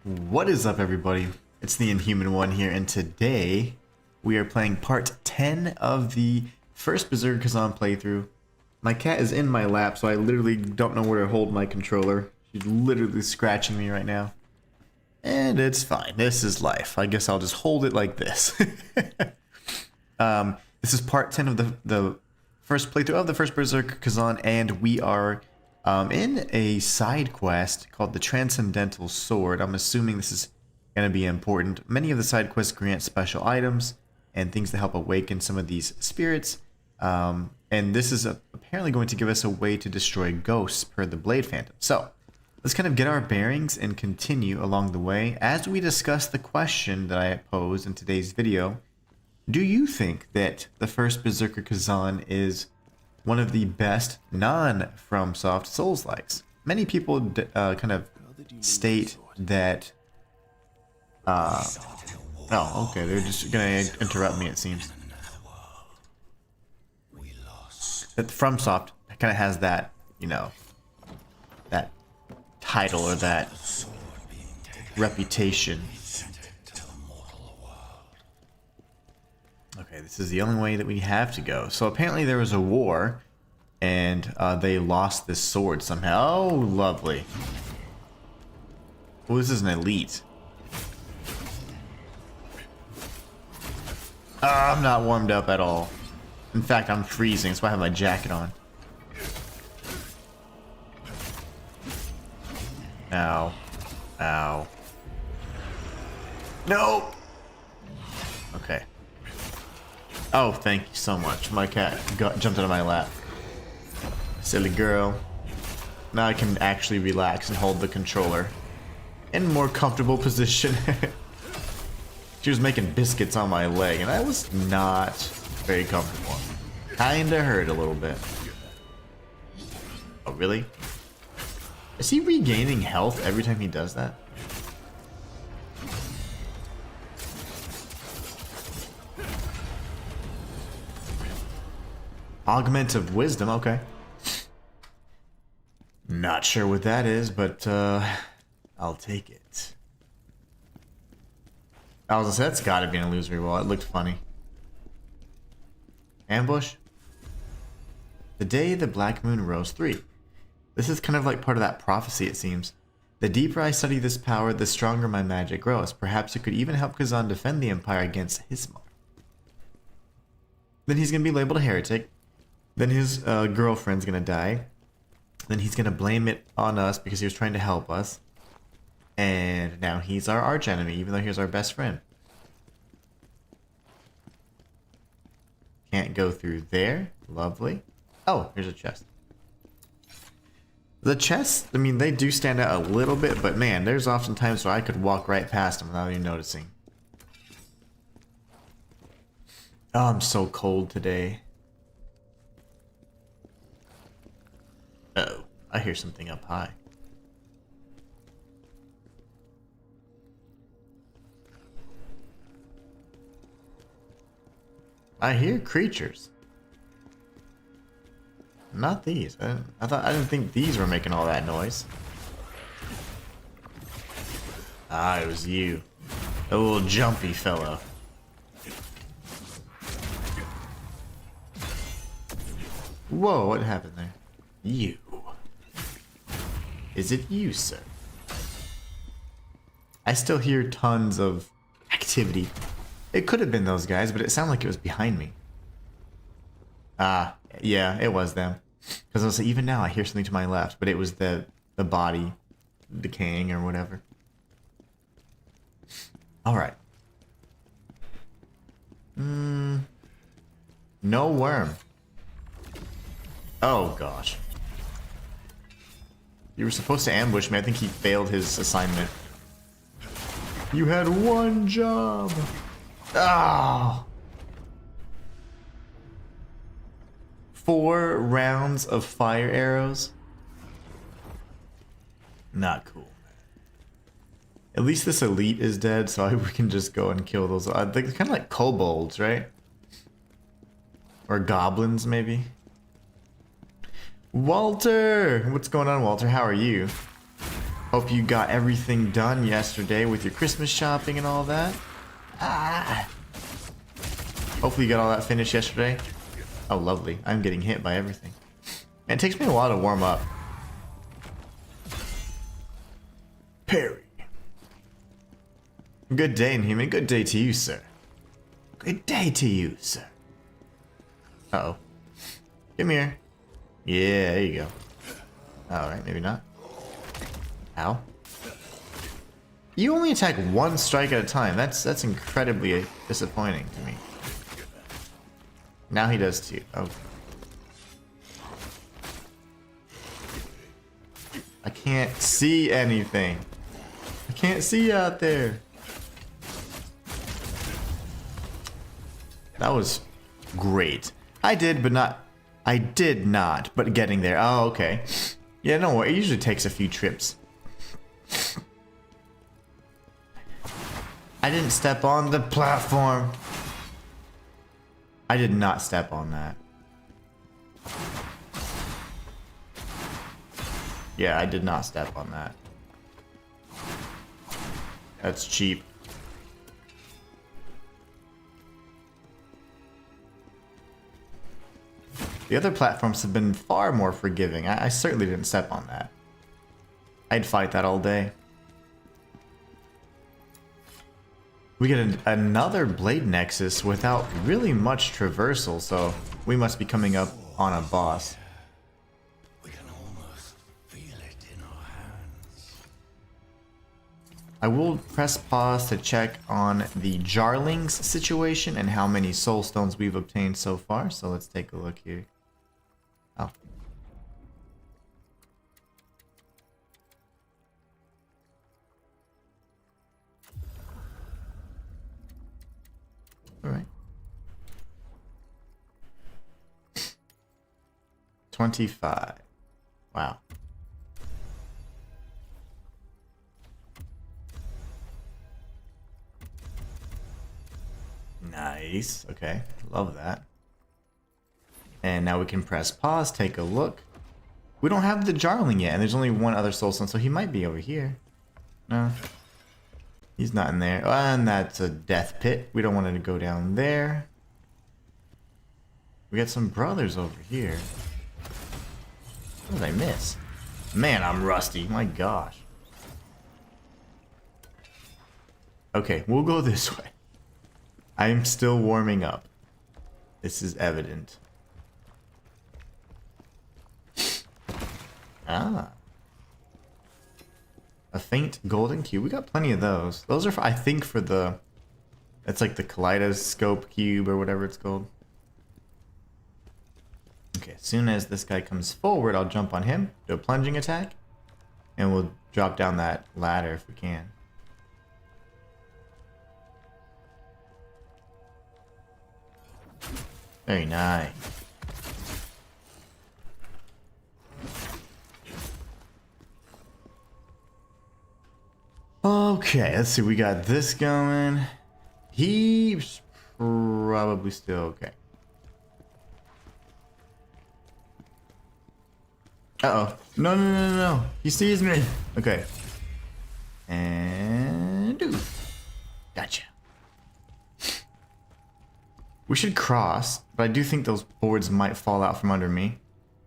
What is up, everybody? It's the Inhuman one here, and today we are playing part 10 of the First Berserker Khazan playthrough. My cat is in my lap, so I literally don't know where to hold my controller. She's literally scratching me right now. And it's fine. This is life. I guess I'll just hold it like this. This is part 10 of the first playthrough of the First Berserker Khazan, and we are in a side quest called the Transcendental Sword. I'm assuming this is going to be important. Many of the side quests grant special items and things to help awaken some of these spirits. And this is apparently going to give us a way to destroy ghosts per the Blade Phantom. So let's kind of get our bearings and continue along the way as we discuss the question that I posed in today's video. Do you think that the First Berserker Khazan is one of the best non-Fromsoft Soulslikes? Many people kind of state that... oh, okay, they're just gonna interrupt me, it seems. That Fromsoft kind of has that, you know, that title or that reputation. Okay, this is the only way that we have to go. So apparently there was a war, and they lost this sword somehow. Oh, lovely. Oh, this is an elite. I'm not warmed up at all. In fact, I'm freezing. That's why I have my jacket on. Ow. Ow. No! Okay. Oh, thank you so much. My cat jumped out of my lap. Silly girl. Now I can actually relax and hold the controller in a more comfortable position. She was making biscuits on my leg, and I was not very comfortable. Kinda hurt a little bit. Oh, really? Is he regaining health every time he does that? Augment of Wisdom, okay. Not sure what that is, but I'll take it. I was gonna say, that's gotta be an illusory wall. It looked funny. Ambush? The day the black moon rose 3. This is kind of like part of that prophecy, it seems. The deeper I study this power, the stronger my magic grows. Perhaps it could even help Khazan defend the Empire against Hismar. Then he's gonna be labeled a heretic. Then his girlfriend's gonna die. Then he's gonna blame it on us because he was trying to help us. And now he's our archenemy, even though he was our best friend. Can't go through there. Lovely. Oh, here's a chest. The chests, I mean, they do stand out a little bit, but man, there's often times where I could walk right past them without even noticing. Oh, I'm so cold today. Uh-oh, I hear something up high. I hear creatures. Not these. I didn't think these were making all that noise. Ah, it was you. A little jumpy fellow. Whoa, what happened there? You. Is it you, sir? I still hear tons of activity. It could have been those guys, but it sounded like it was behind me. Ah, yeah, it was them. Because I was like, even now I hear something to my left, but it was the body decaying or whatever. Alright. No worm. Oh, gosh. You were supposed to ambush me. I think he failed his assignment. You had one job. Ah. 4 rounds of fire arrows. Not cool. At least this elite is dead, so we can just go and kill those. They're kind of like kobolds, right? Or goblins, maybe. Walter! What's going on, Walter? How are you? Hope you got everything done yesterday with your Christmas shopping and all that. Ah. Hopefully you got all that finished yesterday. Oh, lovely. I'm getting hit by everything. And it takes me a while to warm up. Parry. Good day, Inhuman. Good day to you, sir. Good day to you, sir. Uh-oh. Come here. Yeah, there you go. Alright, maybe not. Ow. You only attack one strike at a time. That's incredibly disappointing to me. Now he does too. Oh. I can't see anything. I can't see out there. That was great. I did not, but getting there. Oh, okay. Yeah, no, it usually takes a few trips. I didn't step on the platform. I did not step on that. Yeah, I did not step on that. That's cheap. The other platforms have been far more forgiving. I certainly didn't step on that. I'd fight that all day. We get another Blade Nexus without really much traversal, so we must be coming up on a boss. We can almost feel it in our hands. I will press pause to check on the Jarlings situation and how many soul stones we've obtained so far. So let's take a look here. Oh. All right. 25. Wow. Nice. Okay. Love that. And now we can press pause, take a look. We don't have the Jarling yet, and there's only one other soulstone, so he might be over here. No. He's not in there. And that's a death pit. We don't want to go down there. We got some brothers over here. What did I miss? Man, I'm rusty. My gosh. Okay, we'll go this way. I'm still warming up. This is evident. Ah. A faint golden cube. We got plenty of those. Those are, I think, for the... It's like the kaleidoscope cube or whatever it's called. Okay, as soon as this guy comes forward, I'll jump on him, do a plunging attack, and we'll drop down that ladder if we can. Very nice. Okay, let's see. We got this going. He's probably still okay. Uh-oh. No, no, no, no, no. He sees me. Okay. And... Ooh. Gotcha. We should cross, but I do think those boards might fall out from under me.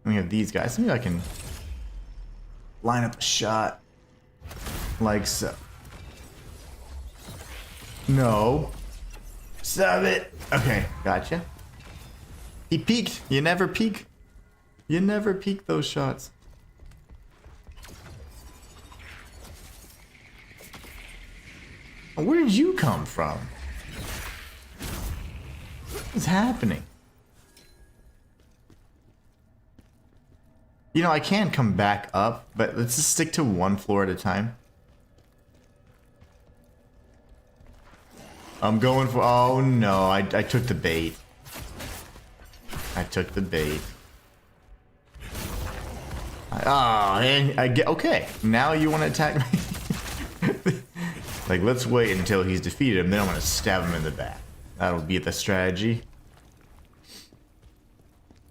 And we have these guys. Maybe I can line up a shot like so. No. Stop it. Okay, gotcha. He peeked. You never peek. You never peek those shots. Where did you come from? What's happening? You know, I can come back up, but let's just stick to one floor at a time. I'm going for... Oh no, I took the bait. I took the bait. And I get... Okay, now you want to attack me? Like, let's wait until he's defeated him, then I'm going to stab him in the back. That'll be the strategy.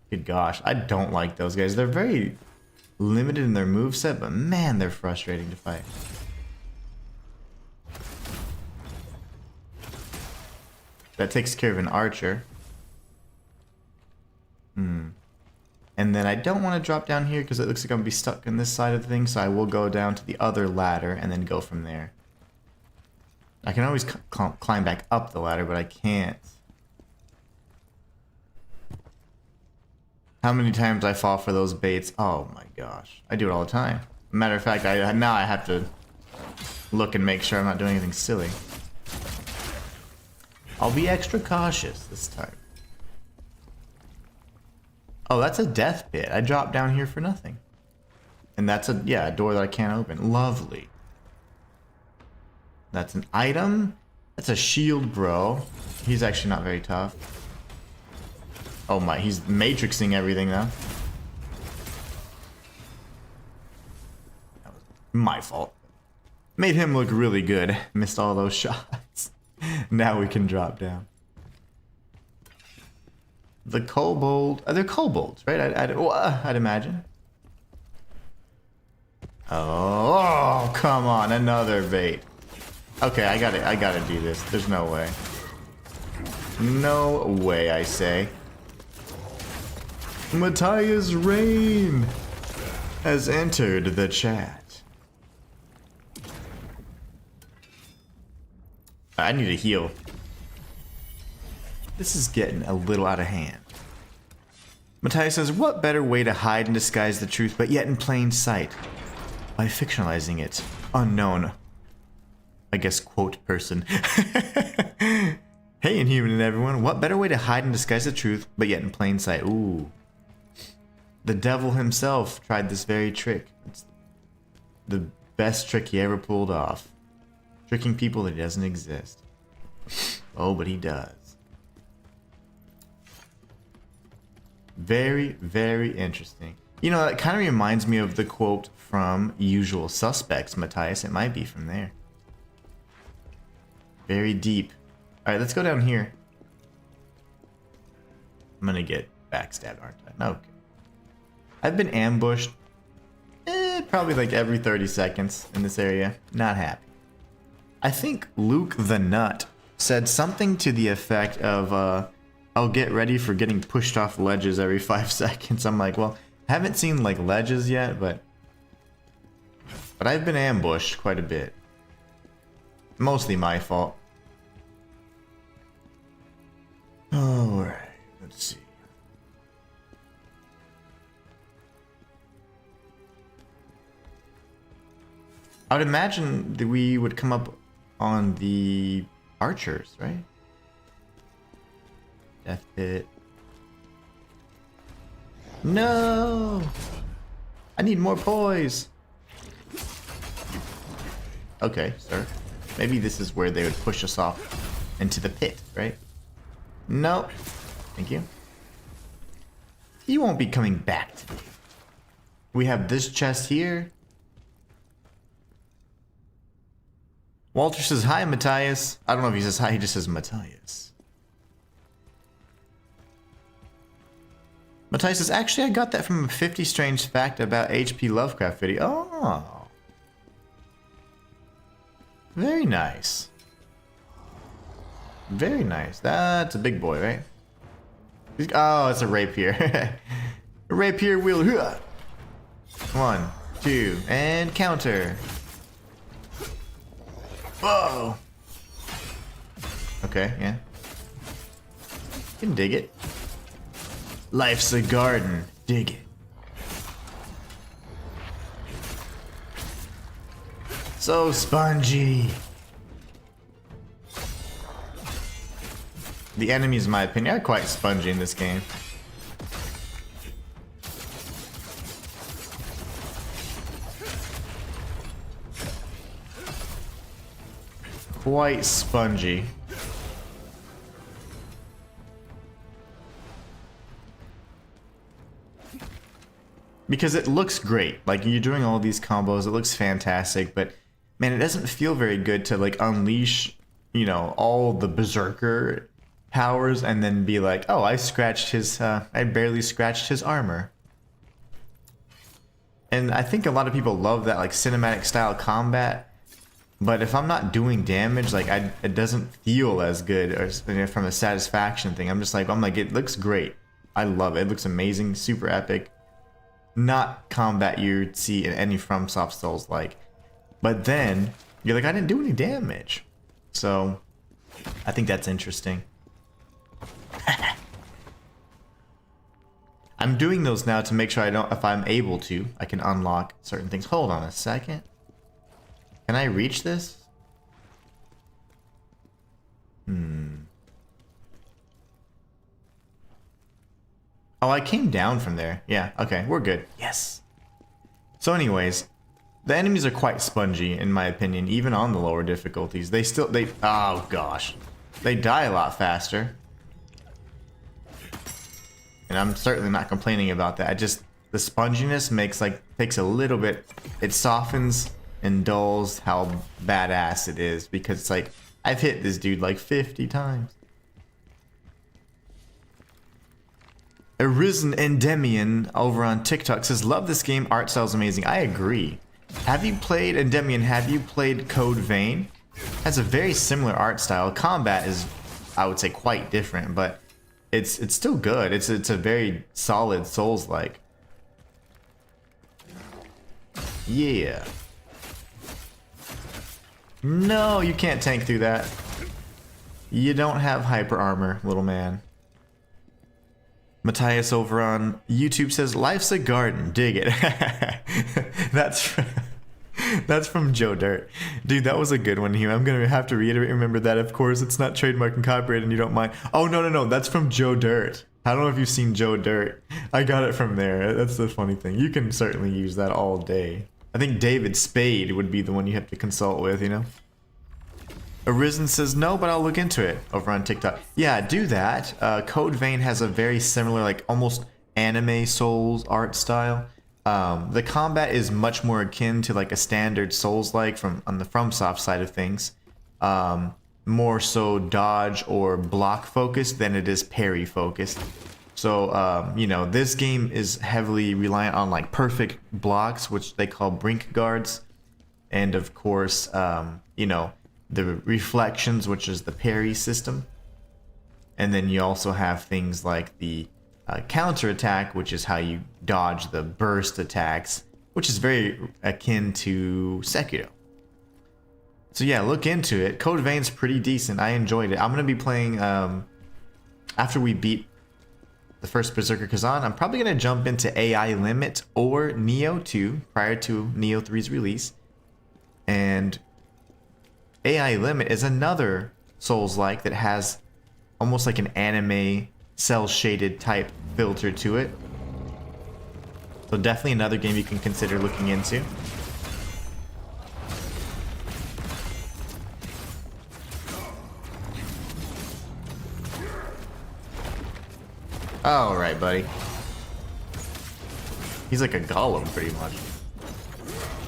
Good gosh, I don't like those guys. They're very limited in their moveset, but man, they're frustrating to fight. That takes care of an archer. And then I don't want to drop down here because it looks like I'm going to be stuck on this side of the thing, so I will go down to the other ladder and then go from there. I can always climb back up the ladder, but I can't. How many times I fall for those baits? Oh my gosh. I do it all the time. Matter of fact, now I have to look and make sure I'm not doing anything silly. I'll be extra cautious this time. Oh, that's a death pit. I dropped down here for nothing. And that's a door that I can't open. Lovely. That's an item. That's a shield, bro. He's actually not very tough. Oh my, he's matrixing everything though. That was my fault. Made him look really good. Missed all those shots. Now we can drop down. The kobold. They're kobolds, right? I'd imagine. Oh, come on, another bait. Okay, I gotta do this. There's no way. No way, I say. Matthias Rain has entered the chat. I need to heal. This is getting a little out of hand. Matthias says, what better way to hide and disguise the truth, but yet in plain sight? By fictionalizing it. Unknown. I guess quote person. Hey, Inhuman and everyone. What better way to hide and disguise the truth, but yet in plain sight? Ooh. The devil himself tried this very trick. It's the best trick he ever pulled off. Tricking people that doesn't exist. Oh, but he does. Very, very interesting. You know, that kind of reminds me of the quote from Usual Suspects, Matthias. It might be from there. Very deep. Alright, let's go down here. I'm gonna get backstabbed, aren't I? Okay. I've been ambushed probably like every 30 seconds in this area. Not happy. I think Luke the Nut said something to the effect of, I'll get ready for getting pushed off ledges every 5 seconds. I'm like, well, I haven't seen like ledges yet, but I've been ambushed quite a bit. Mostly my fault. Alright, let's see. I would imagine that we would come up on the archers, right? Death pit. No! I need more poise! Okay, sir. Maybe this is where they would push us off into the pit, right? Nope. Thank you. He won't be coming back to me. We have this chest here. Walter says, hi, Matthias. I don't know if he says hi, he just says Matthias. Matthias says, actually, I got that from a 50 Strange Fact About H.P. Lovecraft video. Oh. Very nice. Very nice. That's a big boy, right? Oh, it's a rapier. A rapier wheel. 1, 2, and counter. Whoa. Okay, yeah. Can dig it. Life's a garden. Dig it. So spongy. The enemies, in my opinion, are quite spongy in this game. Quite spongy. Because it looks great. Like, you're doing all these combos, it looks fantastic, but man, it doesn't feel very good to like unleash, you know, all the Berserker powers and then be like, oh, I barely scratched his armor. And I think a lot of people love that like cinematic style combat. But if I'm not doing damage, like it doesn't feel as good, or from a satisfaction thing. I'm like, it looks great. I love it. It looks amazing, super epic. Not combat you'd see in any FromSoft Souls like. But then you're like, I didn't do any damage. So I think that's interesting. I'm doing those now to make sure if I'm able to, I can unlock certain things. Hold on a second. Can I reach this? Oh, I came down from there. Yeah, okay, we're good. Yes. So anyways, the enemies are quite spongy in my opinion, even on the lower difficulties. Oh gosh. They die a lot faster. And I'm certainly not complaining about that. The sponginess takes a little bit, it softens and dulls how badass it is, because it's like, I've hit this dude like 50 times. Arisen Endymion over on TikTok says, love this game, art style's amazing. I agree. Have you played Endymion? Have you played Code Vein? Has a very similar art style. Combat is, I would say, quite different, but it's still good. It's a very solid Souls-like. Yeah. No, you can't tank through that. You don't have hyper armor, little man. Matthias over on YouTube says, life's a garden, dig it. That's from Joe Dirt. Dude, that was a good one here. I'm gonna have to reiterate, remember that, of course, it's not trademark and copyright and you don't mind. Oh, no, that's from Joe Dirt. I don't know if you've seen Joe Dirt. I got it from there. That's the funny thing. You can certainly use that all day. I think David Spade would be the one you have to consult with, you know? Arisen says, no, but I'll look into it over on TikTok. Yeah, do that. Code Vein has a very similar, like, almost anime Souls art style. The combat is much more akin to, like, a standard Souls-like on the FromSoft side of things. More so dodge or block focused than it is parry focused. So, you know, this game is heavily reliant on, like, perfect blocks, which they call brink guards. And, of course, you know, the reflections, which is the parry system. And then you also have things like the counter attack, which is how you dodge the burst attacks, which is very akin to Sekiro. So yeah, look into it. Code Vein's pretty decent. I enjoyed it. I'm going to be playing, after we beat the first Berserker Khazan, I'm probably going to jump into AI Limit or Neo 2 prior to Neo 3's release. And AI Limit is another Souls-like that has almost like an anime cel-shaded type filter to it. So definitely another game you can consider looking into. All right, buddy. He's like a golem, pretty much.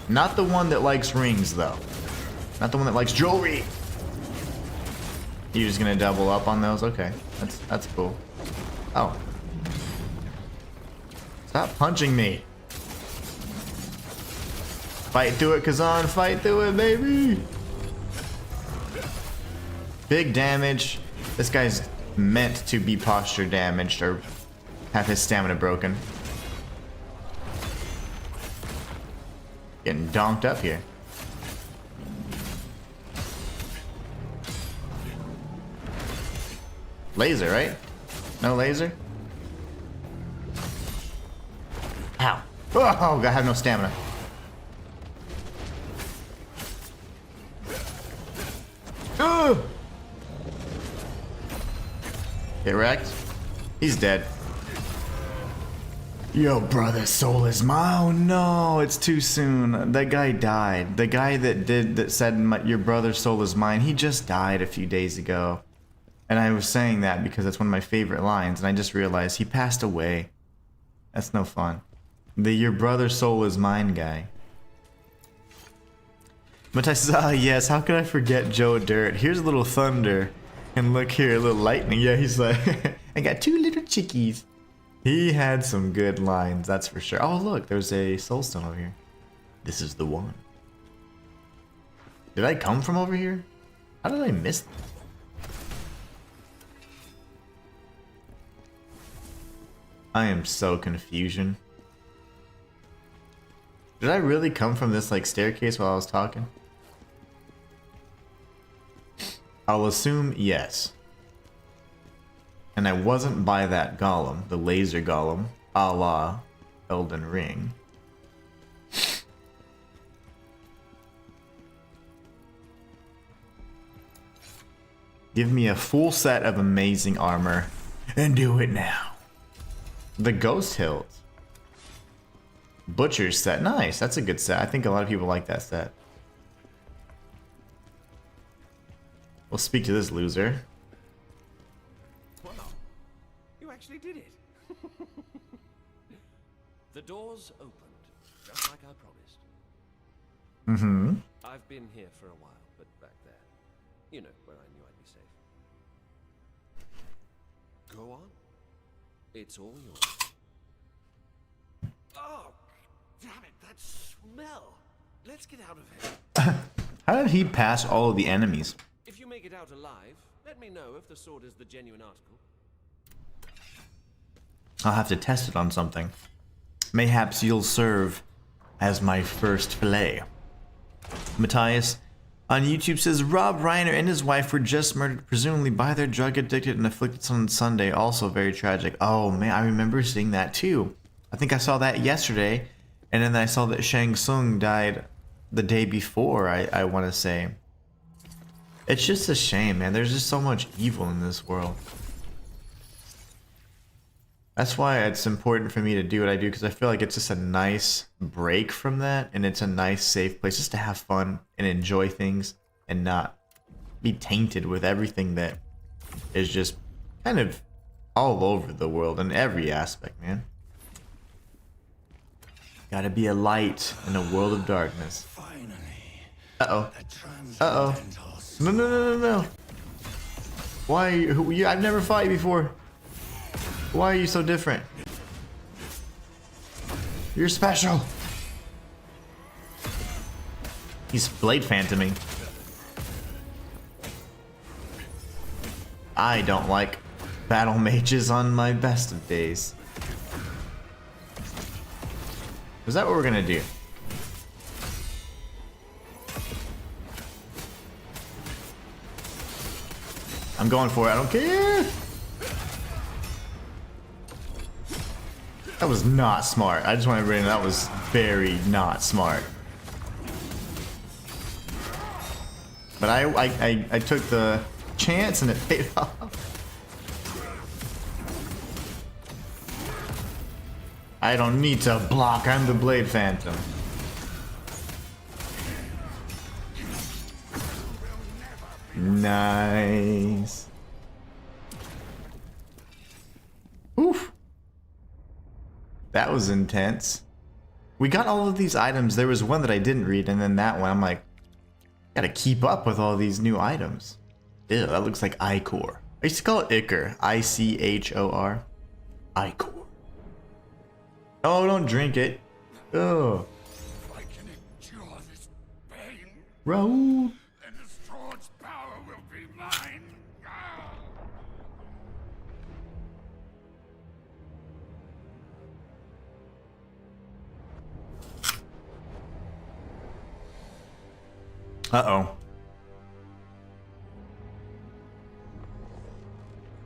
Not the one that likes rings, though. Not the one that likes jewelry. You're just gonna double up on those? Okay, that's cool. Oh. Stop punching me. Fight through it, Khazan. Fight through it, baby. Big damage. This guy's meant to be posture damaged or have his stamina broken. Getting donked up here. Laser, right? No laser? Ow. Oh, I have no stamina. Ugh. Get wrecked. He's dead. Yo, brother's soul is mine. Oh no, it's too soon. That guy died. The guy that said your brother's soul is mine, he just died a few days ago. And I was saying that because that's one of my favorite lines, and I just realized he passed away. That's no fun. The your brother's soul is mine guy. Matthias says, ah yes, how could I forget Joe Dirt? Here's a little thunder. And look here, a little lightning. Yeah, he's like, I got two little chickies. He had some good lines, that's for sure. Oh, look, there's a soulstone over here. This is the one. Did I come from over here? How did I miss this? I am so confusion. Did I really come from this like staircase while I was talking? I'll assume yes. And I wasn't by that golem, the laser golem, a la Elden Ring. Give me a full set of amazing armor and do it now. The Ghost Hilt. Butcher's set. Nice. That's a good set. I think a lot of people like that set. We'll speak to this loser. Wow. You actually did it. The doors opened, just like I promised. Mm-hmm. I've been here for a while, but back there. You know, where I knew I'd be safe. Go on. It's all yours. Oh, damn it, that smell. Let's get out of here. How did he pass all of the enemies? If you make it out alive, let me know if the sword is the genuine article. I'll have to test it on something. Mayhaps you'll serve as my first fillet. Matthias on YouTube says Rob Reiner and his wife were just murdered, presumably by their drug-addicted and afflicted son on Sunday. Also very tragic. Oh man, I remember seeing that too. I think I saw that yesterday, and then I saw that Shang Tsung died the day before, I want to say. It's just a shame, man. There's just so much evil in this world. That's why it's important for me to do what I do, because I feel like it's just a nice break from that, and it's a nice, safe place just to have fun and enjoy things and not be tainted with everything that is just kind of all over the world in every aspect, man. Gotta be a light in a world of darkness. Finally. Uh-oh. Uh-oh. No, no, no, no, no. Why are you, I've never fought you before. Why are you so different? You're special. He's blade phantoming. I don't like battle mages on my best of days. Is that what we're gonna do? I'm going for it. I don't care. That was not smart. I just want everybody to know that was very not smart. But I took the chance and it paid off. I don't need to block. I'm the Blade Phantom. Nice. Oof. That was intense. We got all of these items. There was one that I didn't read, and then that one, I'm like, gotta keep up with all these new items. Ew, that looks like Ichor. I used to call it Ichor. I-C-H-O-R. Ichor. Oh, don't drink it. Oh. If I can endure this pain, Raoul. then the sword's power will be mine. Uh-oh.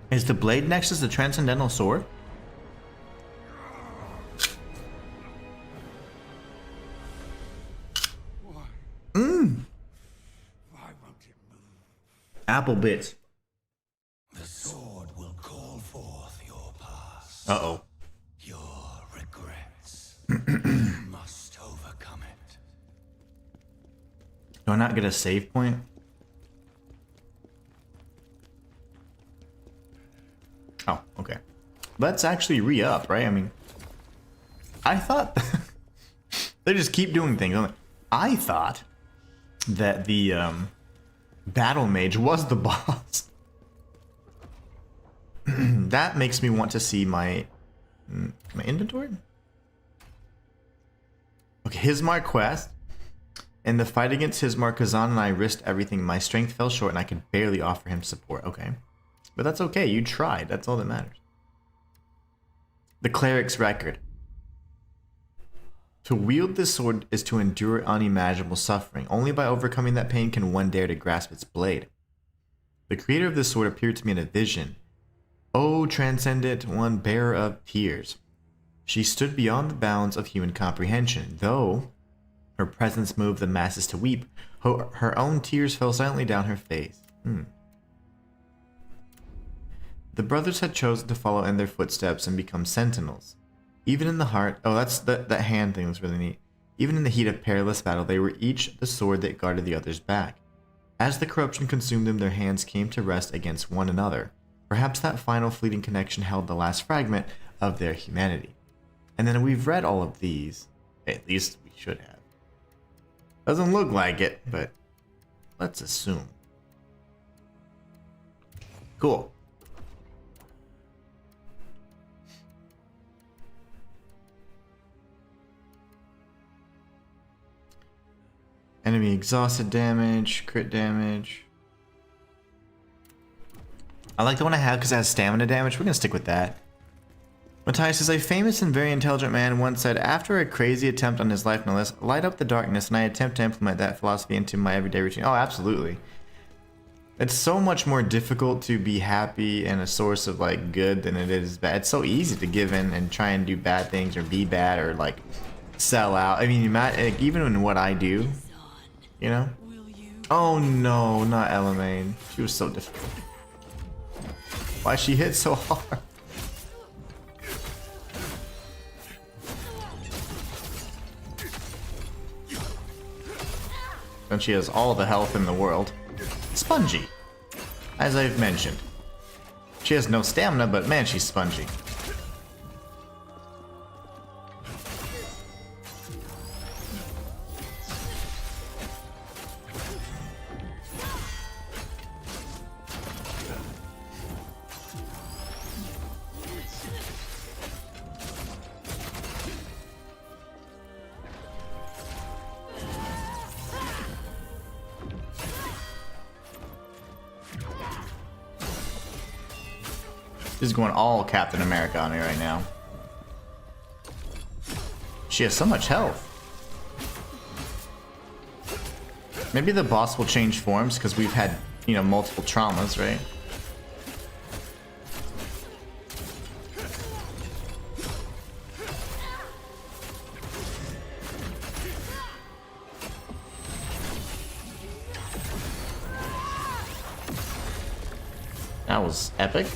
Is the Blade Nexus the Transcendental Sword? Why won't it move? Apple bits. The sword will call forth your past. Uh-oh. Your regrets. You must overcome it. Do I not get a save point? Oh, okay. Let's actually re-up, right? I mean, I thought they just keep doing things. I thought that the battle mage was the boss. That makes me want to see my My inventory? Okay, Hismar quest. In the fight against Hismar, Khazan and I risked everything. My strength fell short and I could barely offer him support. Okay. But that's okay, you tried. That's all that matters. The Cleric's Record. To wield this sword is to endure unimaginable suffering. Only by overcoming that pain can one dare to grasp its blade. The creator of this sword appeared to me in a vision. O transcendent one, bearer of tears. She stood beyond the bounds of human comprehension. Though her presence moved the masses to weep, her own tears fell silently down her face. The brothers had chosen to follow in their footsteps and become sentinels. Even in the heart... Oh, that's that hand thing was really neat. Even in the heat of perilous battle, they were each the sword that guarded the other's back. As the corruption consumed them, their hands came to rest against one another. Perhaps that final fleeting connection held the last fragment of their humanity. And then we've read all of these. At least we should have. Doesn't look like it, but let's assume. Cool. Enemy exhausted damage, crit damage. I like the one I have because it has stamina damage. We're going to stick with that. Matthias says, a famous and very intelligent man once said, after a crazy attempt on his life, no less, light up the darkness, and I attempt to implement that philosophy into my everyday routine. Oh, absolutely. It's so much more difficult to be happy and a source of like good than it is bad. It's so easy to give in and try and do bad things or be bad or like sell out. I mean, you might, like, even in what I do, you know? Oh no, not Elamane. She was so difficult. Why she hit so hard? And she has all the health in the world. Spongy, as I've mentioned. She has no stamina, but man, she's spongy. She's going all Captain America on me right now. She has so much health. Maybe the boss will change forms because we've had, you know, multiple traumas, right? That was epic.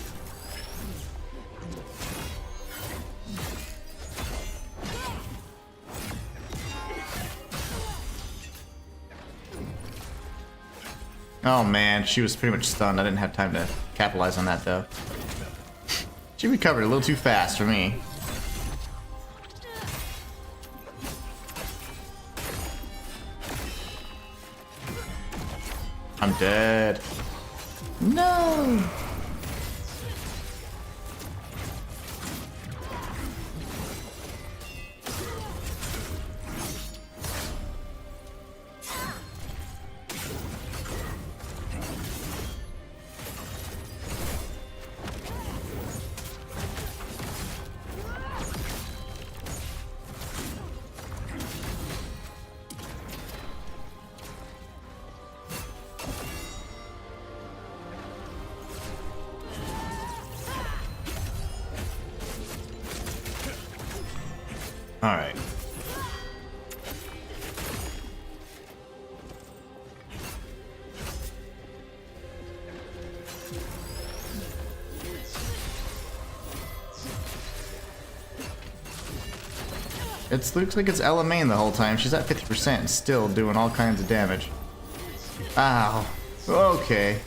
Oh man, she was pretty much stunned. I didn't have time to capitalize on that though. She recovered a little too fast for me. I'm dead. No! All right. It looks like it's Elamane the whole time. She's at 50% and still doing all kinds of damage. Ow. Okay.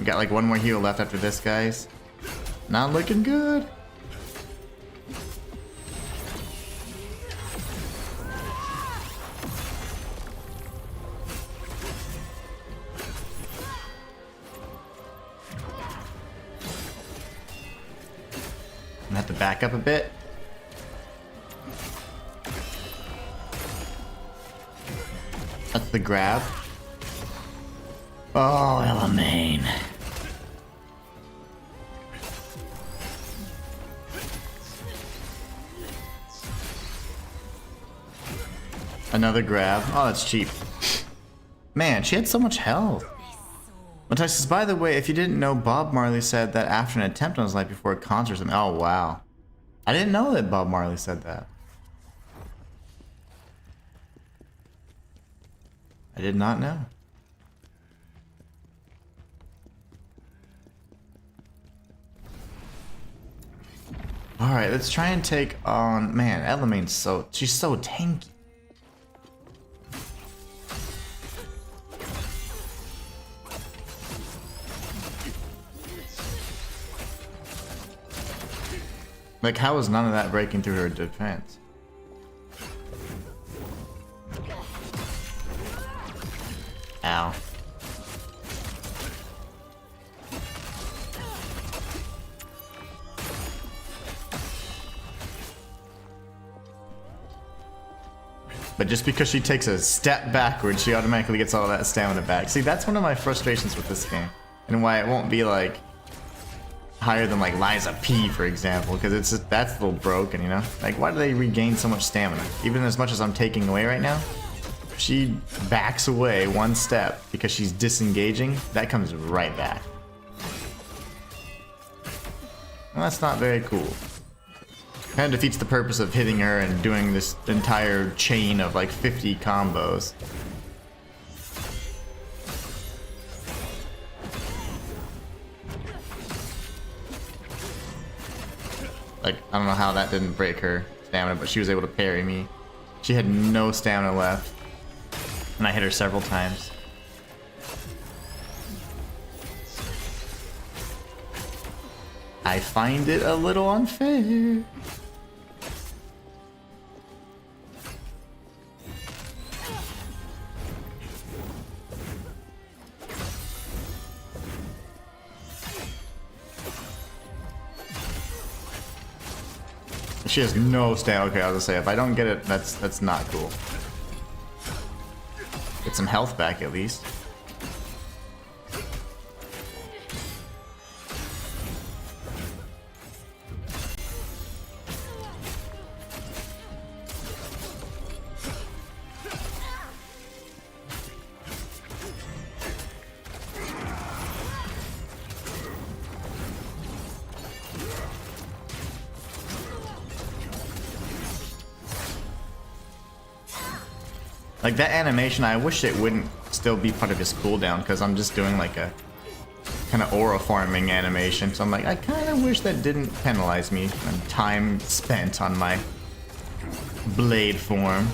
We got like one more heal left after this, guys. Not looking good. have to back up a bit. That's the grab. Oh, Elamane. Another grab. Oh, that's cheap. Man, she had so much health. Matthias says, by the way, if you didn't know, Bob Marley said that after an attempt on his life before a concert or something. Oh, wow. I didn't know that Bob Marley said that. I did not know. Alright, let's try and take on... Man, Elamane's so... She's so tanky. Like, how is none of that breaking through her defense? Ow. But just because she takes a step backwards, she automatically gets all that stamina back. See, that's one of my frustrations with this game. And why it won't be, like, higher than, like, Liza P, for example. Because it's just, that's a little broken, you know? Like, why do they regain so much stamina? Even as much as I'm taking away right now? She backs away one step because she's disengaging. That comes right back. Well, that's not very cool. Kind of defeats the purpose of hitting her and doing this entire chain of like 50 combos. Like, I don't know how that didn't break her stamina, but she was able to parry me. She had no stamina left. And I hit her several times. I find it a little unfair. She has no stamina. Okay, I was gonna say, if I don't get it, that's not cool. Get some health back at least. Like that animation, I wish it wouldn't still be part of his cooldown because I'm just doing like a kind of aura farming animation. So I'm like, I kind of wish that didn't penalize me on time spent on my blade form.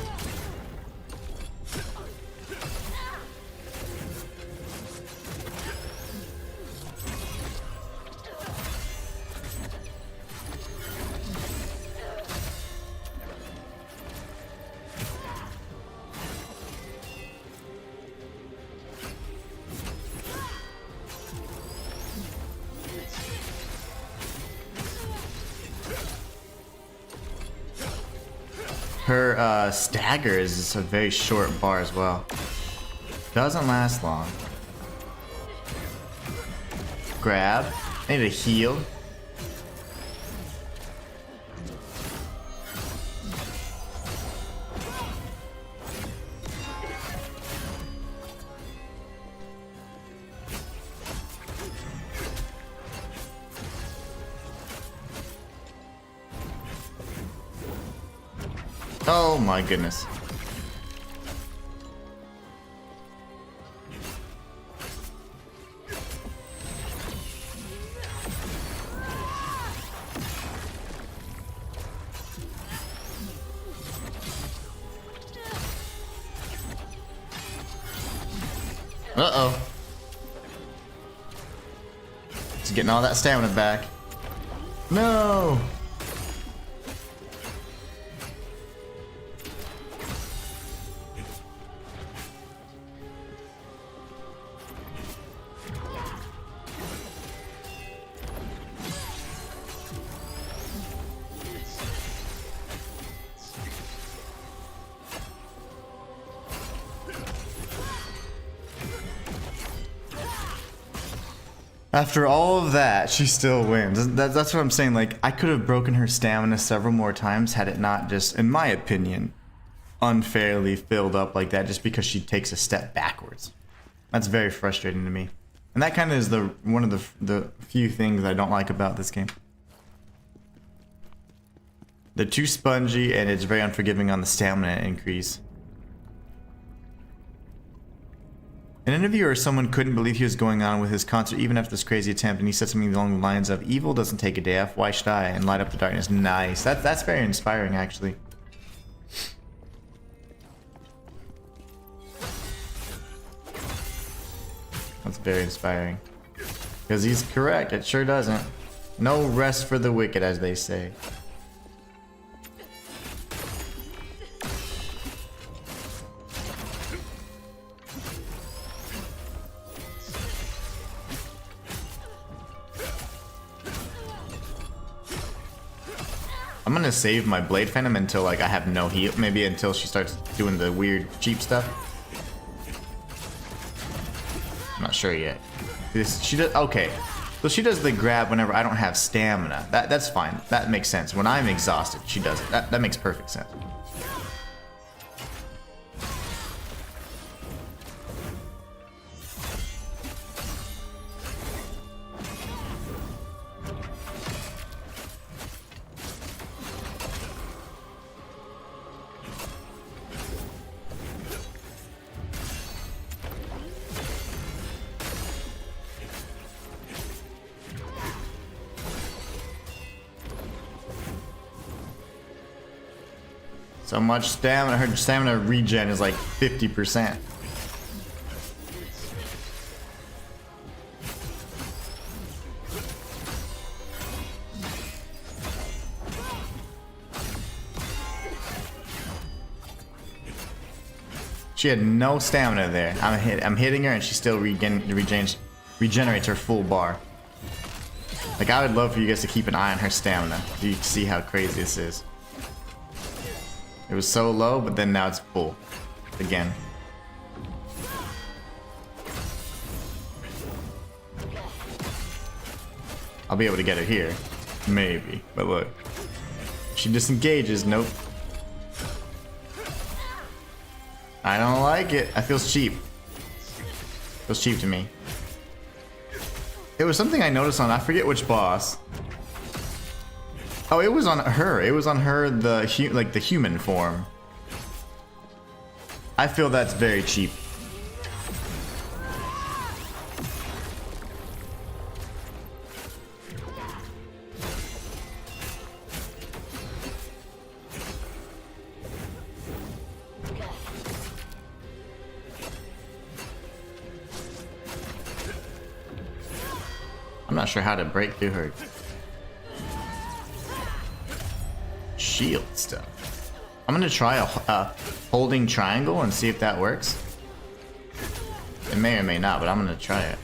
Her stagger is a very short bar as well. Doesn't last long. Grab. I need to heal. Oh my goodness. Uh-oh. It's getting all that stamina back. No! After all of that, she still wins. That's what I'm saying. Like, I could have broken her stamina several more times had it not just, in my opinion, unfairly filled up like that just because she takes a step backwards. That's very frustrating to me. And that kind of is one of the few things I don't like about this game. They're too spongy and it's very unforgiving on the stamina increase. An interviewer or someone couldn't believe he was going on with his concert even after this crazy attempt, and he said something along the lines of, "Evil doesn't take a day off, why should I?" and light up the darkness. Nice. That's very inspiring, actually. That's very inspiring. Because he's correct, it sure doesn't. No rest for the wicked, as they say. I'm gonna save my Blade Phantom until like I have no heal, maybe until she starts doing the weird cheap stuff. I'm not sure yet. She does okay. So she does the grab whenever I don't have stamina. That's fine. That makes sense. When I'm exhausted, she does it. That makes perfect sense. So much stamina. Her stamina regen is like 50%. She had no stamina there. I'm hitting her and she still regenerates her full bar. Like, I would love for you guys to keep an eye on her stamina. So you can see how crazy this is. It was so low, but then now it's full. Again. I'll be able to get her here. Maybe. But look. She disengages. Nope. I don't like it. It feels cheap. Feels cheap to me. It was something I noticed on, I forget which boss. Oh, it was on her. It was on her, the human form. I feel that's very cheap. I'm not sure how to break through her shield stuff. I'm gonna try a holding triangle and see if that works. It may or may not, but I'm gonna try it.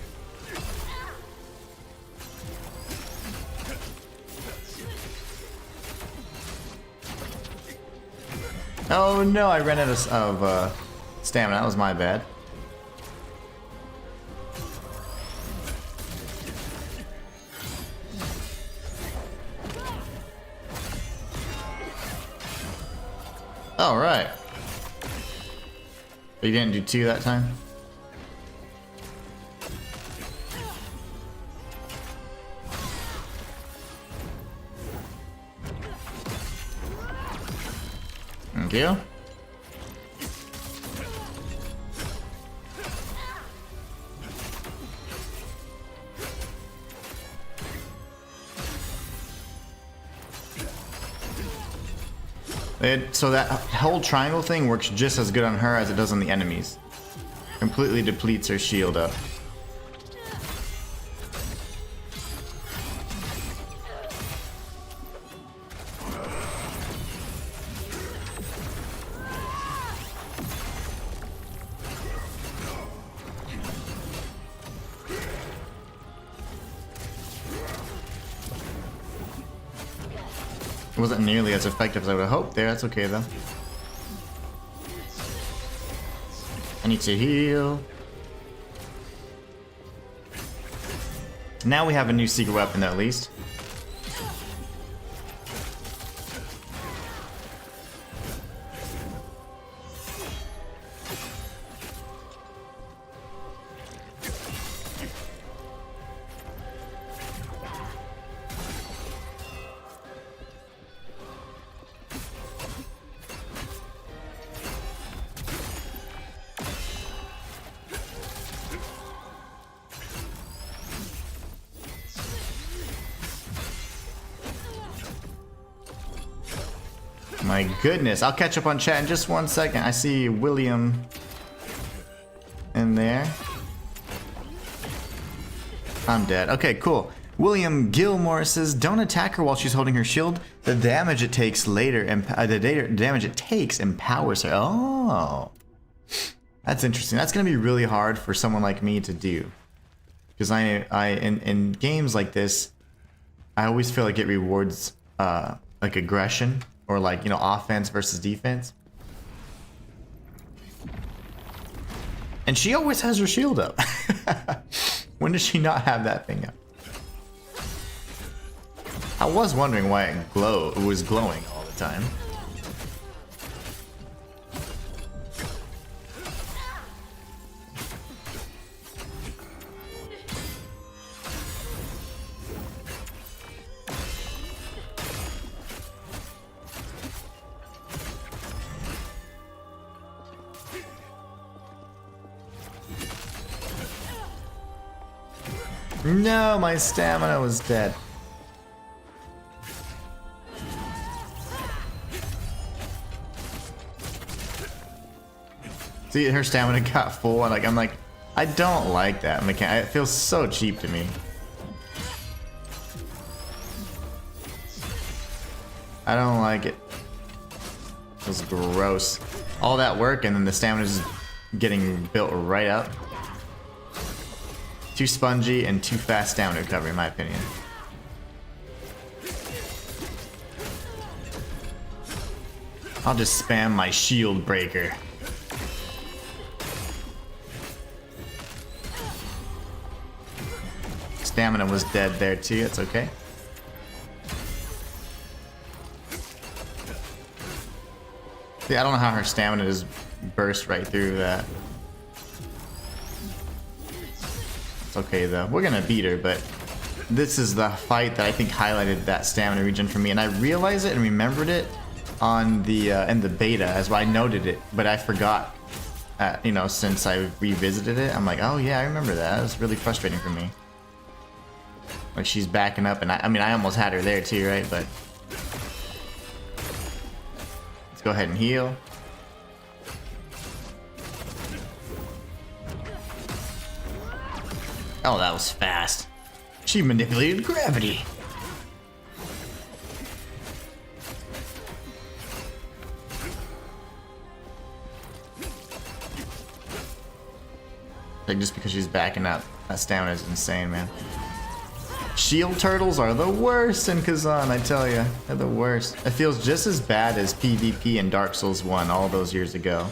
Oh no, I ran out of stamina. That was my bad. All right. But you didn't do 2 that time? Thank you. So that whole triangle thing works just as good on her as it does on the enemies. Completely depletes her shield up. It wasn't nearly as effective as I would have hoped there. That's okay though. I need to heal. Now we have a new secret weapon though, at least. My goodness, I'll catch up on chat in just 1 second. I see William in there. I'm dead. Okay, cool. William Gilmore says, "Don't attack her while she's holding her shield. The damage it takes later, damage it takes empowers her." Oh, that's interesting. That's gonna be really hard for someone like me to do, because in games like this, I always feel like it rewards like aggression. Or like, you know, offense versus defense. And she always has her shield up. When does she not have that thing up? I was wondering why it was glowing all the time. No, my stamina was dead. See, her stamina got full, and I'm like, I don't like that mechanic. It feels so cheap to me. I don't like it. It was gross. All that work, and then the stamina is getting built right up. Too spongy and too fast stamina recovery, in my opinion. I'll just spam my shield breaker. Stamina was dead there too, it's okay. See, I don't know how her stamina just burst right through that. It's okay though. We're gonna beat her, but this is the fight that I think highlighted that stamina regen for me, and I realized it and remembered it on the in the beta as well. I noted it, but I forgot. You know, since I revisited it, I'm like, oh yeah, I remember that. It was really frustrating for me. Like she's backing up, and I mean, I almost had her there too, right? But let's go ahead and heal. Oh, that was fast. She manipulated gravity. Like, just because she's backing up, that stamina is insane, man. Shield turtles are the worst in Khazan, I tell you. They're the worst. It feels just as bad as PvP in Dark Souls 1 all those years ago.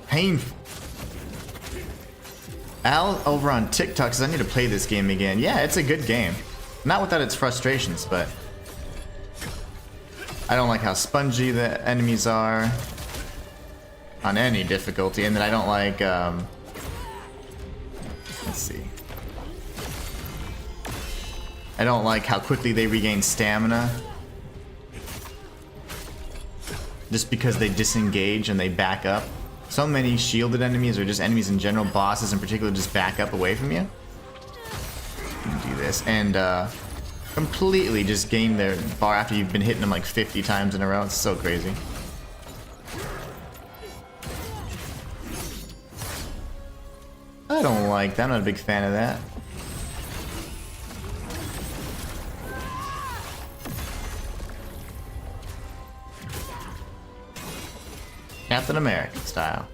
Painful. Al over on TikTok says I need to play this game again. Yeah, it's a good game. Not without its frustrations, but I don't like how spongy the enemies are on any difficulty, and then I don't like let's see. I don't like how quickly they regain stamina. Just because they disengage and they back up. So many shielded enemies, or just enemies in general, bosses in particular, just back up away from you. Do this and completely just gain their bar after you've been hitting them like 50 times in a row. It's so crazy. I don't like that. I'm not a big fan of that. Captain America style.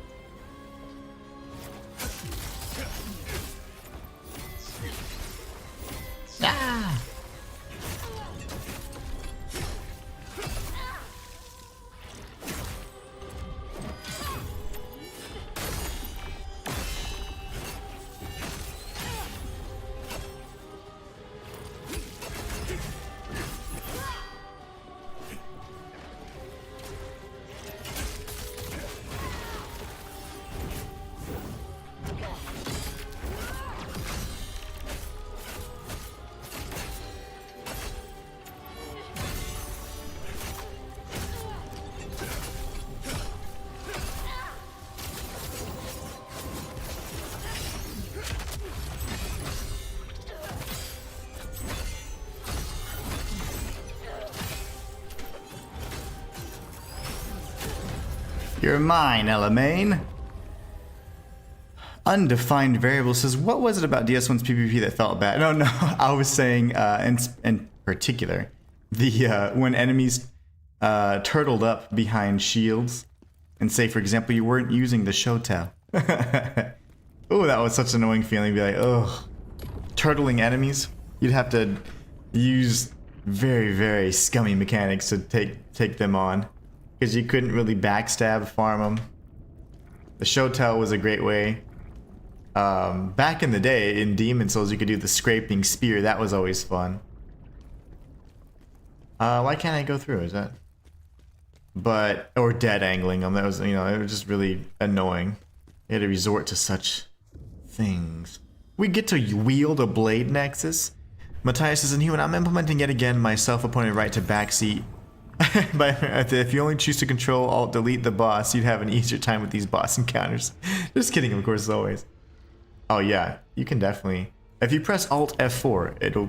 Ah! You're mine, Elamane. Undefined variable says, what was it about DS1's PvP that felt bad? No, I was saying in particular, the when enemies turtled up behind shields, and say, for example, you weren't using the Shotel. Oh, that was such an annoying feeling. Be like, ugh, turtling enemies. You'd have to use very, very scummy mechanics to take them on, because you couldn't really backstab farm them. The Shotel was a great way. Back in the day, in Demon Souls, you could do the scraping spear. That was always fun. Why can't I go through? Is that? Or dead angling them. That was, it was just really annoying. You had to resort to such things. We get to wield a blade nexus. Matthias is Inhuman. I'm implementing yet again my self-appointed right to backseat. But if you only choose to control alt delete the boss, you'd have an easier time with these boss encounters. Just kidding, of course, as always. Oh yeah, you can definitely. If you press alt F4, it'll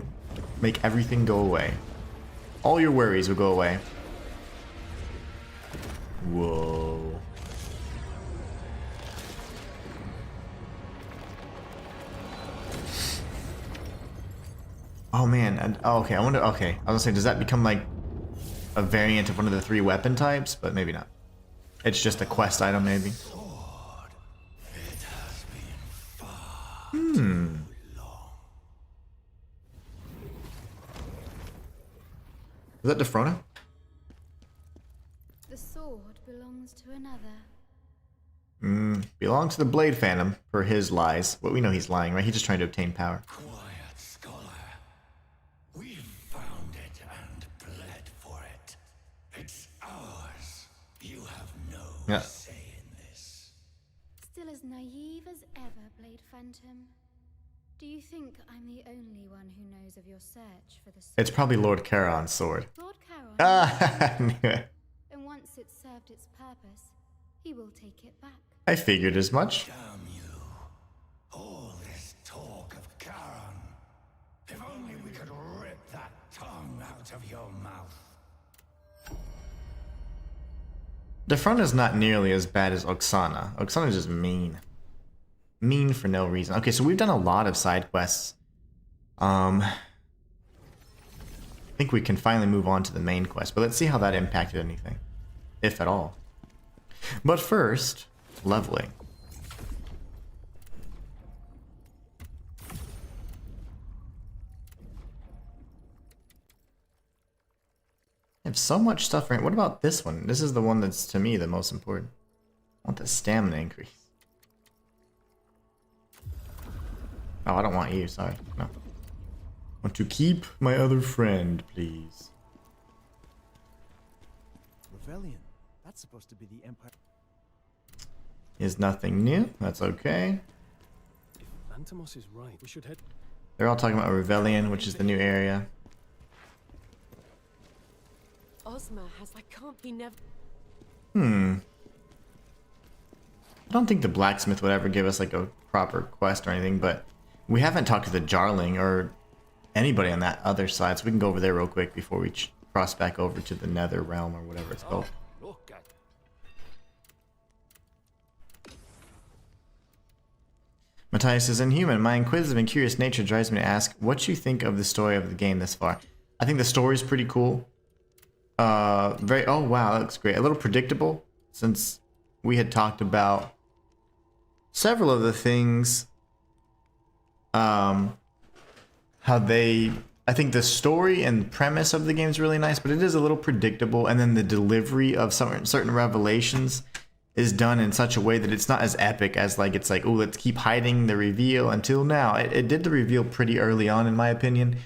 make everything go away. All your worries will go away. Whoa. Oh man, okay, I wonder, okay. I was gonna say, does that become like a variant of one of the 3 weapon types? But maybe not. It's just a quest item, maybe. Is that Defrona? The sword belongs to another. Belongs to the Blade Phantom for his lies. Well, we know he's lying, right? He's just trying to obtain power. Quiet, scholar. We've found it and bled for it. It's ours. You have no say in this. Still as naive as ever, Blade Phantom. Do you think I'm the only one who knows of your search for the sword? It's probably Lord Charon's sword. Lord Charon. I knew it. And once it's served its purpose, he will take it back. I figured as much. Damn you. All this talk of Charon. If only we could rip that tongue out of your mouth. Defrona's not nearly as bad as Oksana. Oksana's just mean. Mean for no reason. Okay, so we've done a lot of side quests. I think we can finally move on to the main quest, but let's see how that impacted anything, if at all. But first, leveling. I have so much stuff right. What about this one? This is the one that's, to me, the most important. I want the stamina increase. Oh, I don't want you, sorry. No. I want to keep my other friend, please. Rebellion. That's supposed to be the Empire. Is nothing new. That's okay. If Phantomos is right, we should head. They're all talking about Revellion, which is the new area. Ozma has. I can't be never. I don't think the blacksmith would ever give us like a proper quest or anything, but we haven't talked to the Jarling or anybody on that other side, so we can go over there real quick before we cross back over to the Nether Realm or whatever it's called. Look at. Matthias is Inhuman. My inquisitive and curious nature drives me to ask what you think of the story of the game this far. I think the story's pretty cool. Oh wow, that looks great. A little predictable, since we had talked about several of the things. How I think the story and premise of the game is really nice, but it is a little predictable, and then the delivery of certain revelations is done in such a way that it's not as epic as like it's like, oh, let's keep hiding the reveal until now. It did the reveal pretty early on, in my opinion.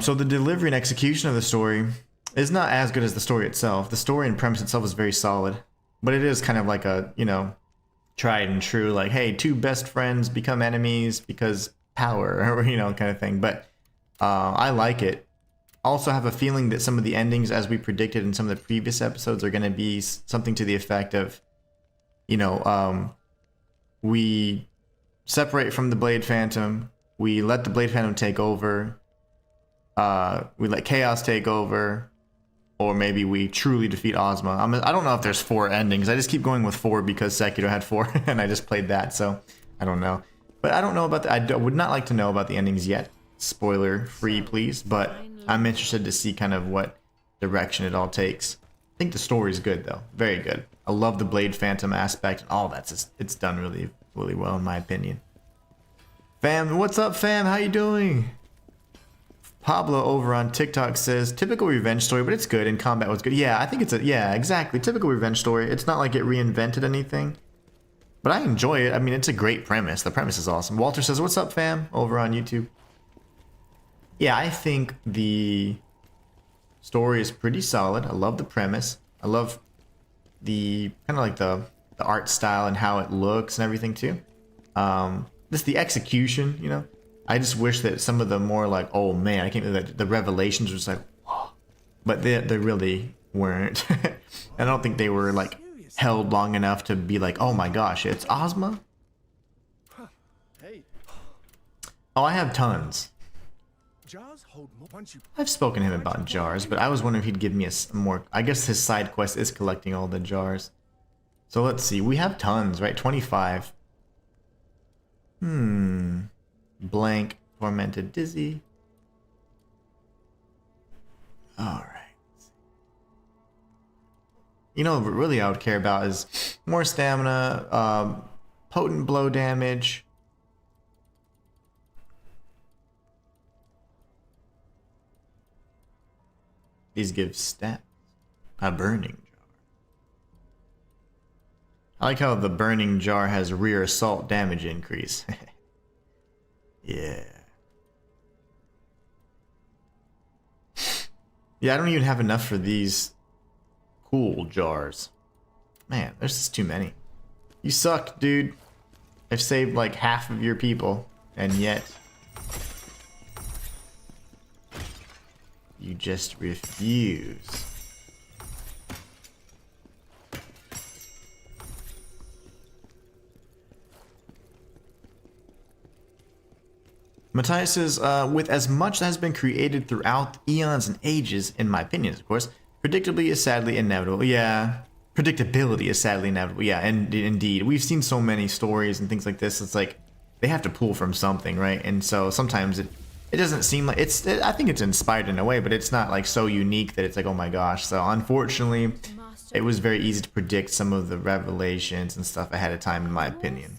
So the delivery and execution of the story is not as good as the story itself. The story and premise itself is very solid, but it is kind of like a, tried and true, like, hey, 2 best friends become enemies because power, or, kind of thing. But I like it. Also have a feeling that some of the endings, as we predicted in some of the previous episodes, are going to be something to the effect of, we separate from the Blade Phantom, we let the Blade Phantom take over, we let Chaos take over, or maybe we truly defeat Ozma. I don't know if there's 4 endings. I just keep going with 4 because Sekiro had 4 and I just played that, so I don't know. But I don't know about I would not like to know about the endings yet. Spoiler free, please, but I'm interested to see kind of what direction it all takes. I think the story's good though, very good. I love the Blade Phantom aspect and all that. It's done really, really well in my opinion. Fam, what's up, fam? How you doing? Pablo over on TikTok says, typical revenge story, but it's good and combat was good. Yeah, I think it's yeah, exactly. Typical revenge story. It's not like it reinvented anything, but I enjoy it. I mean, it's a great premise. The premise is awesome. Walter says, what's up, fam? Over on YouTube. Yeah, I think the story is pretty solid. I love the premise. I love the kind of like the art style and how it looks and everything too. Just the execution, you know. I just wish that some of the more like, oh man, I can't believe that the revelations were just like, whoa. But they really weren't. And I don't think they were like held long enough to be like, oh my gosh, it's Ozma? Hey, Oh, I have tons. jars hold more once you. I've spoken to him about jars, but I was wondering if he'd give me a more, I guess his side quest is collecting all the jars. So let's see, we have tons, right? 25. Blank, tormented, dizzy. Alright. You know, what really I would care about is more stamina, potent blow damage. These give stats. A burning jar. I like how the burning jar has rear assault damage increase. Yeah. Yeah, I don't even have enough for these cool jars. Man, there's just too many. You suck, dude. I've saved like half of your people, and yet you just refuse. Matthias says, with as much that has been created throughout eons and ages, in my opinion, of course, predictably is sadly inevitable. Yeah, predictability is sadly inevitable. Yeah, and indeed, we've seen so many stories and things like this. It's like they have to pull from something, right? And so sometimes it doesn't seem like I think it's inspired in a way, but it's not like so unique that it's like, oh my gosh. So unfortunately, it was very easy to predict some of the revelations and stuff ahead of time, in my opinion.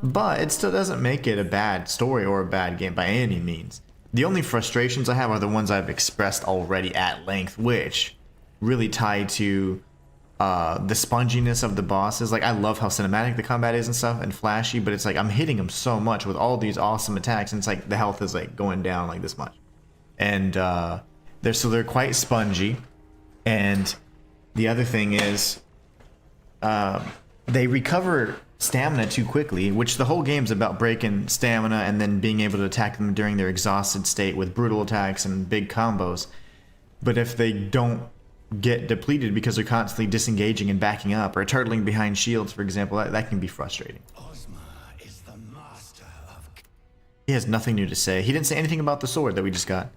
But it still doesn't make it a bad story or a bad game by any means. The only frustrations I have are the ones I've expressed already at length, which really tie to the sponginess of the bosses. Like, I love how cinematic the combat is and stuff and flashy, but it's like I'm hitting them so much with all these awesome attacks, and it's like the health is like going down like this much. And they're quite spongy. And the other thing is they recover stamina too quickly, which the whole game's about breaking stamina and then being able to attack them during their exhausted state with brutal attacks and big combos. But if they don't get depleted because they're constantly disengaging and backing up or turtling behind shields, for example, that can be frustrating. Ozma is the master of... He has nothing new to say. He didn't say anything about the sword that we just got.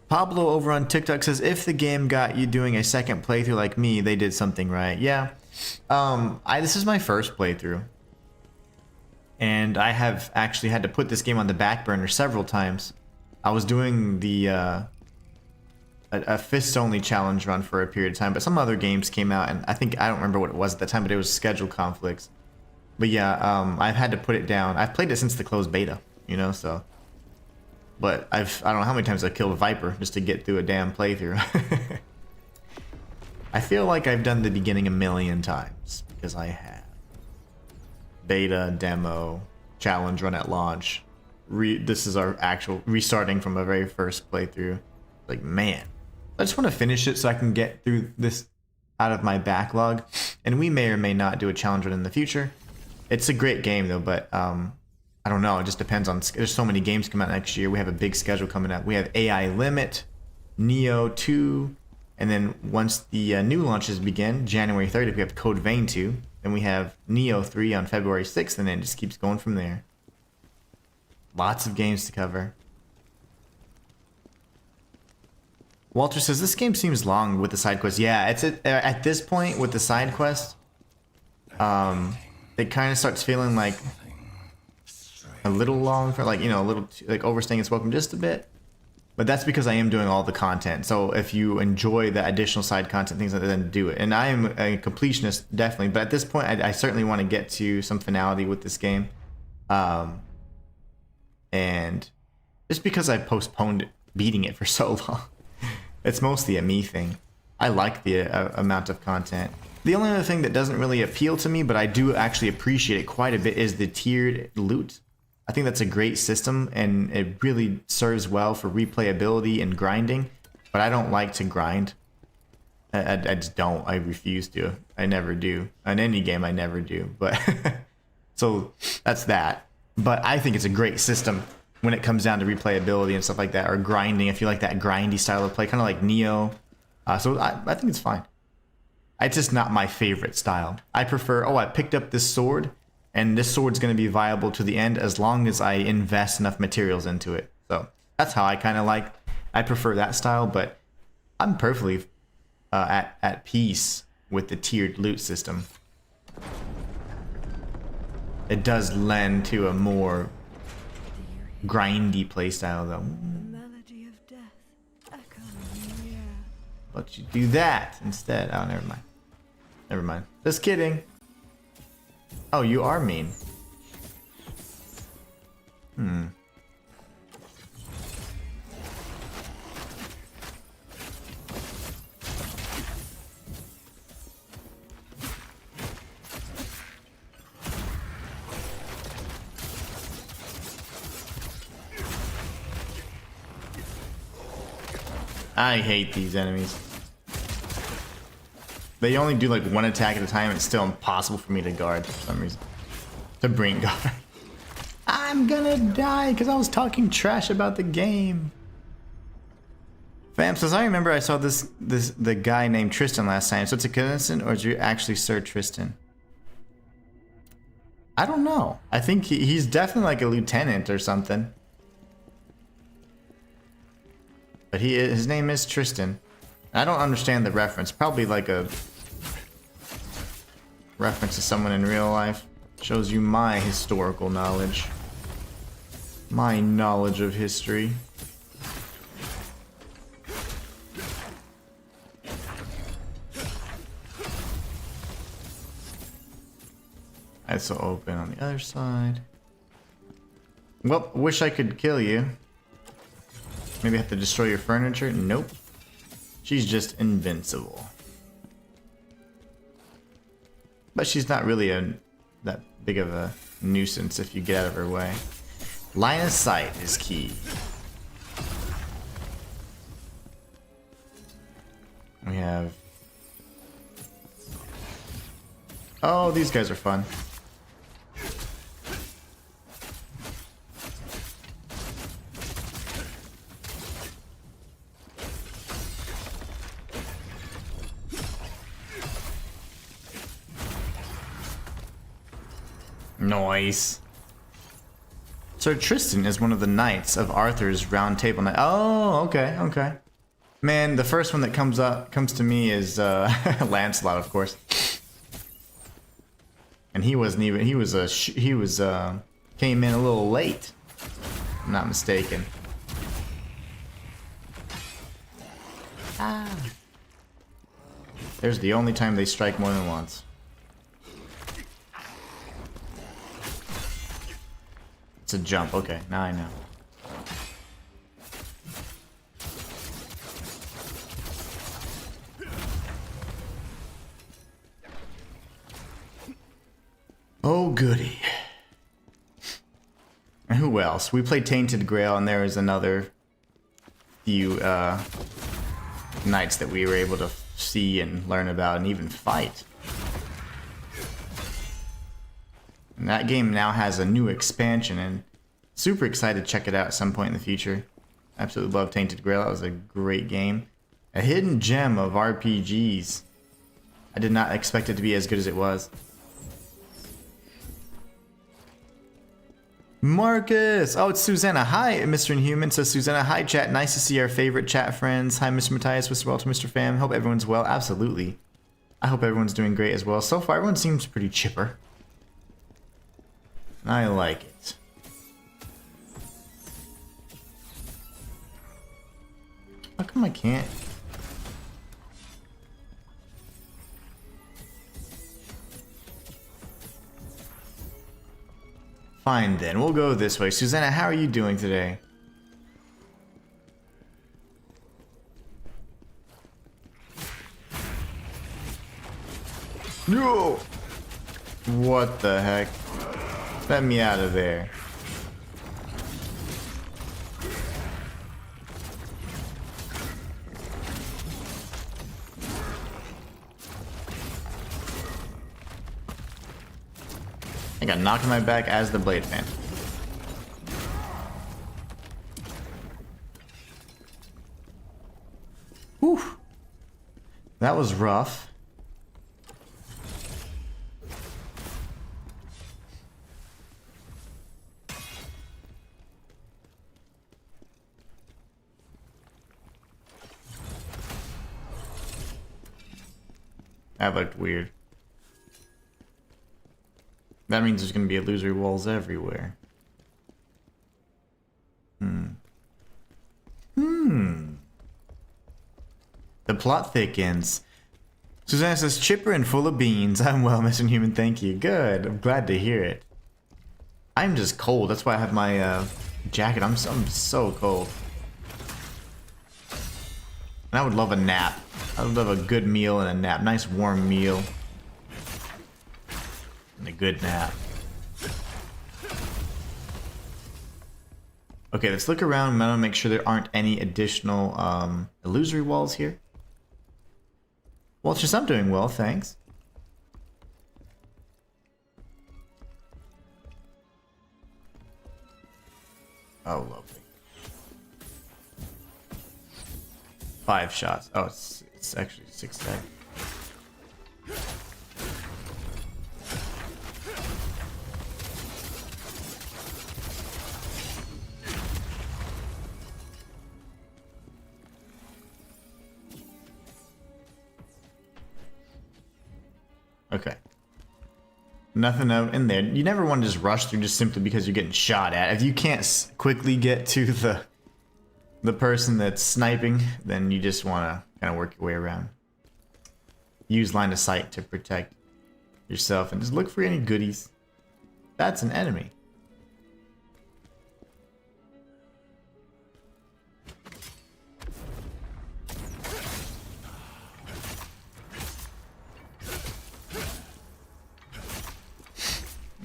Pablo over on TikTok says, if the game got you doing a second playthrough like me, they did something right. Yeah. This is my first playthrough. And I have actually had to put this game on the back burner several times. I was doing the a fist-only challenge run for a period of time, but some other games came out, and I don't remember what it was at the time, but it was schedule conflicts. But yeah, I've had to put it down. I've played it since the closed beta, you know, so. But I don't know how many times I've killed a Viper just to get through a damn playthrough. I feel like I've done the beginning a million times, because I have. Beta, demo, challenge run at launch. This is our actual restarting from a very first playthrough. Like, man, I just want to finish it so I can get through this out of my backlog. And we may or may not do a challenge run in the future. It's a great game though, but I don't know. It just depends on. There's so many games coming out next year. We have a big schedule coming up. We have AI Limit, Neo 2, and then once the new launches begin, January 30th, we have Code Vein 2. Then we have Neo 3 on February 6th, and then it just keeps going from there. Lots of games to cover. Walter says this game seems long with the side quest. Yeah, it's at this point with the side quest, it kind of starts feeling like a little long for like, you know, a little like overstaying its welcome just a bit. But that's because I am doing all the content. So if you enjoy the additional side content, things like that, then do it. And I am a completionist, definitely. But at this point, I certainly want to get to some finality with this game. And just because I postponed beating it for so long, it's mostly a me thing. I like the amount of content. The only other thing that doesn't really appeal to me, but I do actually appreciate it quite a bit, is the tiered loot. I think that's a great system, and it really serves well for replayability and grinding, but I don't like to grind. I just don't. I refuse to. I never do. On any game, I never do. But so that's that. But I think it's a great system when it comes down to replayability and stuff like that, or grinding, if you like that grindy style of play, kind of like Neo. So I think it's fine. It's just not my favorite style. I prefer, I picked up this sword, and this sword's going to be viable to the end as long as I invest enough materials into it. So that's how I kind of like. I prefer that style, but I'm perfectly at peace with the tiered loot system. It does lend to a more grindy playstyle, though. Melody of death echoing in the air. But you do that instead. Oh, never mind. Never mind. Just kidding. Oh, you are mean. I hate these enemies. They only do like one attack at a time. It's still impossible for me to guard for some reason. To bring guard. I'm gonna die because I was talking trash about the game. Fam says, I remember I saw the guy named Tristan last time. So it's a coincidence, or is you actually Sir Tristan? I don't know. I think he's definitely like a lieutenant or something. But his name is Tristan. I don't understand the reference. Probably like a reference to someone in real life. Shows you my historical knowledge. My knowledge of history. That's so open on the other side. Well, wish I could kill you. Maybe I have to destroy your furniture? Nope. She's just invincible. But she's not really that big of a nuisance if you get out of her way. Line of sight is key. We have... Oh, these guys are fun. Nice. Sir Tristan is one of the knights of Arthur's Round Table Knight. Oh, okay, okay. Man, the first one that comes to me is Lancelot, of course. And he wasn't even. He came in a little late. If I'm not mistaken. Ah. There's the only time they strike more than once. It's a jump. Okay, now I know. Oh, goody. And who else? We played Tainted Grail, and there was another few knights that we were able to see and learn about and even fight. And that game now has a new expansion, and super excited to check it out at some point in the future. Absolutely love Tainted Grail. That was a great game. A hidden gem of RPGs. I did not expect it to be as good as it was. Marcus! Oh, it's Susanna. Hi, Mr. Inhuman. Says Susanna. Hi, chat. Nice to see our favorite chat friends. Hi, Mr. Matthias, Mr. Walter, Mr. Pham. Hope everyone's well. Absolutely. I hope everyone's doing great as well. So far, everyone seems pretty chipper. I like it. How come I can't? Fine then, we'll go this way. Susanna, how are you doing today? No! What the heck? Let me out of there. I got knocked in my back as the blade fan. Whew. That was rough. That looked weird. That means there's going to be illusory walls everywhere. The plot thickens. Susanna says, chipper and full of beans. I'm well, Mr. Inhuman, thank you. Good. I'm glad to hear it. I'm just cold. That's why I have my jacket. I'm so cold. And I would love a nap. I would love a good meal and a nap. Nice warm meal. And a good nap. Okay, let's look around. I'm gonna make sure there aren't any additional illusory walls here. Well, just I'm doing well, thanks. Oh, lovely. 5 shots. Oh, it's actually 6 seconds. Okay. Nothing in there. You never want to just rush through just simply because you're getting shot at. If you can't quickly get to the person that's sniping, then you just want to kind of work your way around. Use line of sight to protect yourself and just look for any goodies. That's an enemy.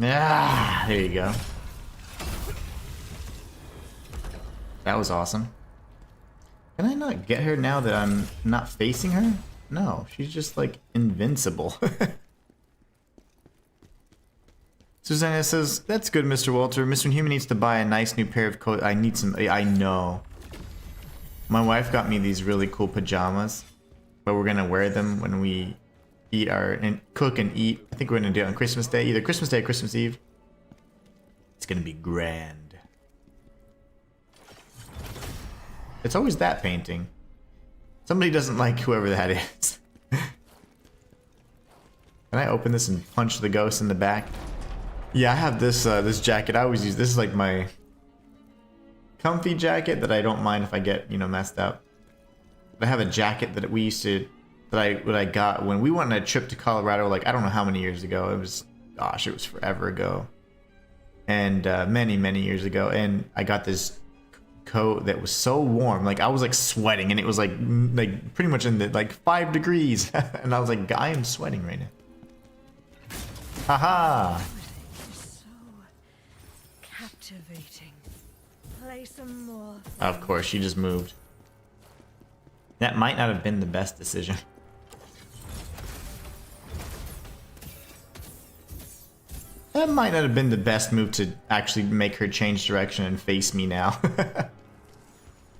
Ah, there you go. That was awesome. Can I not get her now that I'm not facing her? No, she's just like invincible. Susanna says, that's good, Mr. Walter. Mr. Inhuman needs to buy a nice new pair of coat. I need some, I know. My wife got me these really cool pajamas, but we're gonna wear them when we eat and cook and eat. I think we're gonna do it on Christmas Day, either Christmas Day or Christmas Eve. It's gonna be grand. It's always that painting. Somebody doesn't like whoever that is. Can I open this and punch the ghost in the back? Yeah, I have this this jacket. I always use this is like my comfy jacket that I don't mind if I get, you know, messed up. But I have a jacket that we used to that I got when we went on a trip to Colorado, like I don't know how many years ago. It was, gosh, it was forever ago. And many years ago, and I got this coat that was so warm, like I was like sweating, and it was like pretty much in the like 5 degrees, and I was like, I am sweating right now. Haha. So captivating. Play some more. Of course, she just moved. That might not have been the best decision. That might not have been the best move to actually make her change direction and face me now.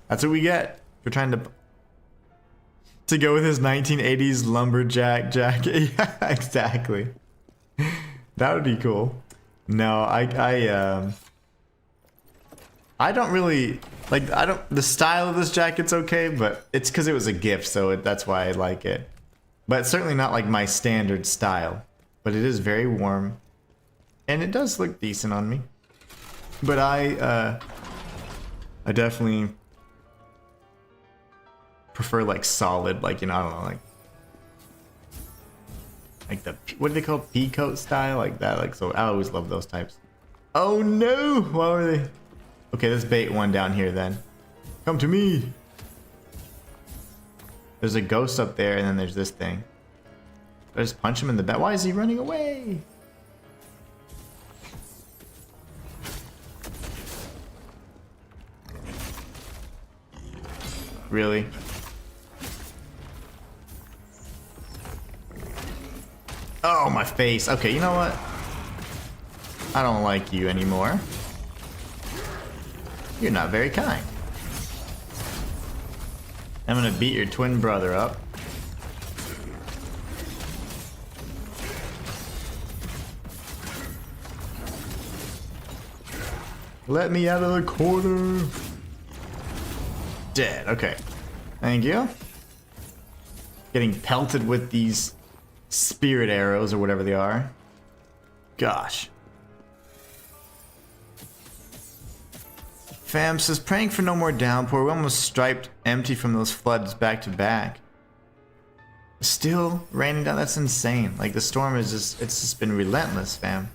That's what we get. We're trying to go with his 1980s lumberjack jacket. Yeah, exactly. That would be cool. No, I don't really like. The style of this jacket's okay, but it's because it was a gift, so that's why I like it. But it's certainly not like my standard style. But it is very warm, and it does look decent on me. But I definitely prefer like solid, like, you know, I don't know, like the, what do they call, pea coat style, like that. Like, so I always love those types. Oh no, why were they? Okay, let's bait one down here then. Come to me. There's a ghost up there, and then there's this thing. I just punch him in the back. Why is he running away? Really? Oh, my face. Okay, you know what? I don't like you anymore. You're not very kind. I'm gonna beat your twin brother up. Let me out of the corner. Dead. Okay. Thank you. Getting pelted with these spirit arrows or whatever they are. Gosh. Fam says, praying for no more downpour. We almost striped empty from those floods back to back. Still raining down. That's insane. Like, the storm is just, it's just been relentless, fam.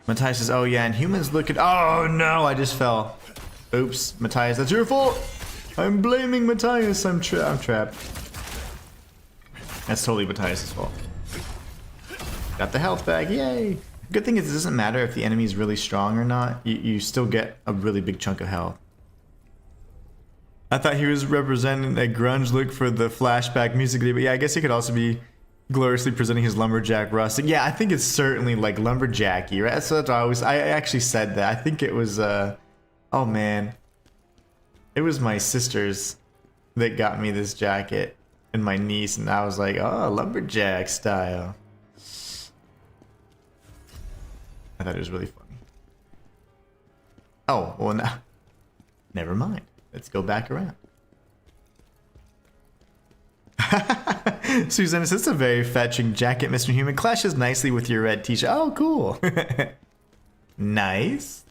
Matthias says, oh yeah, and humans look at, oh no, I just fell. Oops, Matthias, that's your fault. I'm blaming Matthias. I'm trapped. That's totally Matthias' fault. Got the health bag, yay. Good thing is it doesn't matter if the enemy is really strong or not. You still get a really big chunk of health. I thought he was representing a grunge look for the flashback musically, but yeah, I guess he could also be gloriously presenting his lumberjack rustic. Yeah, I think it's certainly like lumberjacky, right? So that's I actually said that. I think it was oh man. It was my sisters that got me this jacket and my niece, and I was like, oh, lumberjack style. I thought it was really funny. Oh, well, now, never mind. Let's go back around. Susanna says, it's a very fetching jacket, Mr. Human. Clashes nicely with your red t-shirt. Oh, cool. Nice.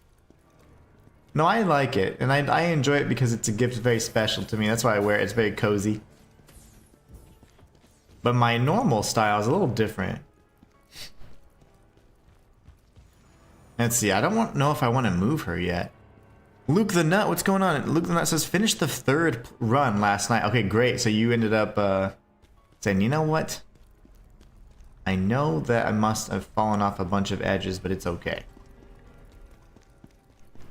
No, I like it. And I enjoy it because it's a gift very special to me. That's why I wear it. It's very cozy. But my normal style is a little different. Let's see. I don't know if I want to move her yet. Luke the Nut, what's going on? Luke the Nut says, finished the 3rd run last night. Okay, great. So you ended up saying, you know what? I know that I must have fallen off a bunch of edges, but it's okay.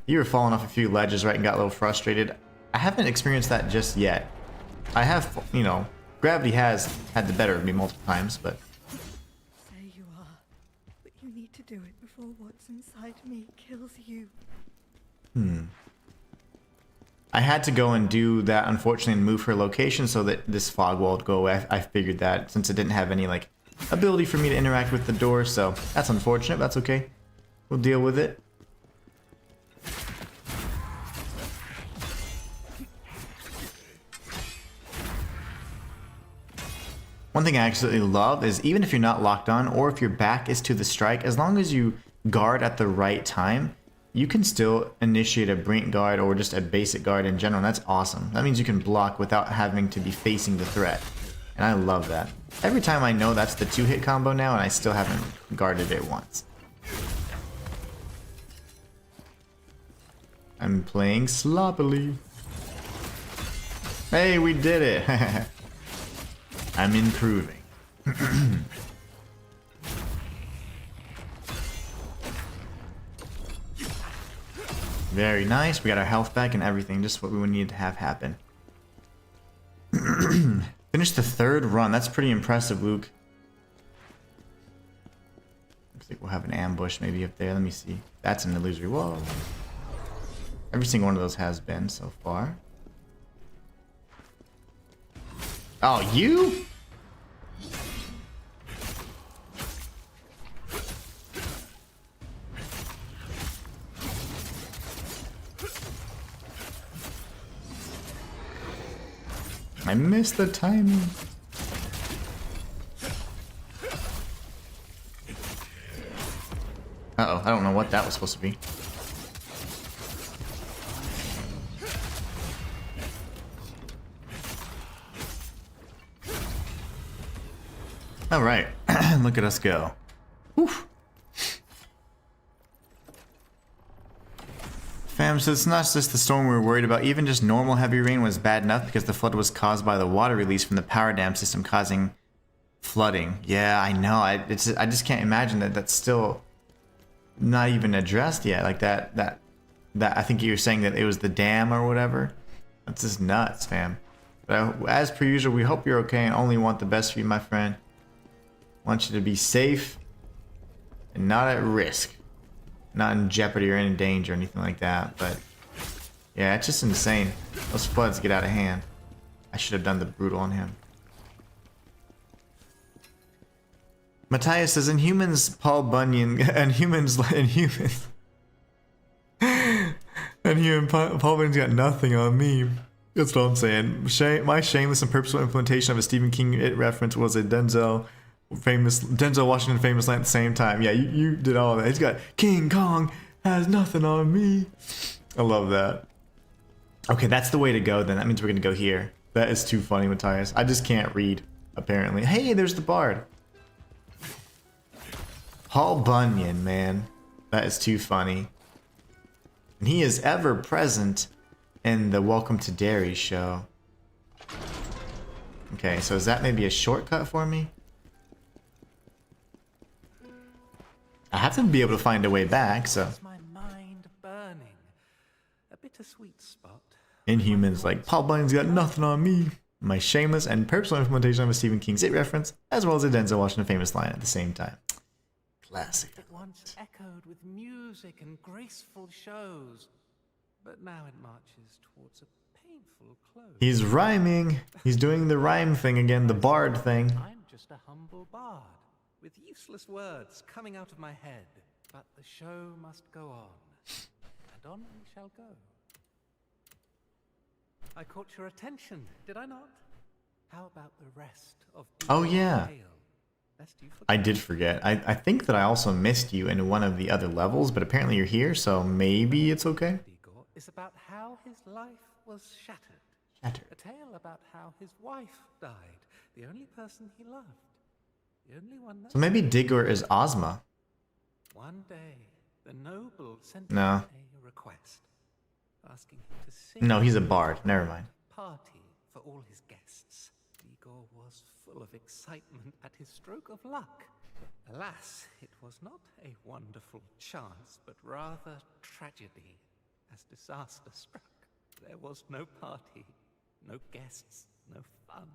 You were falling off a few ledges, right, and got a little frustrated. I haven't experienced that just yet. I have, you know, gravity has had the better of me multiple times, but... Say you are, but you need to do it before what's inside me kills you. I had to go and do that, unfortunately, and move her location so that this fog wall would go away. I figured that since it didn't have any, like, ability for me to interact with the door, so that's unfortunate. That's okay. We'll deal with it. One thing I absolutely love is even if you're not locked on or if your back is to the strike, as long as you guard at the right time, you can still initiate a brink guard or just a basic guard in general. And that's awesome. That means you can block without having to be facing the threat. And I love that. Every time I know that's the 2-hit combo now and I still haven't guarded it once. I'm playing sloppily. Hey, we did it. I'm improving. Very nice. We got our health back and everything. Just what we would need to have happen. Finished the 3rd run. That's pretty impressive, Luke. Looks like we'll have an ambush maybe up there. Let me see. That's an illusory wall. Every single one of those has been so far. Oh, you? I missed the timing. Uh-oh, I don't know what that was supposed to be. Alright, look at us go. Oof. Fam, so it's not just the storm we were worried about. Even just normal heavy rain was bad enough because the flood was caused by the water release from the power dam system causing flooding. Yeah, I know. I just can't imagine that that's still not even addressed yet. Like that I think you were saying that it was the dam or whatever. That's just nuts, fam. But as per usual, we hope you're okay and only want the best for you, my friend. Want you to be safe and not at risk. Not in jeopardy or in danger or anything like that, but yeah, it's just insane. Those floods get out of hand. I should have done the brutal on him. Matthias says, Inhumans, Paul Bunyan, Inhumans, Paul Bunyan's got nothing on me. That's what I'm saying. My shameless and purposeful implementation of a Stephen King reference was a Denzel Washington famous line at the same time. Yeah, you did all that. He's got King Kong has nothing on me. I love that. Okay, that's the way to go then. That means we're gonna go here. That is too funny, Matthias. I just can't read, apparently. Hey, there's the bard. Paul Bunyan, man. That is too funny. And he is ever present in the Welcome to Derry show. Okay, so is that maybe a shortcut for me? I have to be able to find a way back, so. My mind burning. A bittersweet spot. Inhumans like, Paul Bunyan's got nothing on me. My shameless and purposeful implementation of a Stephen King's It reference, as well as a Denzel Washington famous line at the same time. Classic. It once echoed with music and graceful shows, but now it marches towards a painful close. He's rhyming. He's doing the rhyme thing again, the bard thing. I'm just a humble bard, with useless words coming out of my head. But the show must go on, and on we shall go. I caught your attention, did I not? How about the rest of the Oh yeah. tale? Lest you forget. I did forget. I think that I also missed you in one of the other levels, but apparently you're here, so maybe it's okay. Igor is about how his life was shattered. Shattered. A tale about how his wife died, the only person he loved, the only one that... So maybe Digor is Ozma. One day, the noble sent No. him a request, asking him to sing... No, he's a bard. Never mind. ...party for all his guests. Igor was full of excitement at his stroke of luck. Alas, it was not a wonderful chance, but rather tragedy, as disaster struck. There was no party, no guests, no fun.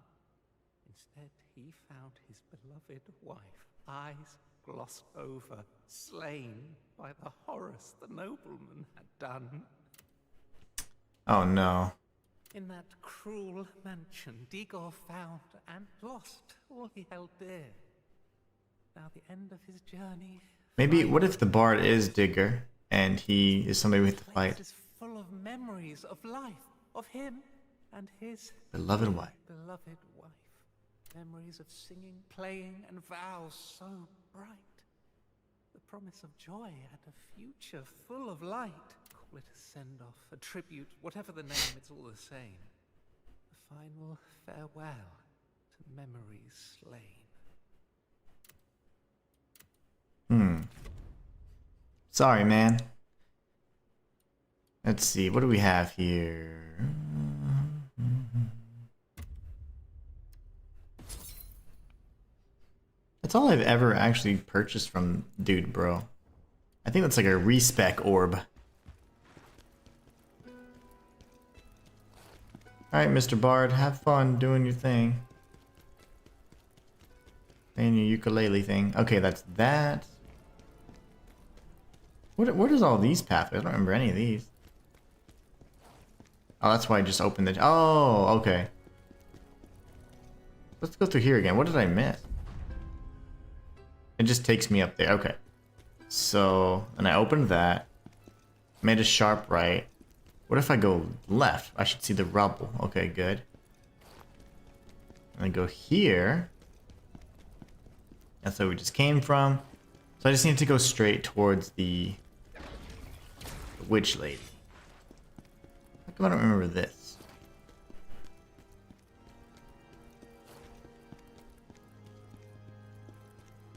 Instead, he found his beloved wife, eyes glossed over, slain by the horrors the nobleman had done. Oh no. In that cruel mansion, Digor found and lost all he held dear. Now the end of his journey... Maybe, what if the bard is Digger, and he is somebody we have to The fight? place is full of memories of life, of him and his Beloved wife. beloved wife. Memories of singing, playing, and vows so bright. The promise of joy and a future full of light. Call it a send-off, a tribute, whatever the name, it's all the same. The final farewell to memories slain. Sorry, man. Let's see, what do we have here? That's all I've ever actually purchased from Dude Bro. I think that's like a respec orb. Alright, Mr. Bard, have fun doing your thing. And your ukulele thing. Okay, that's that. What is all these pathways? I don't remember any of these. Oh, that's why I just opened it. Oh, okay. Let's go through here again. What did I miss? It just takes me up there. Okay. So, and I opened that. Made a sharp right. What if I go left? I should see the rubble. Okay, good. And then go here. That's where we just came from. So I just need to go straight towards the witch lady. How come I don't remember this?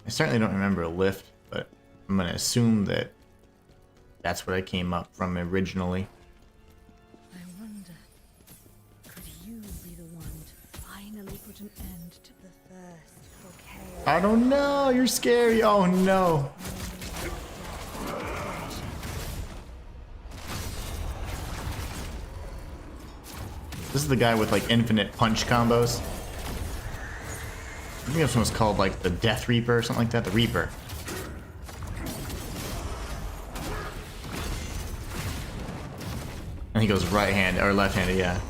I certainly don't remember a lift, but I'm gonna assume that that's what I came up from originally. I wonder, could you be the one to finally put an end to the thirst for chaos? I don't know, you're scary. Oh no. This is the guy with like infinite punch combos. I think this one's called like the Death Reaper or something like that. The Reaper. And he goes right handed or left handed, yeah.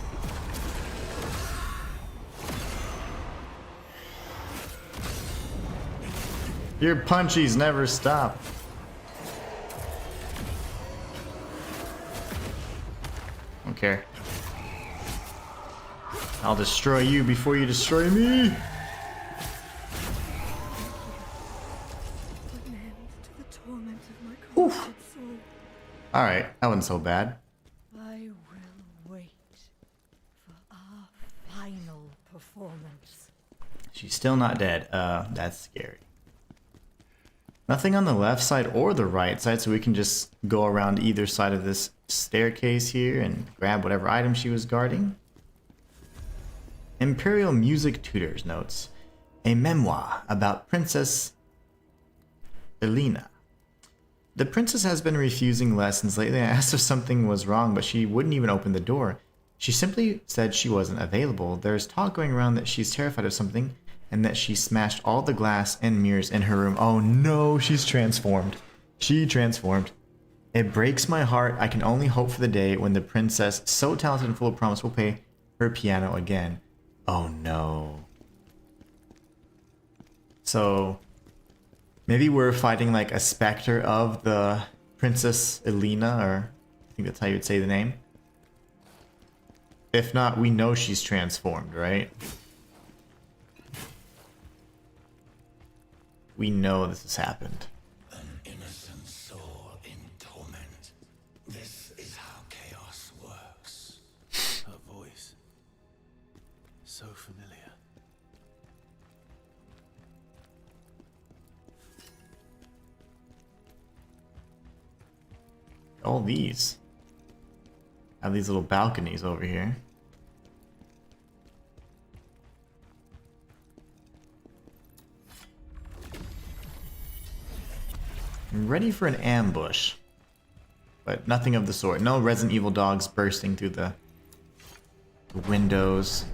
Your punchies never stop. Don't care. I'll destroy you before you destroy me. Put an end to the torment of my corrupted soul. Alright, that wasn't so bad. I will wait for our final performance. She's still not dead. That's scary. Nothing on the left side or the right side, so we can just go around either side of this staircase here and grab whatever item she was guarding. Imperial Music Tutors notes. A memoir about Princess Elena. The princess has been refusing lessons lately. I asked if something was wrong, but she wouldn't even open the door. She simply said she wasn't available. There's talk going around that she's terrified of something and that she smashed all the glass and mirrors in her room. Oh no, she's transformed. She transformed. It breaks my heart. I can only hope for the day when the princess, so talented and full of promise, will play her piano again. Oh no. So maybe we're fighting like a specter of the Princess Elena, or I think that's how you would say the name. If not, we know she's transformed, right? We know this has happened. An innocent soul in torment. This is how chaos works. Her voice. So familiar. All these have these little balconies over here. I'm ready for an ambush, but nothing of the sort. No Resident Evil dogs bursting through the windows.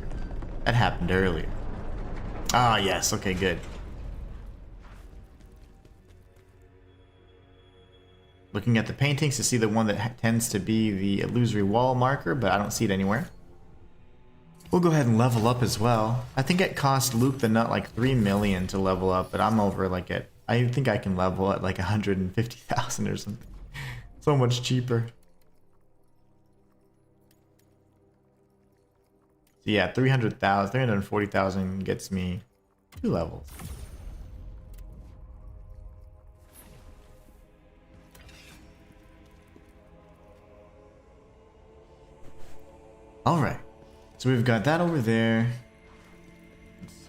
That happened earlier. Ah, yes. Okay, good. Looking at the paintings to see the one that tends to be the illusory wall marker, but I don't see it anywhere. We'll go ahead and level up as well. I think it cost Luke the Nut like 3 million to level up, but I'm over like at, I think I can level at like 150,000 or something. So much cheaper. So yeah, 300,000, 340,000 gets me 2 levels. All right, so we've got that over there. Let's see.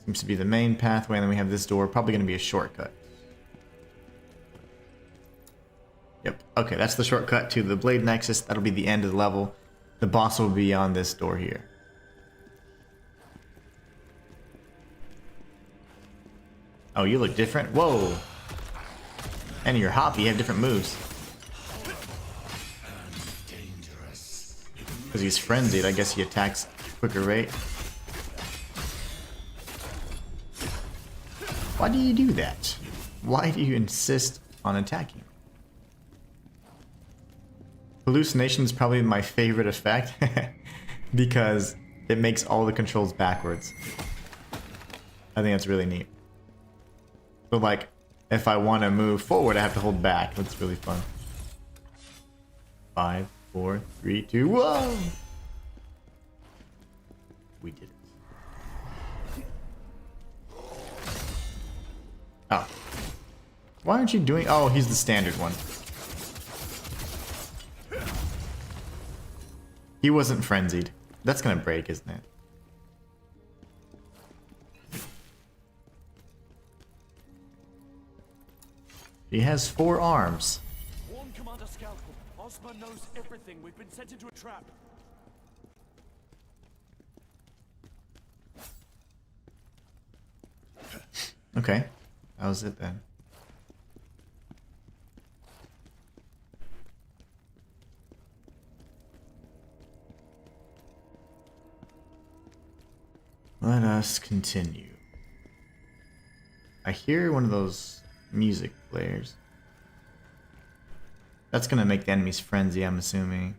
Seems to be the main pathway, and then we have this door, probably going to be a shortcut. Yep, okay, that's the shortcut to the Blade Nexus. That'll be the end of the level. The boss will be on this door here. Oh, you look different? Whoa! And you're hoppy, you have different moves. Because he's frenzied, I guess he attacks quicker rate. Why do you do that? Why do you insist on attacking? Hallucination is probably my favorite effect because it makes all the controls backwards. I think that's really neat. So like, if I want to move forward, I have to hold back. That's really fun. 5, 4, 3, 2, whoa! We did it. Oh. Why aren't you doing... Oh, he's the standard one. He wasn't frenzied. That's gonna break, isn't it? He has 4 arms. Warn Commander Scalpel. Ozma knows everything. We've been sent into a trap. Okay. That was it then. Let us continue. I hear one of those music players. That's gonna make the enemies frenzy, I'm assuming.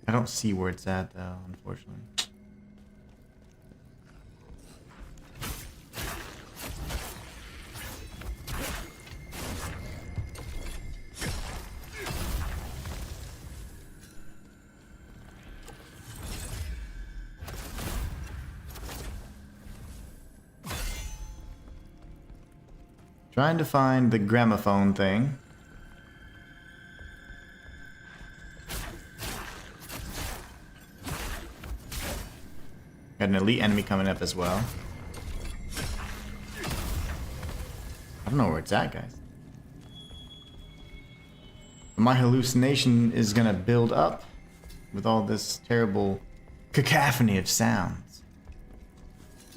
I don't see where it's at though, unfortunately. Trying to find the gramophone thing. Got an elite enemy coming up as well. I don't know where it's at, guys. My hallucination is gonna build up with all this terrible cacophony of sounds.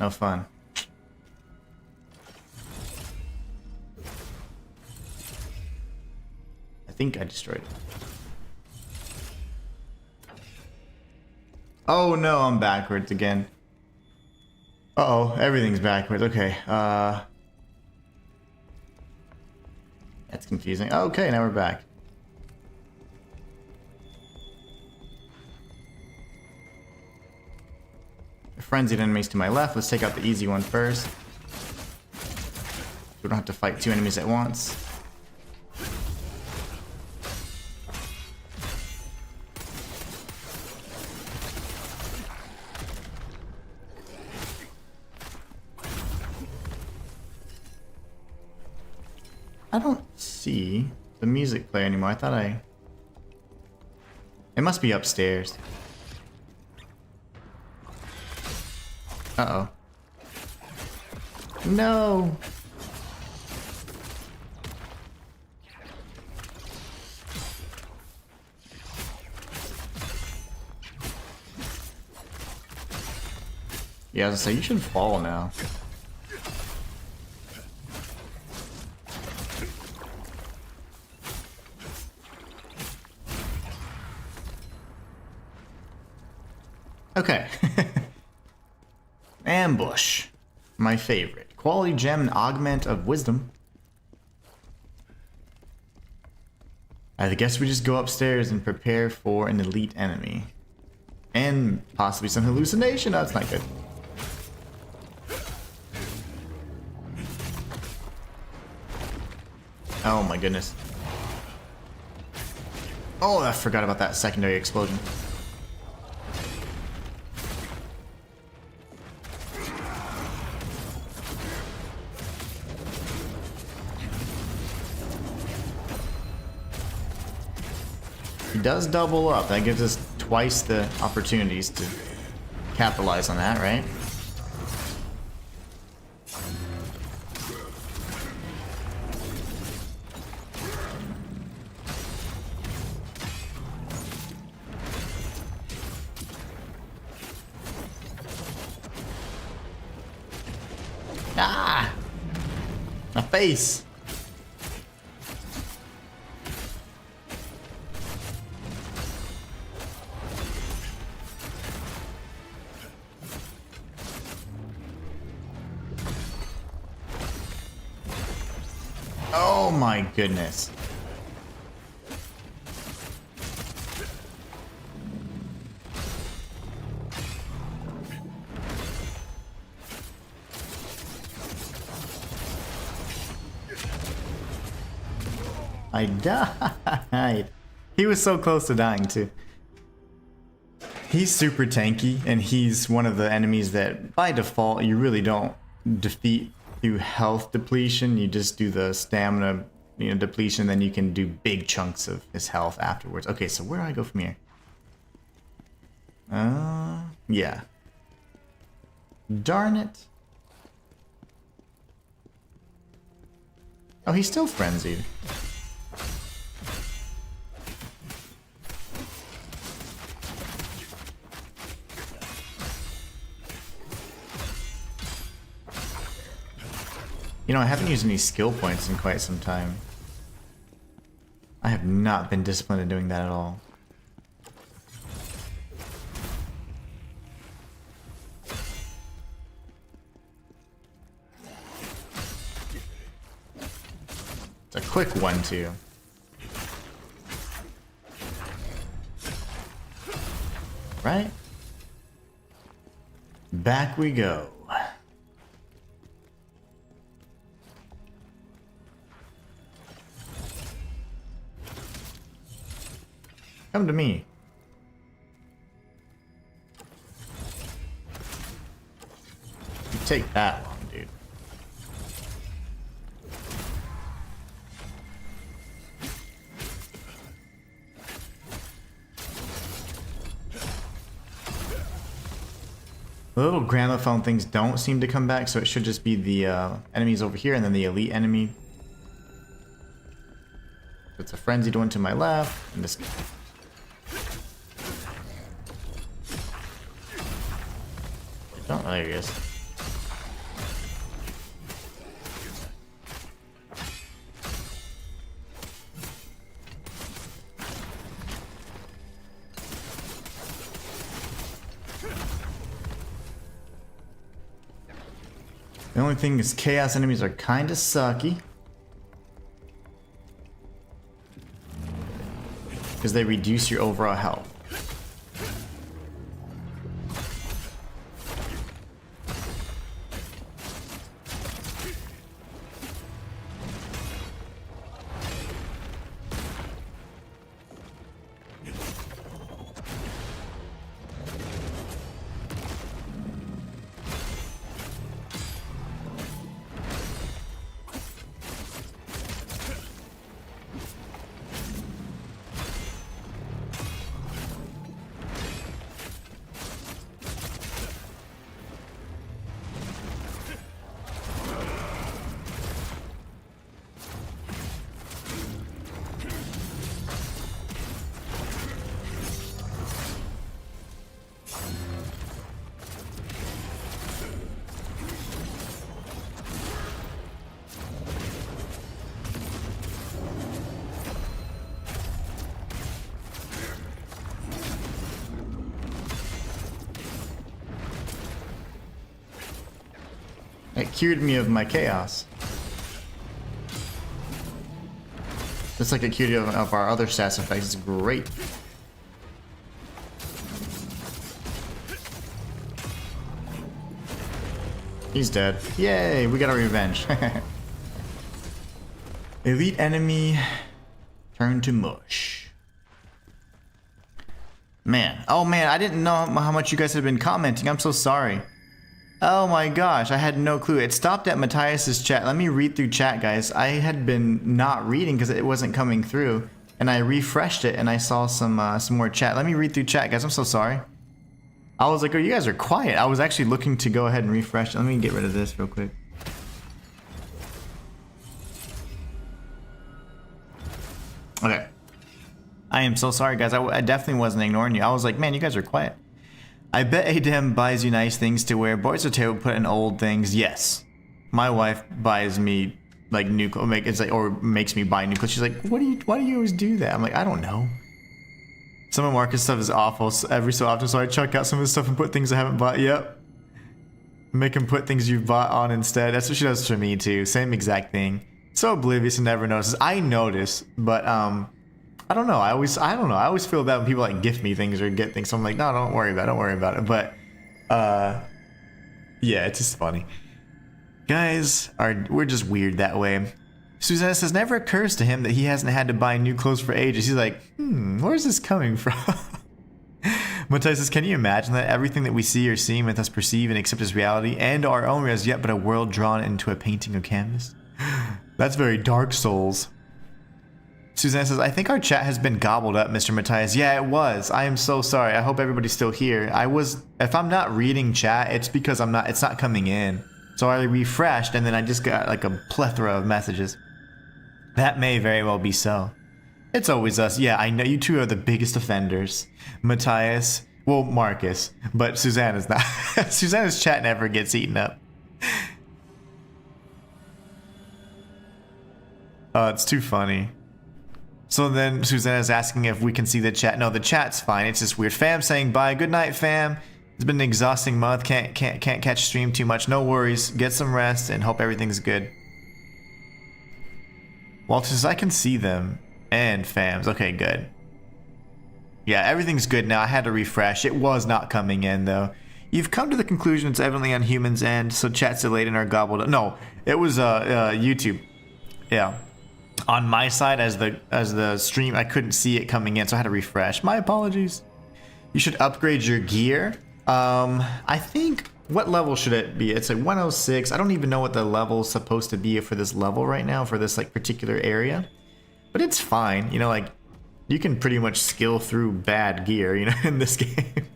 No fun. I think I destroyed it. Oh no, I'm backwards again. Uh-oh, everything's backwards. Okay, that's confusing. Okay, now we're back. Frenzied enemies to my left. Let's take out the easy one first. We don't have to fight 2 enemies at once. I don't see the music player anymore. I thought I... It must be upstairs. Uh-oh. No! Yeah, I was gonna say, you should fall now. Okay. Ambush. My favorite. Quality gem and augment of wisdom. I guess we just go upstairs and prepare for an elite enemy. And possibly some hallucination. No, that's not good. Oh my goodness. Oh, I forgot about that secondary explosion. He does double up. That gives us twice the opportunities to capitalize on that, right? Ah! My face! Oh my goodness. I died. He was so close to dying too. He's super tanky, and he's one of the enemies that by default you really don't defeat through health depletion. You just do the stamina, depletion, then you can do big chunks of his health afterwards. Okay, so where do I go from here? Yeah. Darn it. Oh, he's still frenzied. I haven't used any skill points in quite some time. I have not been disciplined in doing that at all. It's a quick 1-2. Right? Back we go. Come to me. You take that long, dude. The little gramophone things don't seem to come back, so it should just be the enemies over here and then the elite enemy. It's a frenzied one to my left, and this. Oh, there he is. The only thing is chaos enemies are kind of sucky. Because they reduce your overall health. It cured me of my chaos. Just like it cured you of our other stats effects. It's great. He's dead. Yay, we got our revenge. Elite enemy turn to mush. Man. Oh man, I didn't know how much you guys had been commenting. I'm so sorry. Oh my gosh, I had no clue. It stopped at Matthias's chat. Let me read through chat, guys. I had been not reading because it wasn't coming through, and I refreshed it and I saw some more chat. Let me read through chat, guys. I'm so sorry. I was like, oh, you guys are quiet. I was actually looking to go ahead and refresh. Let me get rid of this real quick. Okay. I am so sorry, guys. I definitely wasn't ignoring you. I was like, man, you guys are quiet. I bet Adem buys you nice things to wear. Boys are terrible put in old things. Yes. My wife buys me like new clothes, or makes me buy new clothes. She's like, why do you always do that? I'm like, I don't know. Some of Marcus' stuff is awful every so often, so I chuck out some of the stuff and put things I haven't bought. Yep. Make him put things you've bought on instead. That's what she does for me too. Same exact thing. So oblivious and never notices. I notice, but I don't know. I always feel bad when people like gift me things or get things. So I'm like, no, don't worry about it. But yeah, it's just funny. Guys we're just weird that way. Susanna says never occurs to him that he hasn't had to buy new clothes for ages. He's like, where's this coming from? Matthias says, can you imagine that everything that we see or see with us perceive and accept as reality and our own as yet but a world drawn into a painting or canvas? That's very Dark Souls. Suzanne says, I think our chat has been gobbled up, Mr. Matthias. Yeah, it was. I am so sorry. I hope everybody's still here. If I'm not reading chat, it's because it's not coming in. So I refreshed and then I just got like a plethora of messages. That may very well be so. It's always us. Yeah, I know you two are the biggest offenders. Matthias, well, Marcus, but Suzanne is not. Suzanne's chat never gets eaten up. Oh, it's too funny. So then Suzanne is asking if we can see the chat. No, the chat's fine. It's just weird. Fam saying bye. Good night, fam. It's been an exhausting month. Can't catch stream too much. No worries. Get some rest and hope everything's good. Walter says I can see them and fams. Okay, good. Yeah, everything's good now. I had to refresh. It was not coming in though. You've come to the conclusion it's evidently on humans' end, so chat's delayed and are gobbled up. No, it was YouTube. Yeah. On my side, as the stream, I couldn't see it coming in, so I had to refresh. My apologies. You should upgrade your gear. I think, what level should it be? It's like 106. I don't even know what the level's supposed to be for this level right now, for this like particular area. But it's fine, you know, like, you can pretty much skill through bad gear, you know, in this game.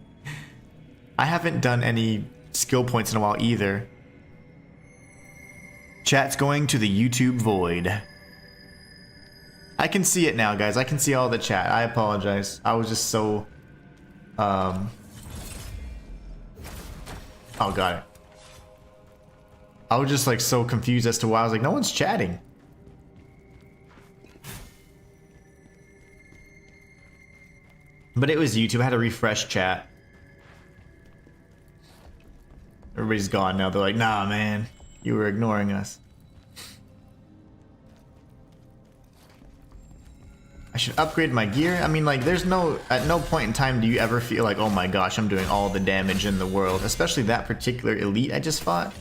I haven't done any skill points in a while either. Chat's going to the YouTube void. I can see it now, guys. I can see all the chat. I apologize. I was just so... Oh, got it. I was just like so confused as to why. I was like, no one's chatting. But it was YouTube. I had to refresh chat. Everybody's gone now. They're like, nah, man. You were ignoring us. I should upgrade my gear. I mean, like, at no point in time do you ever feel like, oh my gosh, I'm doing all the damage in the world. Especially that particular elite I just fought.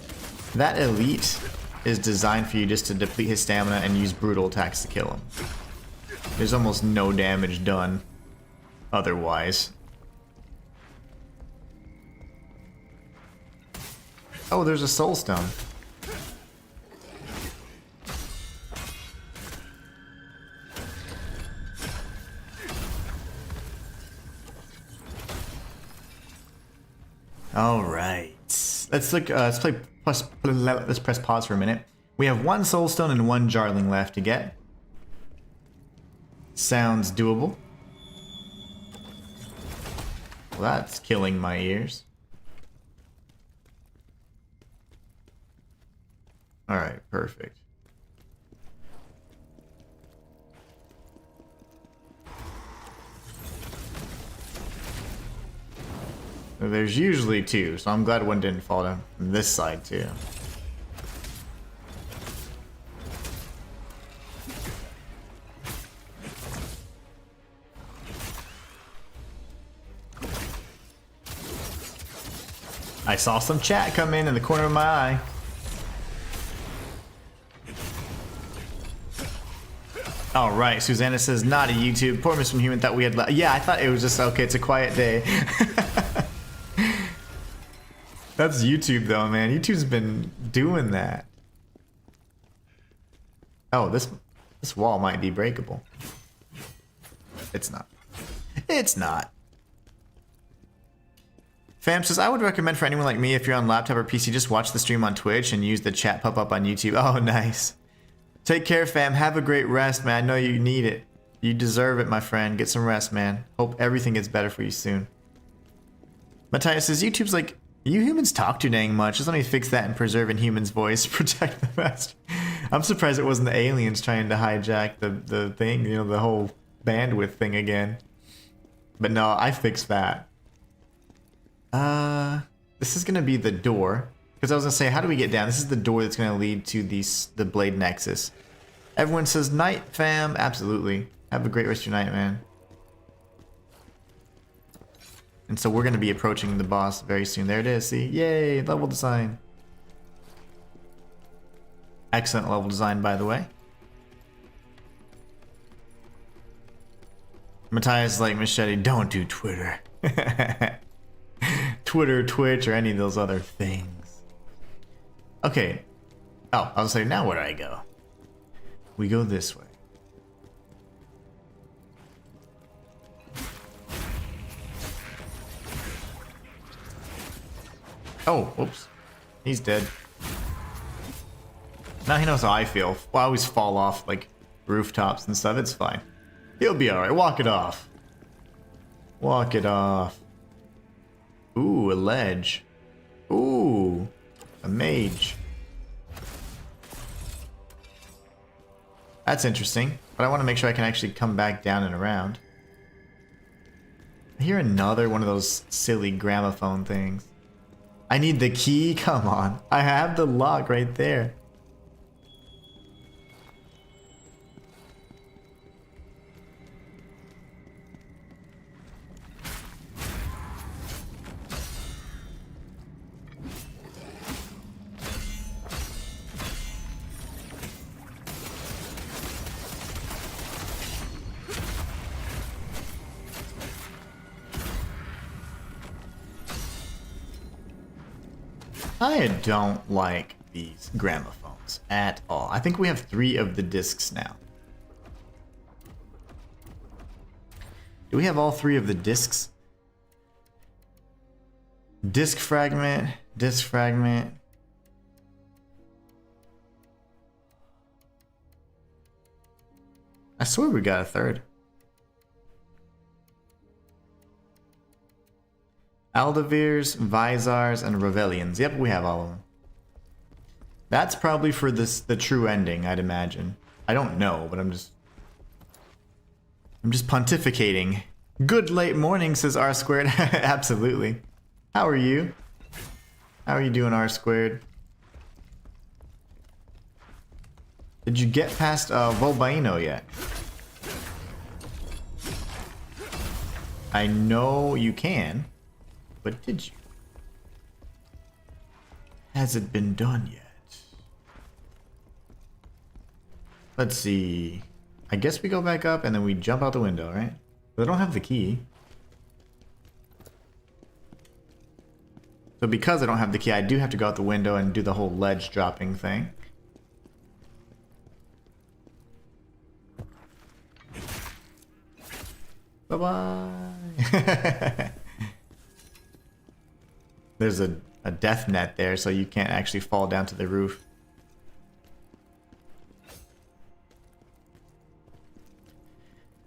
That elite is designed for you just to deplete his stamina and use brutal attacks to kill him. There's almost no damage done otherwise. Oh, there's a soul stone. All right, let's look. Let's press pause for a minute. We have one soul stone and one jarling left to get. Sounds doable. Well, that's killing my ears. All right, perfect. There's usually two, so I'm glad one didn't fall down from this side too. I saw some chat come in the corner of my eye. All right, Susanna says, not a YouTube. Poor Mr. Inhuman thought we had yeah, I thought it was just, okay, it's a quiet day. That's YouTube though, man. YouTube's been doing that. Oh, this wall might be breakable. It's not. It's not. Fam says, I would recommend for anyone like me, if you're on laptop or PC, just watch the stream on Twitch and use the chat pop-up on YouTube. Oh, nice. Take care, fam. Have a great rest, man. I know you need it. You deserve it, my friend. Get some rest, man. Hope everything gets better for you soon. Matthias says, YouTube's like, you humans talk too dang much. Just let me fix that and preserve Inhuman's voice. Protect the master. I'm surprised it wasn't the aliens trying to hijack the thing, you know, the whole bandwidth thing again. But no, I fixed that. This is gonna be the door. Because I was gonna say, how do we get down? This is the door that's gonna lead to the Blade Nexus. Everyone says, night, fam. Absolutely. Have a great rest of your night, man. And so we're gonna be approaching the boss very soon. There it is, see? Yay, level design. Excellent level design, by the way. Matthias is like, Machete, don't do Twitter. Twitter, Twitch, or any of those other things. Okay. Oh, I was saying, now where do I go? We go this way. Oh, whoops. He's dead. Now he knows how I feel. Well, I always fall off, like, rooftops and stuff. It's fine. He'll be alright. Walk it off. Walk it off. Ooh, a ledge. Ooh, a mage. That's interesting. But I want to make sure I can actually come back down and around. I hear another one of those silly gramophone things. I need the key? Come on. I have the lock right there. I don't like these gramophones at all. I think we have 3 of the discs now. Do we have all 3 of the discs? Disc fragment, disc fragment. I swear we got a 3rd. Aldevirs, Visars, and Revelians. Yep, we have all of them. That's probably for the true ending, I'd imagine. I don't know, but I'm just pontificating. Good late morning, says R squared. Absolutely. How are you? How are you doing, R squared? Did you get past Volbaino yet? I know you can. But did you? Has it been done yet? Let's see. I guess we go back up and then we jump out the window, right? But I don't have the key. So because I don't have the key, I do have to go out the window and do the whole ledge dropping thing. Bye-bye. There's a death net there, so you can't actually fall down to the roof.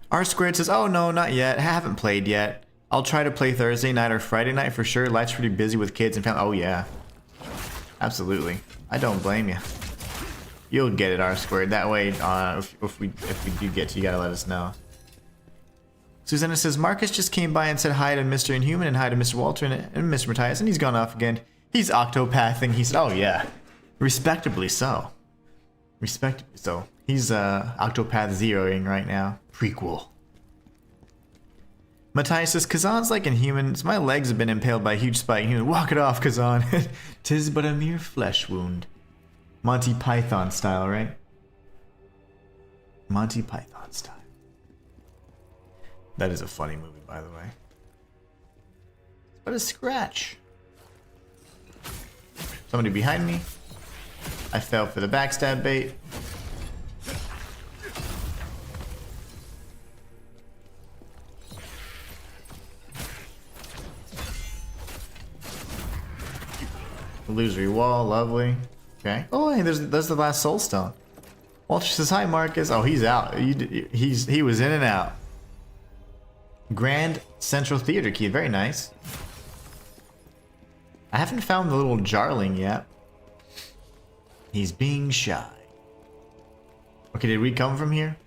R squared says, oh no, not yet. I haven't played yet. I'll try to play Thursday night or Friday night for sure. Life's pretty busy with kids and family. Oh yeah. Absolutely. I don't blame you. You'll get it, R squared. That way, if we do get to, you gotta let us know. Susanna says, Marcus just came by and said hi to Mr. Inhuman and hi to Mr. Walter and Mr. Matthias, and he's gone off again. He's octopathing. He said, oh yeah. Respectably so. Respectably so. He's octopath zeroing right now. Prequel. Matthias says, Khazan's like Inhuman. My legs have been impaled by a huge spike. Inhuman, walk it off, Khazan. 'Tis but a mere flesh wound. Monty Python style, right? Monty Python style. That is a funny movie, by the way. But a scratch. Somebody behind me. I fell for the backstab bait. Illusory wall, lovely. Okay. Oh, hey, there's the last soul stone. Walter says, hi, Marcus. Oh, he's out. He was in and out. Grand Central Theater key, very nice. I haven't found the little jarling yet. He's being shy. Okay, did we come from here?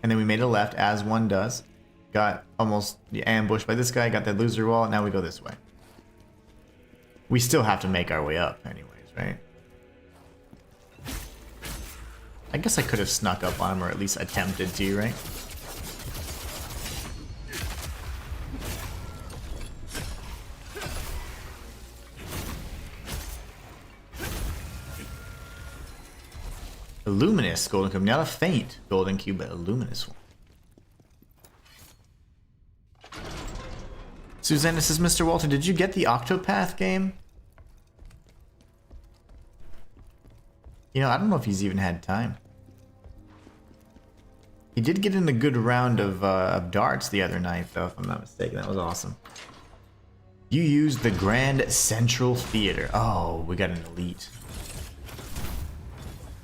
And then we made a left, as one does. Got almost ambushed by this guy, got that loser wall, now we go this way. We still have to make our way up anyways, right? I guess I could have snuck up on him, or at least attempted to, right? A luminous golden cube, not a faint golden cube, but a luminous one. Susanna says, Mr. Walter, did you get the Octopath game? You know, I don't know if he's even had time. He did get in a good round of darts the other night, though, if I'm not mistaken. That was awesome. You used the Grand Central Theater. Oh, we got an elite.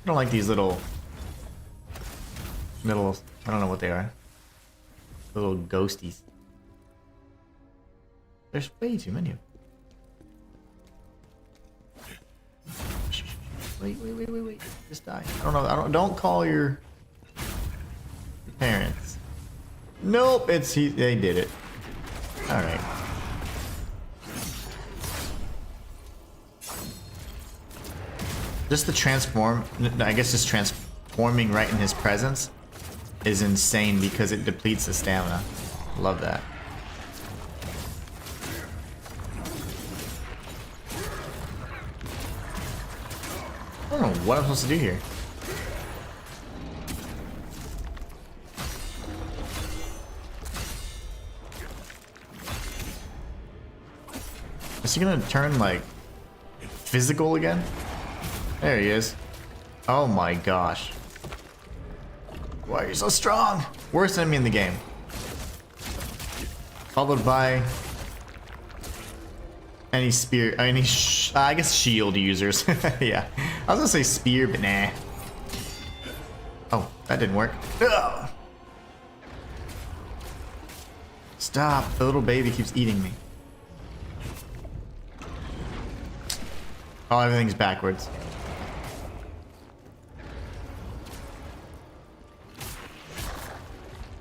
I don't like these little, I don't know what they are. Little ghosties. There's way too many of them. Wait. Just die. I don't know. Don't call your parents. Nope, they did it. Alright. Just the just transforming right in his presence is insane because it depletes the stamina. Love that. I don't know what I'm supposed to do here. Is he gonna turn like physical again? There he is. Oh my gosh. Why are you so strong? Worst enemy in the game. Followed by any spear, I guess shield users. Yeah. I was gonna say spear, but nah. Oh, that didn't work. Ugh. Stop, the little baby keeps eating me. Oh, everything's backwards.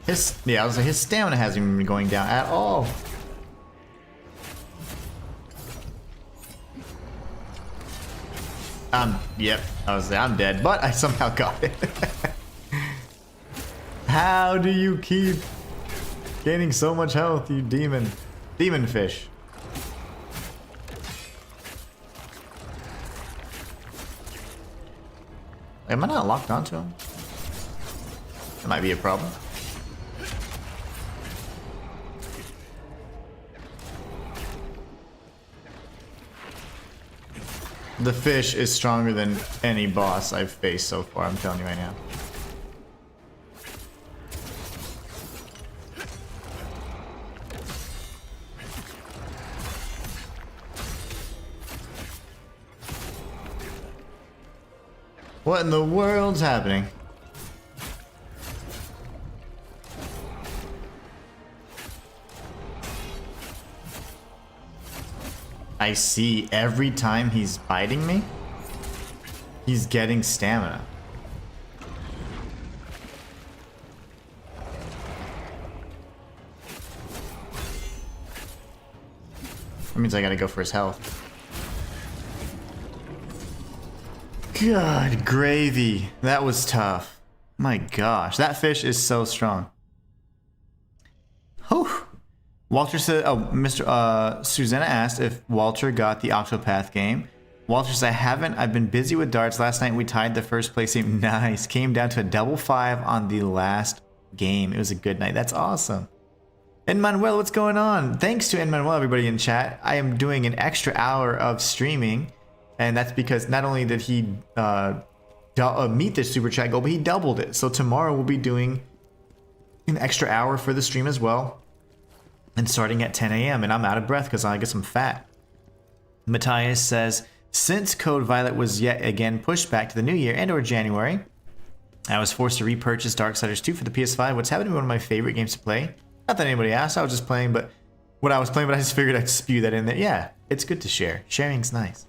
I was like, his stamina hasn't even been going down at all. Yep, I'm dead, but I somehow got it. How do you keep gaining so much health, you demon fish? Am I not locked onto him? That might be a problem. The fish is stronger than any boss I've faced so far, I'm telling you right now. What in the world's happening? I see every time he's biting me, he's getting stamina. That means I gotta go for his health. God, gravy. That was tough. My gosh, that fish is so strong. Whew. Walter said, Susanna asked if Walter got the Octopath game. Walter said, I haven't. I've been busy with darts. Last night we tied the first place game. Nice. Came down to a 5-5 on the last game. It was a good night. That's awesome. Manuel, what's going on? Thanks to Manuel, everybody in chat. I am doing an extra hour of streaming. And that's because not only did he meet the super chat goal, but he doubled it. So tomorrow we'll be doing an extra hour for the stream as well. And starting at 10 a.m. And I'm out of breath because I guess I'm fat. Matthias says, since Code Violet was yet again pushed back to the new year and or January, I was forced to repurchase Darksiders 2 for the PS5, which happened to be one of my favorite games to play. Not that anybody asked, I was just playing, but I just figured I'd spew that in there. Yeah, it's good to share. Sharing's nice.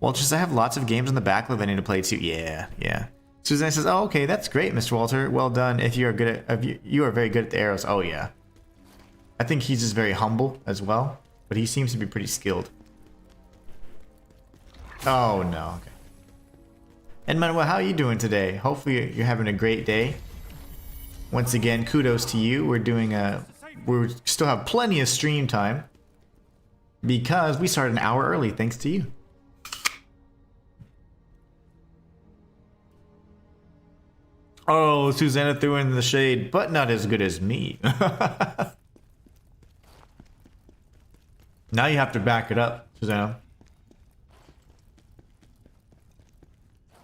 Walter says, I have lots of games on the backlog I need to play too. Yeah. Suzanne says, oh, okay, that's great, Mr. Walter. Well done. If you are good at, you are very good at the arrows. Oh, yeah. I think he's just very humble as well, but he seems to be pretty skilled. Oh, no. Okay. And Manuel, how are you doing today? Hopefully you're having a great day. Once again, kudos to you. We still have plenty of stream time because we started an hour early thanks to you. Oh, Susanna threw in the shade, but not as good as me. Now you have to back it up, Susanna.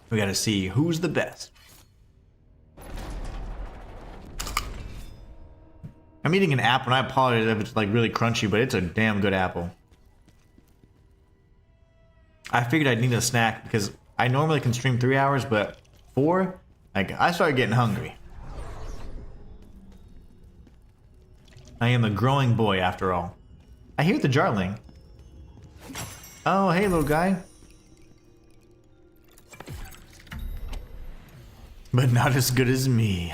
We gotta see who's the best. I'm eating an apple, and I apologize if it's like really crunchy, but it's a damn good apple. I figured I'd need a snack because I normally can stream 3 hours, but 4, like I started getting hungry. I am a growing boy after all. I hear the jarling. Oh, hey little guy. But not as good as me.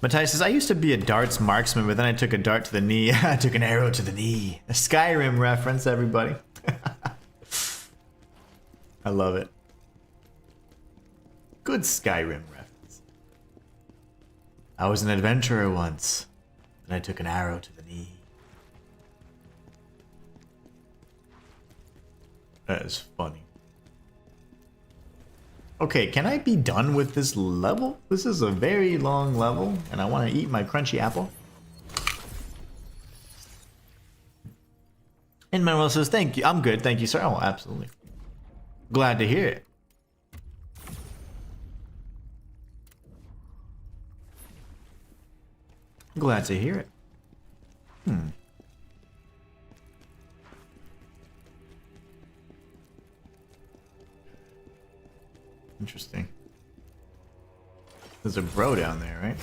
Matthias says, I used to be a darts marksman, but then I took a dart to the knee. I took an arrow to the knee. A Skyrim reference, everybody. I love it. Good Skyrim reference. I was an adventurer once, and I took an arrow to the knee. That is funny. Okay, can I be done with this level? This is a very long level, and I want to eat my crunchy apple. And Manuel says, thank you. I'm good, thank you, sir. Oh, absolutely. Glad to hear it. Glad to hear it. Interesting. There's a bro down there, right?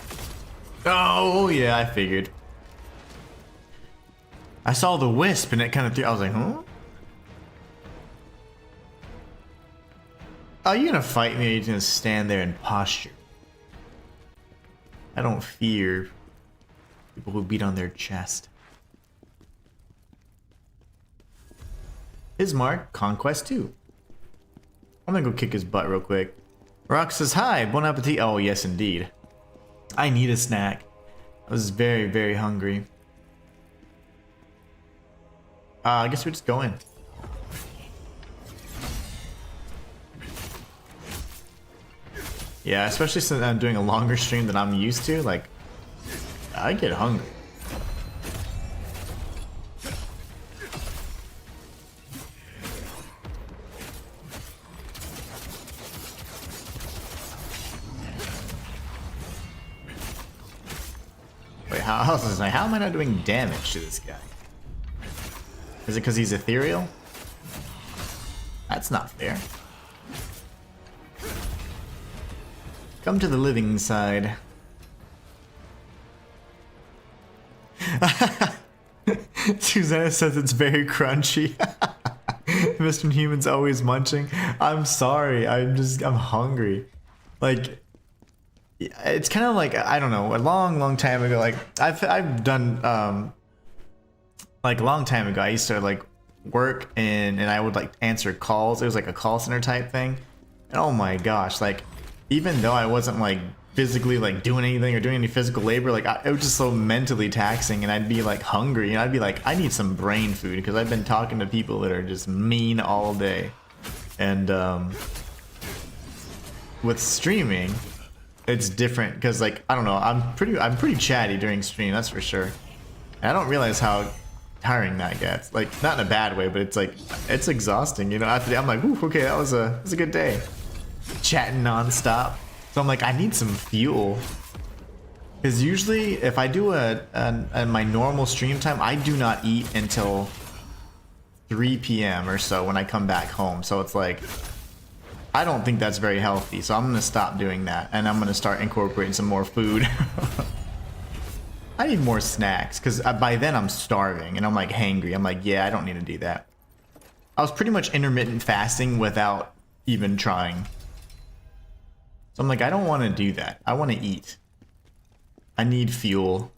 Oh, yeah, I figured. I saw the wisp and it kind of threw. I was like, huh? Are you gonna fight me or are you gonna stand there and posture? I don't fear people who beat on their chest. Ismark, Conquest 2. I'm gonna go kick his butt real quick. Rock says, hi, bon appetit. Oh, yes, indeed. I need a snack. I was very, very hungry. I guess we just go in. Yeah, especially since I'm doing a longer stream than I'm used to, like, I get hungry. Wait, how am I not doing damage to this guy? Is it because he's ethereal? That's not fair. Come to the living side. Susanna says it's very crunchy. Mr. Inhuman's always munching. I'm sorry, I'm hungry. Like, it's kind of like, I don't know, a long time ago, like, I've done, like a long time ago, I used to like work and I would like answer calls. It was like a call center type thing. And oh my gosh, like, even though I wasn't like physically like doing anything or doing any physical labor, like it was just so mentally taxing, and I'd be like hungry and I'd be like, I need some brain food because I've been talking to people that are just mean all day. And with streaming, it's different because like, I don't know, I'm pretty chatty during stream, that's for sure. And I don't realize how tiring that gets. Like, not in a bad way, but it's like, it's exhausting, you know. After that, I'm like, ooh, okay, that was a good day. Chatting non-stop. So I'm like, I need some fuel. Because usually if I do my normal stream time, I do not eat until 3 p.m. or so when I come back home. So it's like, I don't think that's very healthy. So I'm going to stop doing that. And I'm going to start incorporating some more food. I need more snacks because by then I'm starving and I'm like hangry. I'm like, yeah, I don't need to do that. I was pretty much intermittent fasting without even trying. So I'm like, I don't want to do that. I want to eat. I need fuel.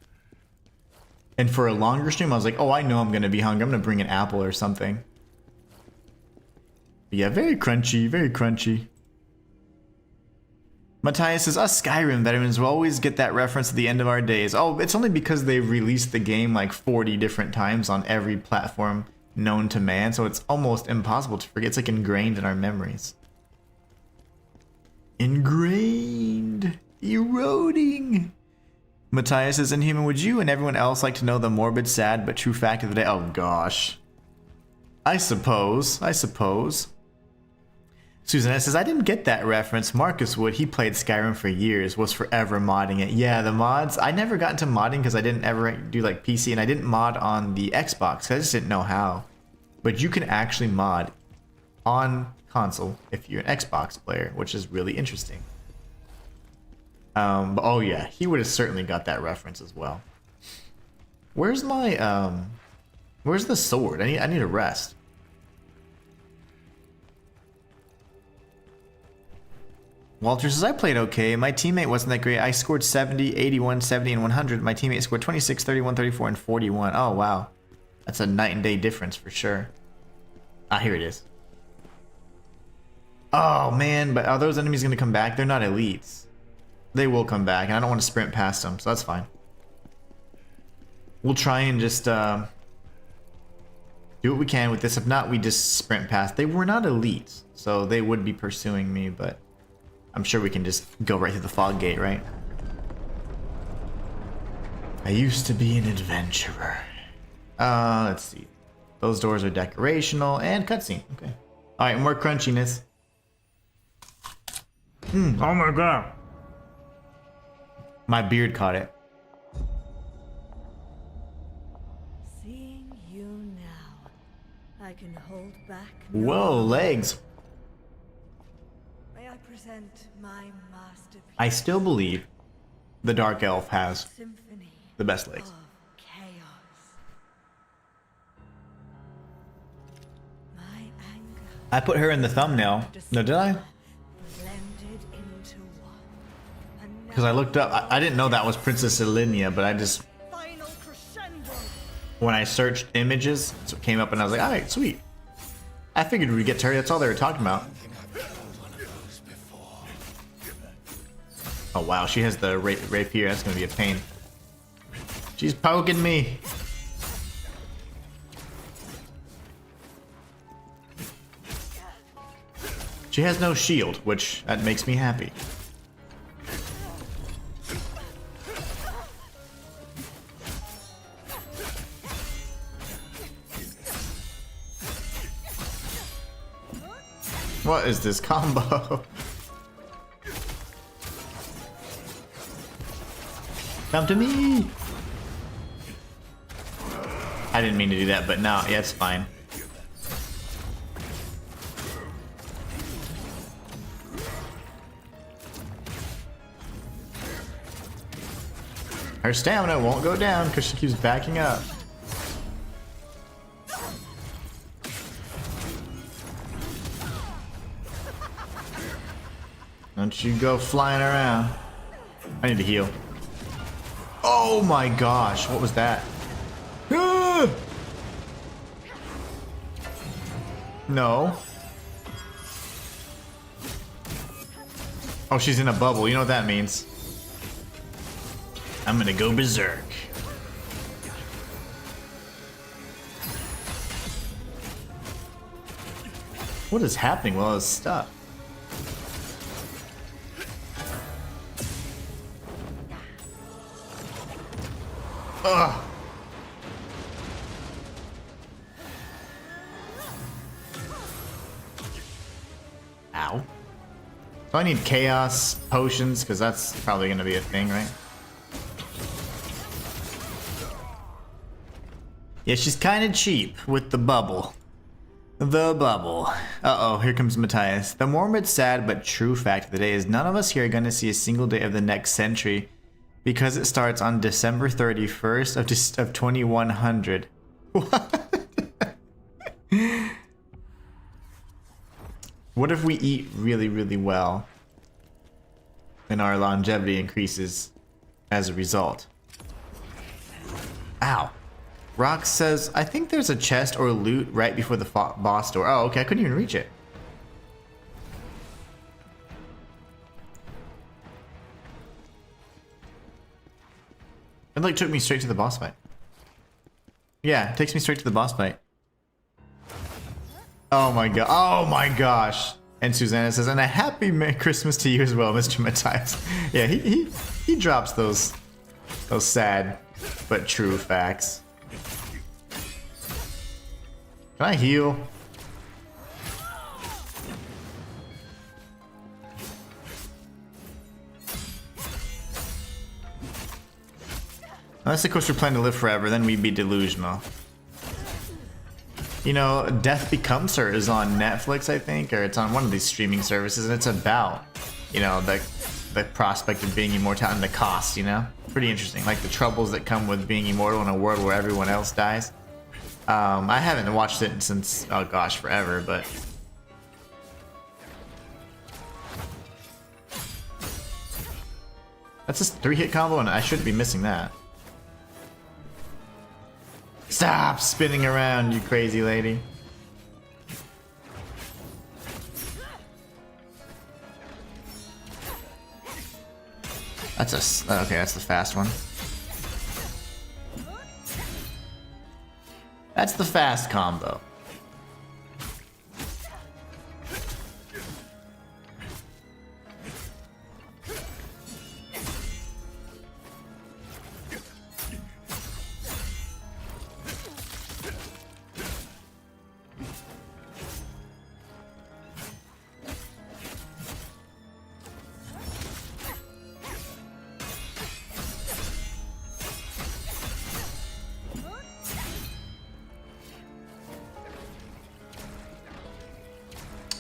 And for a longer stream, I was like, oh, I know I'm going to be hungry. I'm going to bring an apple or something. But yeah, very crunchy, very crunchy. Matthias says, us Skyrim veterans will always get that reference at the end of our days. Oh, it's only because they released the game like 40 different times on every platform known to man, so it's almost impossible to forget. It's like ingrained in our memories. Ingrained. Eroding. Matthias says, Inhuman, would you and everyone else like to know the morbid, sad, but true fact of the day? Oh gosh. I suppose. Susanna says, I didn't get that reference. Marcus would. He played Skyrim for years, was forever modding it. Yeah, the mods. I never got into modding because I didn't ever do like PC, and I didn't mod on the Xbox. I just didn't know how. But you can actually mod on console if you're an Xbox player, which is really interesting. But oh yeah, he would have certainly got that reference as well. Where's my where's the sword? I need a rest. Walter says, I played okay. My teammate wasn't that great. I scored 70, 81, 70, and 100. My teammate scored 26, 31, 34, and 41. Oh, wow. That's a night and day difference for sure. Ah, here it is. Oh, man. But are those enemies going to come back? They're not elites. They will come back, and I don't want to sprint past them, so that's fine. We'll try and just do what we can with this. If not, we just sprint past. They were not elites, so they would be pursuing me, but I'm sure we can just go right through the fog gate, right? I used to be an adventurer. Let's see. Those doors are decorational and cutscene. Okay. All right, more crunchiness. Oh my god. My beard caught it. Seeing you now, I can hold back. Whoa, legs. May I present my masterpiece? I still believe the Dark Elf has Symphony the best legs. of chaos. My anger I put her in the thumbnail. No, did I? blended into one. Because I looked up. I didn't know that was Princess Elinia, but I just, Final crescendo. when I searched images, so it came up and I was like, all right, sweet. I figured we'd get to her. That's all they were talking about. Oh wow, she has the rapier. That's gonna be a pain. She's poking me. She has no shield, which that makes me happy. What is this combo? Come to me! I didn't mean to do that, but no, yeah, it's fine. Her stamina won't go down because she keeps backing up. Don't you go flying around. I need to heal. Oh my gosh, what was that? Ah! No. Oh, she's in a bubble. You know what that means. I'm gonna go berserk. What is happening with all this stuff? Ugh. Ow. So I need chaos potions because that's probably going to be a thing, right? Yeah, she's kind of cheap with the bubble. The bubble. Uh-oh, here comes Matthias. The morbid, sad, but true fact of the day is none of us here are going to see a single day of the next century because it starts on December 31st of 2100. What? What if we eat really, really well and our longevity increases as a result? Ow. Rox says, I think there's a chest or loot right before the boss door. Oh, okay, I couldn't even reach it. It like took me straight to the boss fight. Yeah, it takes me straight to the boss fight. Oh my god. Oh my gosh. And Susanna says, and a happy Merry Christmas to you as well, Mr. Matthias. Yeah, he drops those Those sad but true facts. Can I heal? Unless of course we plan to live forever, then we'd be delusional. You know, Death Becomes Her is on Netflix, I think, or it's on one of these streaming services, and it's about, you know, the prospect of being immortal and the cost, you know? Pretty interesting, like the troubles that come with being immortal in a world where everyone else dies. I haven't watched it since, oh gosh, forever, but... That's a 3-hit combo, and I shouldn't be missing that. Stop spinning around, you crazy lady. That's a... okay, that's the fast one. That's the fast combo.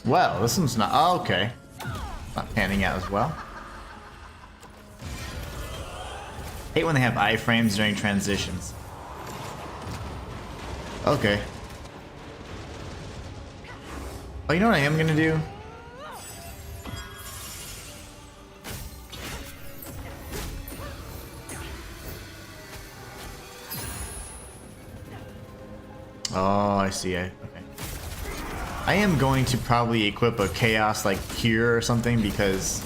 Well, this one's not... oh, okay. Not panning out as well. Hate when they have iframes during transitions. Okay. Oh, you know what I am gonna do? Oh, I see. Okay. I am going to probably equip a Chaos like Cure or something because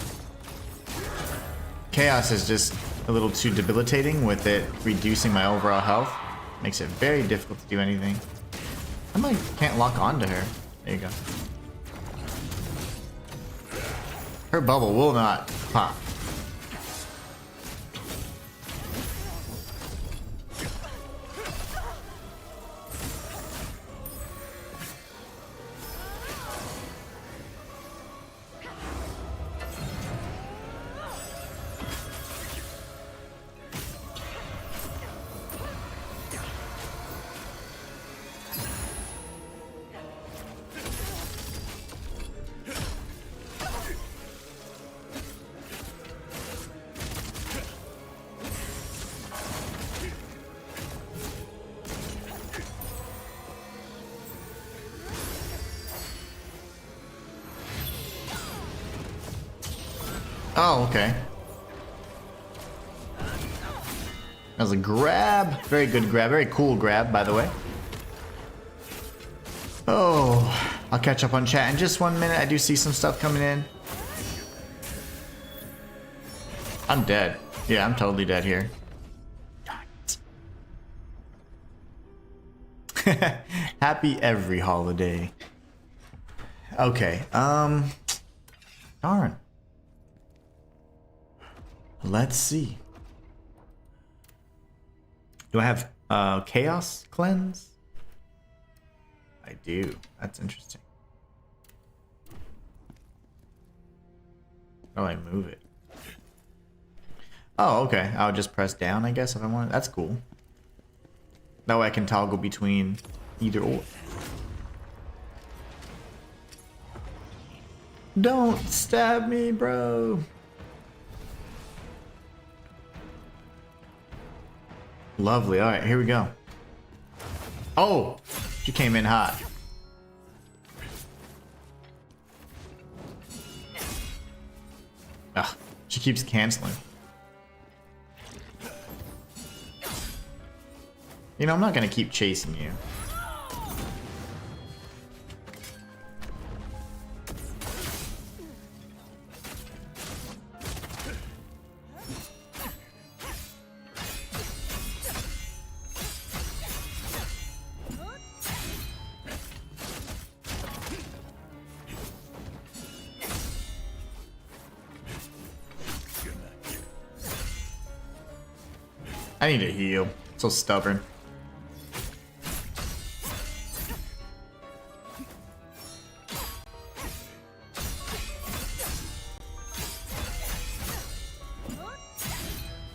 Chaos is just a little too debilitating with it reducing my overall health. Makes it very difficult to do anything. I might can't lock onto her. There you go. Her bubble will not pop. Oh, okay. That was a grab. Very good grab. Very cool grab, by the way. Oh, I'll catch up on chat in just 1 minute. I do see some stuff coming in. I'm dead. Yeah, I'm totally dead here. Happy every holiday. Okay, darn. Let's see. Do I have Chaos Cleanse? I do. That's interesting. How do I move it? Oh, okay. I'll just press down, I guess, if I want. That's cool. That way I can toggle between either or. Don't stab me, bro. Lovely. All right, here we go. Oh, she came in hot. Ugh, she keeps canceling. You know, I'm not gonna keep chasing you. I need to heal. So stubborn.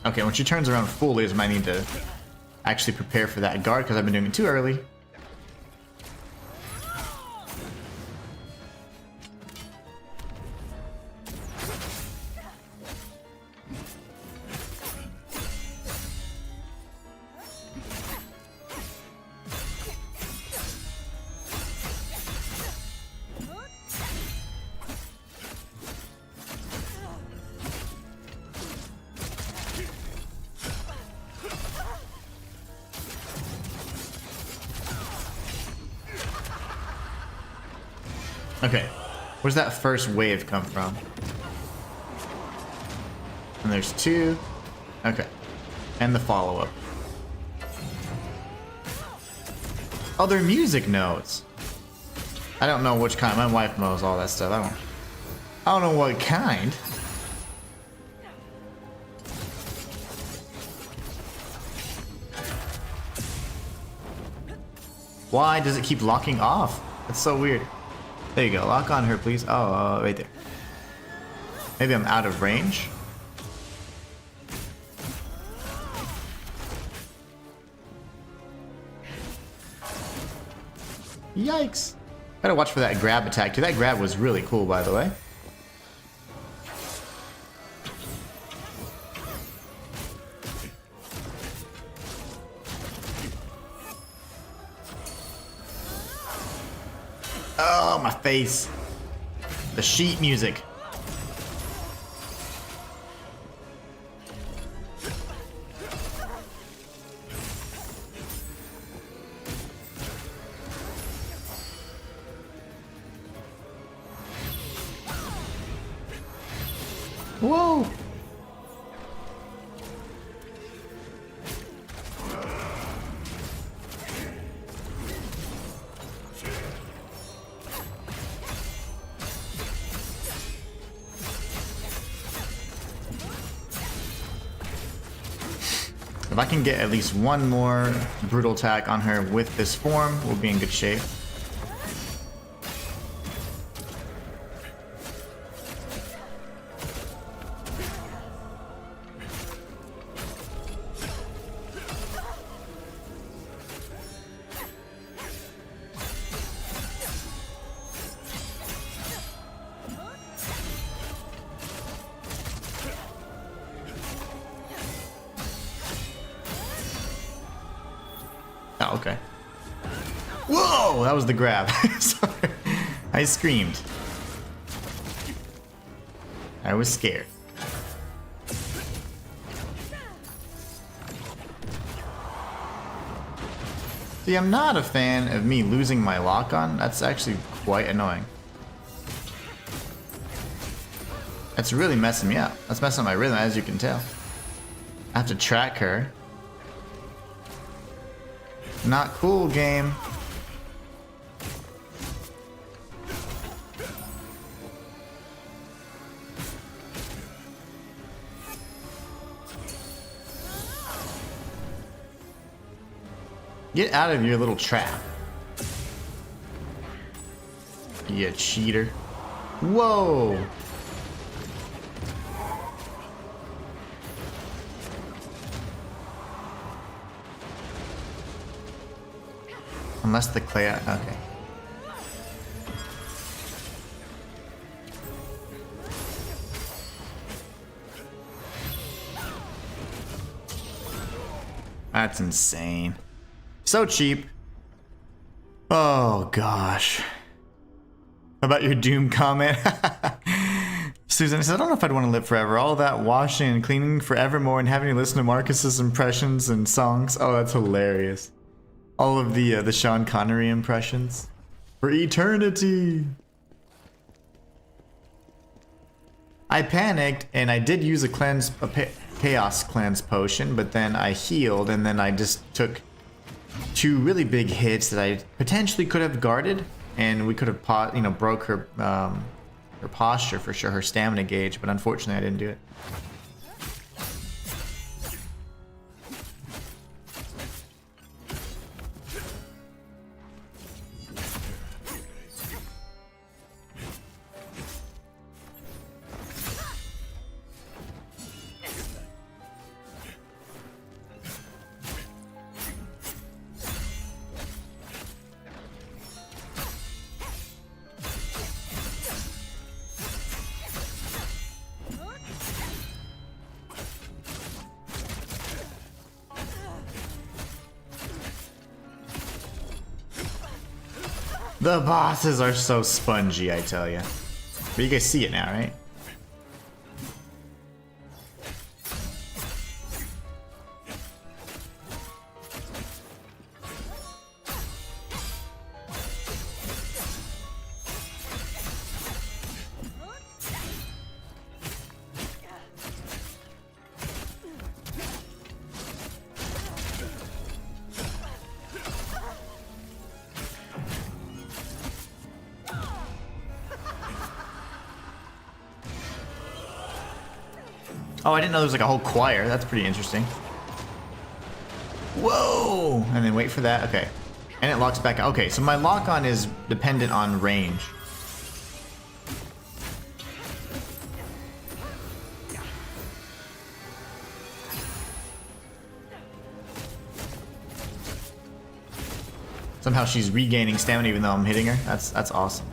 Okay, when she turns around fully is when I need to actually prepare for that guard because I've been doing it too early. Okay, where's that first wave come from? And there's two. Okay, and the follow-up. Oh, they're music notes. I don't know which kind. My wife knows all that stuff. I don't know what kind. Why does it keep locking off? That's so weird. There you go. Lock on her, please. Oh, right there. Maybe I'm out of range. Yikes. Better watch for that grab attack too. That grab was really cool, by the way. Oh, my face. The sheet music. Whoa. If I can get at least one more brutal attack on her with this form, we'll be in good shape. Oh, okay. Whoa, that was the grab. Sorry. I screamed. I was scared. See, I'm not a fan of me losing my lock-on. That's actually quite annoying. That's really messing me up. That's messing up my rhythm, as you can tell. I have to track her. Not cool, game. Get out of your little trap. You cheater. Whoa. Unless the clay, okay. That's insane. So cheap. Oh gosh. How about your Doom comment? Susan says, I don't know if I'd want to live forever. All that washing and cleaning forevermore and having to listen to Marcus's impressions and songs. Oh, that's hilarious. All of the Sean Connery impressions. For eternity. I panicked and I did use a chaos cleanse potion, but then I healed and then I just took two really big hits that I potentially could have guarded, and we could have broke her her posture for sure, her stamina gauge, but unfortunately I didn't do it. The bosses are so spongy, I tell you. But you guys see it now, right? Oh, I didn't know there was like a whole choir. That's pretty interesting. Whoa! And then wait for that. Okay. And it locks back. Okay, so my lock-on is dependent on range. Somehow she's regaining stamina even though I'm hitting her. That's awesome.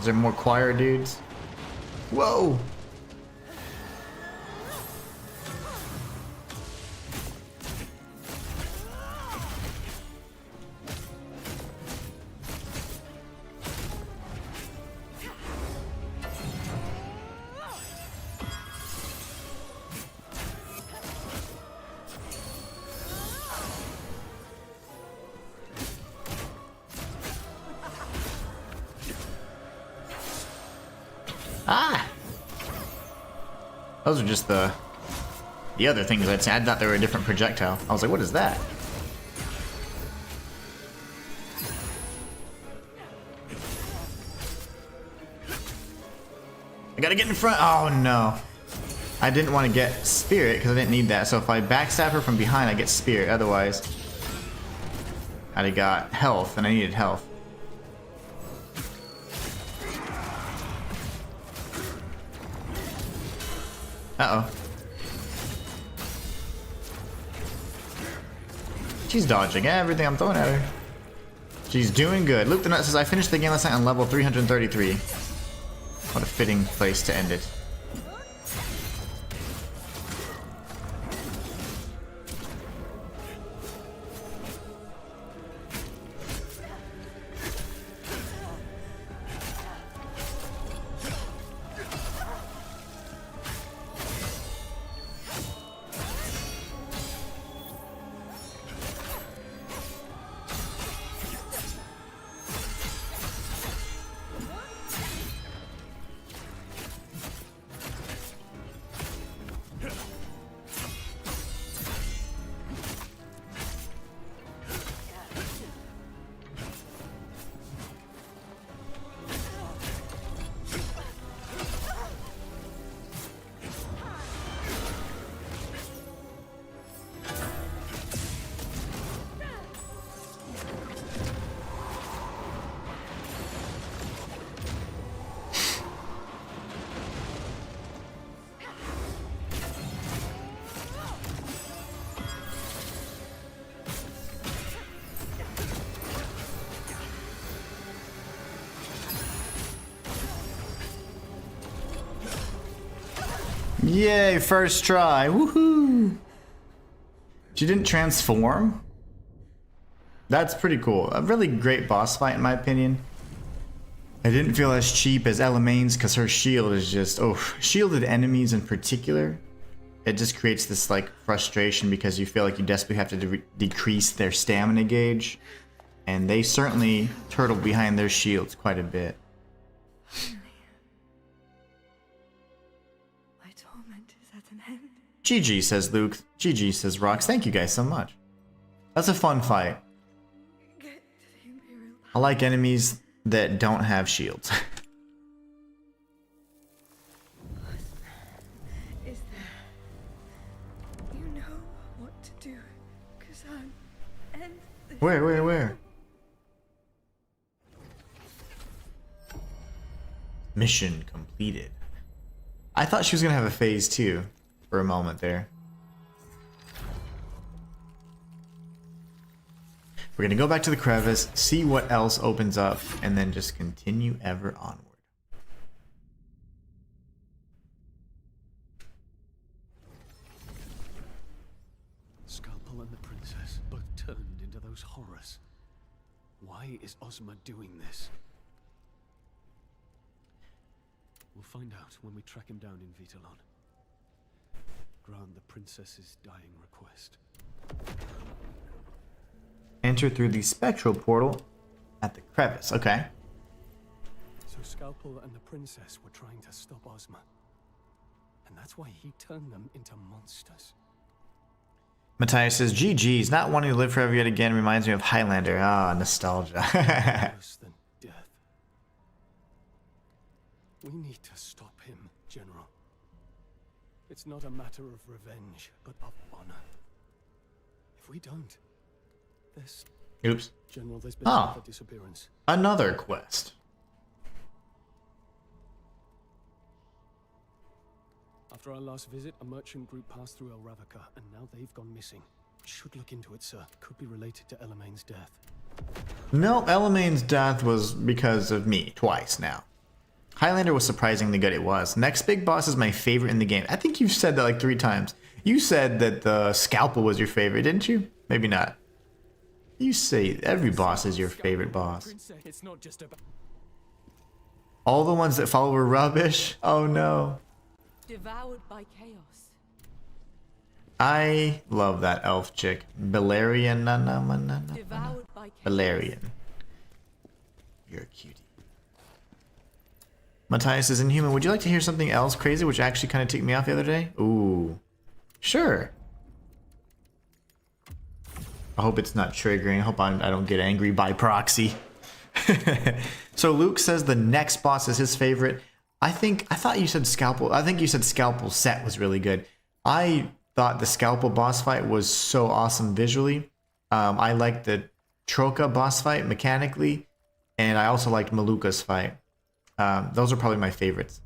Is there more choir dudes? Whoa! Ah! Those are just the other things I'd say. I thought they were a different projectile. I was like, what is that? I gotta get in front. Oh no. I didn't want to get spirit because I didn't need that. So if I backstab her from behind, I get spirit. Otherwise, I'd have got health and I needed health. Uh-oh. She's dodging everything I'm throwing at her. She's doing good. Luke the Nut says, I finished the game last night on level 333. What a fitting place to end it. Yay, first try. Woohoo! She didn't transform? That's pretty cool. A really great boss fight in my opinion. I didn't feel as cheap as Elaine's because her shield is just, oh, shielded enemies in particular. It just creates this like frustration because you feel like you desperately have to decrease their stamina gauge. And they certainly turtle behind their shields quite a bit. My torment is at an end. GG, says Luke. GG, says Rox. Thank you guys so much. That's a fun fight. Get to the Imperial I like enemies that don't have shields. Is there? You know what to do, Khazan. End the Where? Mission completed. I thought she was gonna have a phase 2 for a moment there. We're gonna go back to the crevice, see what else opens up, and then just continue ever onward. Scalpel and the princess both turned into those horrors. Why is Ozma doing this? We'll find out when we track him down in Vitalon. Grant the princess's dying request. Enter through the spectral portal at the crevice. Okay. So Scalpel and the princess were trying to stop Ozma. And that's why he turned them into monsters. Matthias says, GG's, not wanting to live forever yet again reminds me of Highlander. Ah, nostalgia. Worse than death. We need to stop him, General. It's not a matter of revenge, but of honor. If we don't, there's... Oops. General, there's been Ah. another disappearance. Another quest. After our last visit, a merchant group passed through El Ravaka, and now they've gone missing. Should look into it, sir. Could be related to Elamane's death. No, Elamane's death was because of me, twice now. Highlander was surprisingly good, it was. Next big boss is my favorite in the game. I think you've said that like 3 times. You said that the Scalpel was your favorite, didn't you? Maybe not. You say every boss is your favorite boss. It's not just about... All the ones that follow were rubbish? Oh no. Devoured by chaos. I love that elf chick. Balerion. Devoured by chaos. Balerion. You're a cutie. Matthias is Inhuman. Would you like to hear something else crazy which actually kind of ticked me off the other day? Ooh. Sure. I hope it's not triggering. I hope I don't get angry by proxy. So Luke says the next boss is his favorite. I thought you said Scalpel. I think you said Scalpel set was really good. I thought the Scalpel boss fight was so awesome visually. I liked the Troka boss fight mechanically, and I also liked Maluka's fight. Those are probably my favorites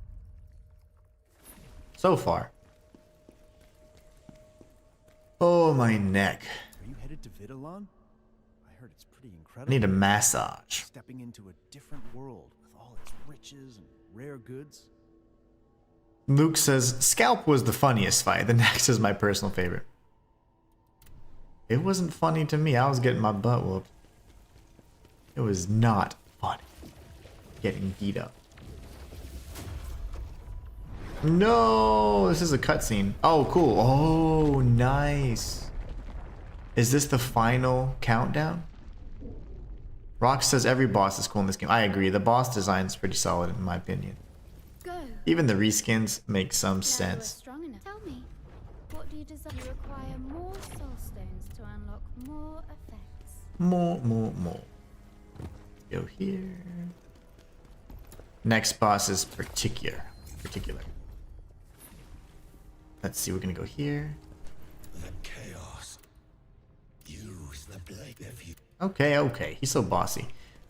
so far. Oh, my neck. Are you headed to Vitalon? I heard it's pretty I incredible. need a massage. Stepping into a different world with all its riches and rare goods. Luke says Scalp was the funniest fight. The next is my personal favorite. It wasn't funny to me. I was getting my butt whooped. It was not funny. Getting beat up. No, this is a cutscene. Oh, cool. Oh, nice. Is this the final countdown? Rox says every boss is cool in this game. I agree. The boss design is pretty solid in my opinion. Go. Even the reskins make some Now you are sense. strong enough. Tell me, what do you desire? You require more soul stones to unlock more effects. More. Go here. Next boss is particular. Let's see, we're gonna go here. The chaos. Use the blade if you... Okay. He's so bossy.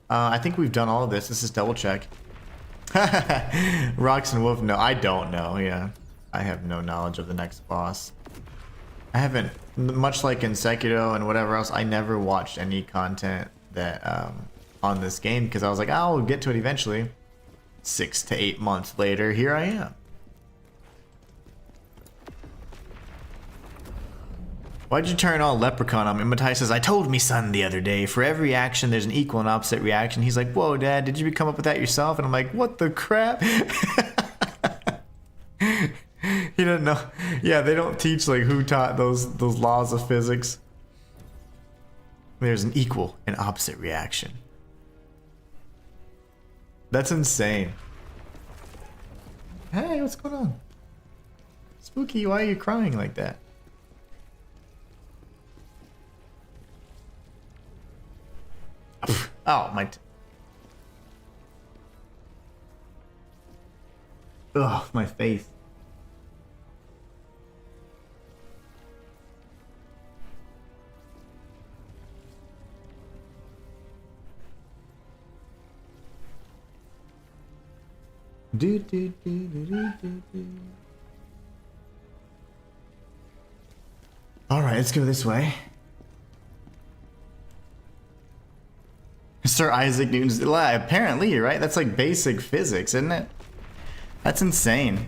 I think we've done all of this. This is double check. Rox and Wolf, no, I don't know. Yeah, I have no knowledge of the next boss. I haven't, much like in Sekiro and whatever else, I never watched any content that on this game because I was like, oh, we'll get to it eventually. 6 to 8 months later, here I am. Why'd you turn all leprechaun on me? Matthias says, I told me son the other day, for every action there's an equal and opposite reaction. He's like, whoa, Dad, did you come up with that yourself? And I'm like, what the crap? He didn't know. Yeah, they don't teach like who taught those laws of physics. There's an equal and opposite reaction. That's insane. Hey, what's going on? Spooky, why are you crying like that? Oh, my... Ugh, my face. Alright, let's go this way. Sir Isaac Newton's apparently, right? That's like basic physics, isn't it? That's insane.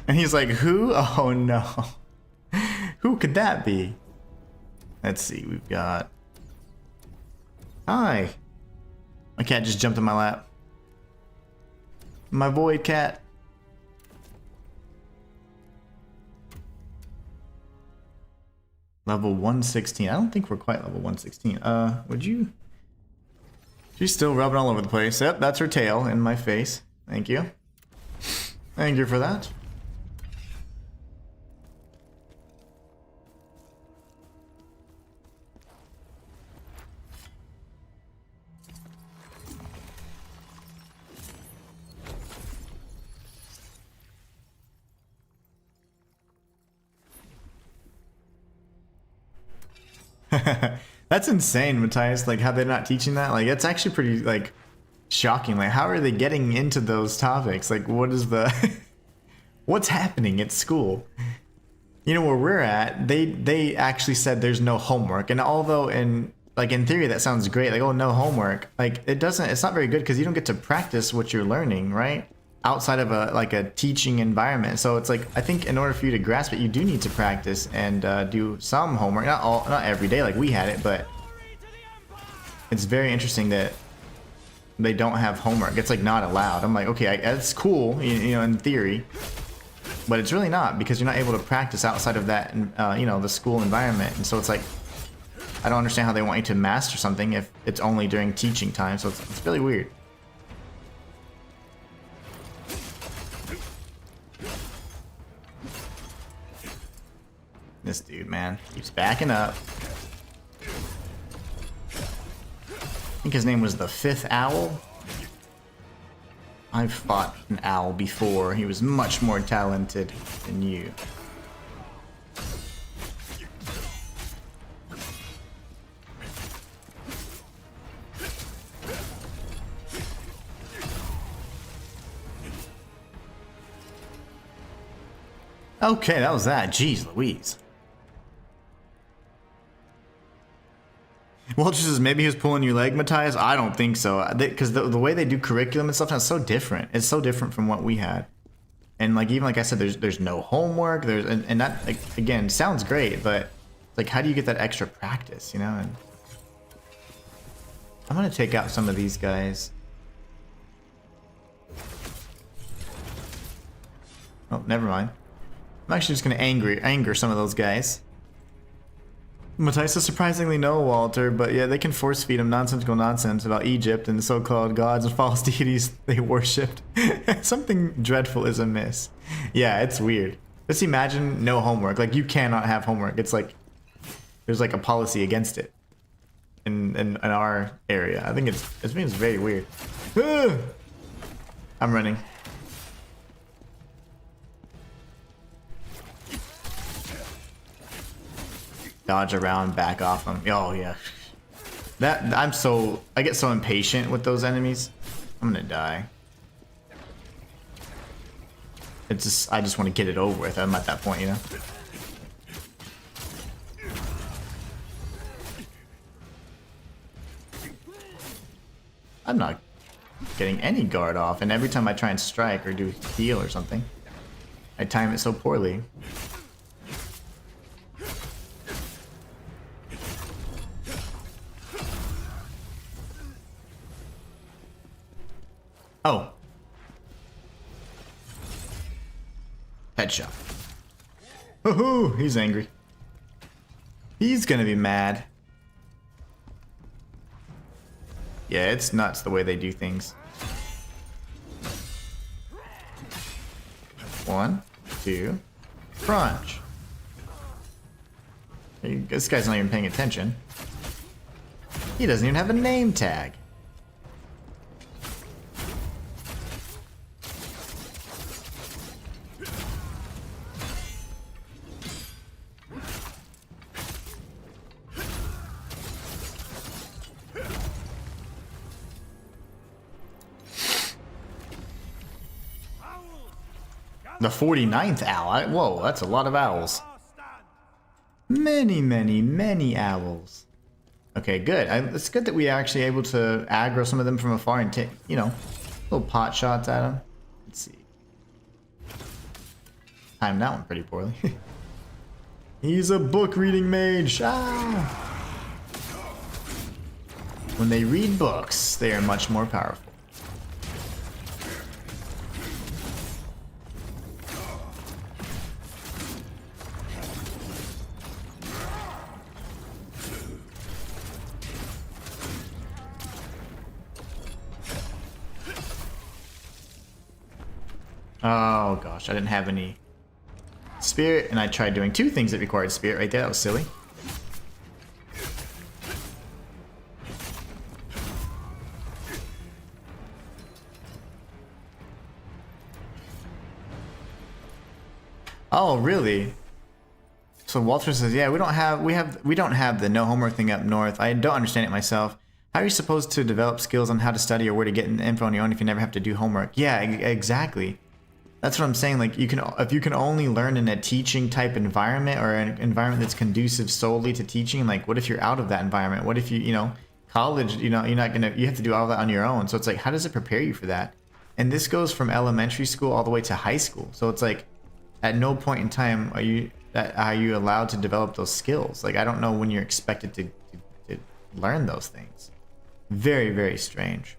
And he's like, who? Oh no. Who could that be? Let's see, we've got... Hi. My cat just jumped in my lap. My void cat. Level 116. I don't think we're quite level 116. Would you? She's still rubbing all over the place. Yep, that's her tail in my face. Thank you. Thank you for that. That's insane, Matthias. Like, how they're not teaching that. Like, it's actually pretty, like, shocking. Like, how are they getting into those topics? Like, what is the... what's happening at school? You know, where we're at, they actually said there's no homework. And although in theory that sounds great, like, oh, no homework. Like, it's not very good because you don't get to practice what you're learning, right? Outside of a teaching environment. So it's like, I think in order for you to grasp it, you do need to practice and do some homework. Not every day like we had it, but it's very interesting that they don't have homework. It's like not allowed. I'm like, okay, that's cool, you know, in theory, but it's really not, because you're not able to practice outside of that, you know, the school environment. And so it's like, I don't understand how they want you to master something if it's only during teaching time. So it's really weird. This dude, man, keeps backing up. I think his name was the Fifth Owl. I've fought an owl before. He was much more talented than you. Okay, that was that. Jeez Louise. Well, just says maybe he was pulling your leg, Matthias. I don't think so, because the way they do curriculum and stuff is so different. It's so different from what we had, and like even like I said, there's no homework. And that, like, again, sounds great, but like, how do you get that extra practice? You know, and I'm gonna take out some of these guys. Oh, never mind. I'm actually just gonna anger some of those guys. Matthias says, surprisingly no, Walter, but yeah, they can force feed him nonsensical nonsense about Egypt and the so-called gods and false deities they worshipped. Something dreadful is amiss. Yeah, it's weird. Just imagine no homework. Like, you cannot have homework. It's like, there's like a policy against it in our area. I think it's very weird. I'm running. Dodge around, back off them. Oh yeah, I get so impatient with those enemies. I'm gonna die. It's just, I just want to get it over with. I'm at that point, you know. I'm not getting any guard off, and every time I try and strike or do heal or something, I time it so poorly. Oh. Headshot. Woohoo! He's angry. He's gonna be mad. Yeah, it's nuts the way they do things. 1, 2, crunch. This guy's not even paying attention. He doesn't even have a name tag. The 49th owl. Whoa, that's a lot of owls. Many, many, many owls. Okay, good. It's good that we are actually able to aggro some of them from afar and take, you know, little pot shots at them. Let's see. Timed that one pretty poorly. He's a book reading mage. Ah! When they read books, they are much more powerful. Oh gosh, I didn't have any spirit, and I tried doing two things that required spirit right there. That was silly. Oh, really? So Walter says, yeah, we don't have the no homework thing up north. I don't understand it myself. How are you supposed to develop skills on how to study or where to get info on your own if you never have to do homework? Yeah, exactly. That's what I'm saying. Like, if you can only learn in a teaching type environment or an environment that's conducive solely to teaching, like, what if you're out of that environment? What if college, you have to do all that on your own. So it's like, how does it prepare you for that? And this goes from elementary school all the way to high school. So it's like, at no point in time are you allowed to develop those skills. Like, I don't know when you're expected to learn those things. Very, very strange.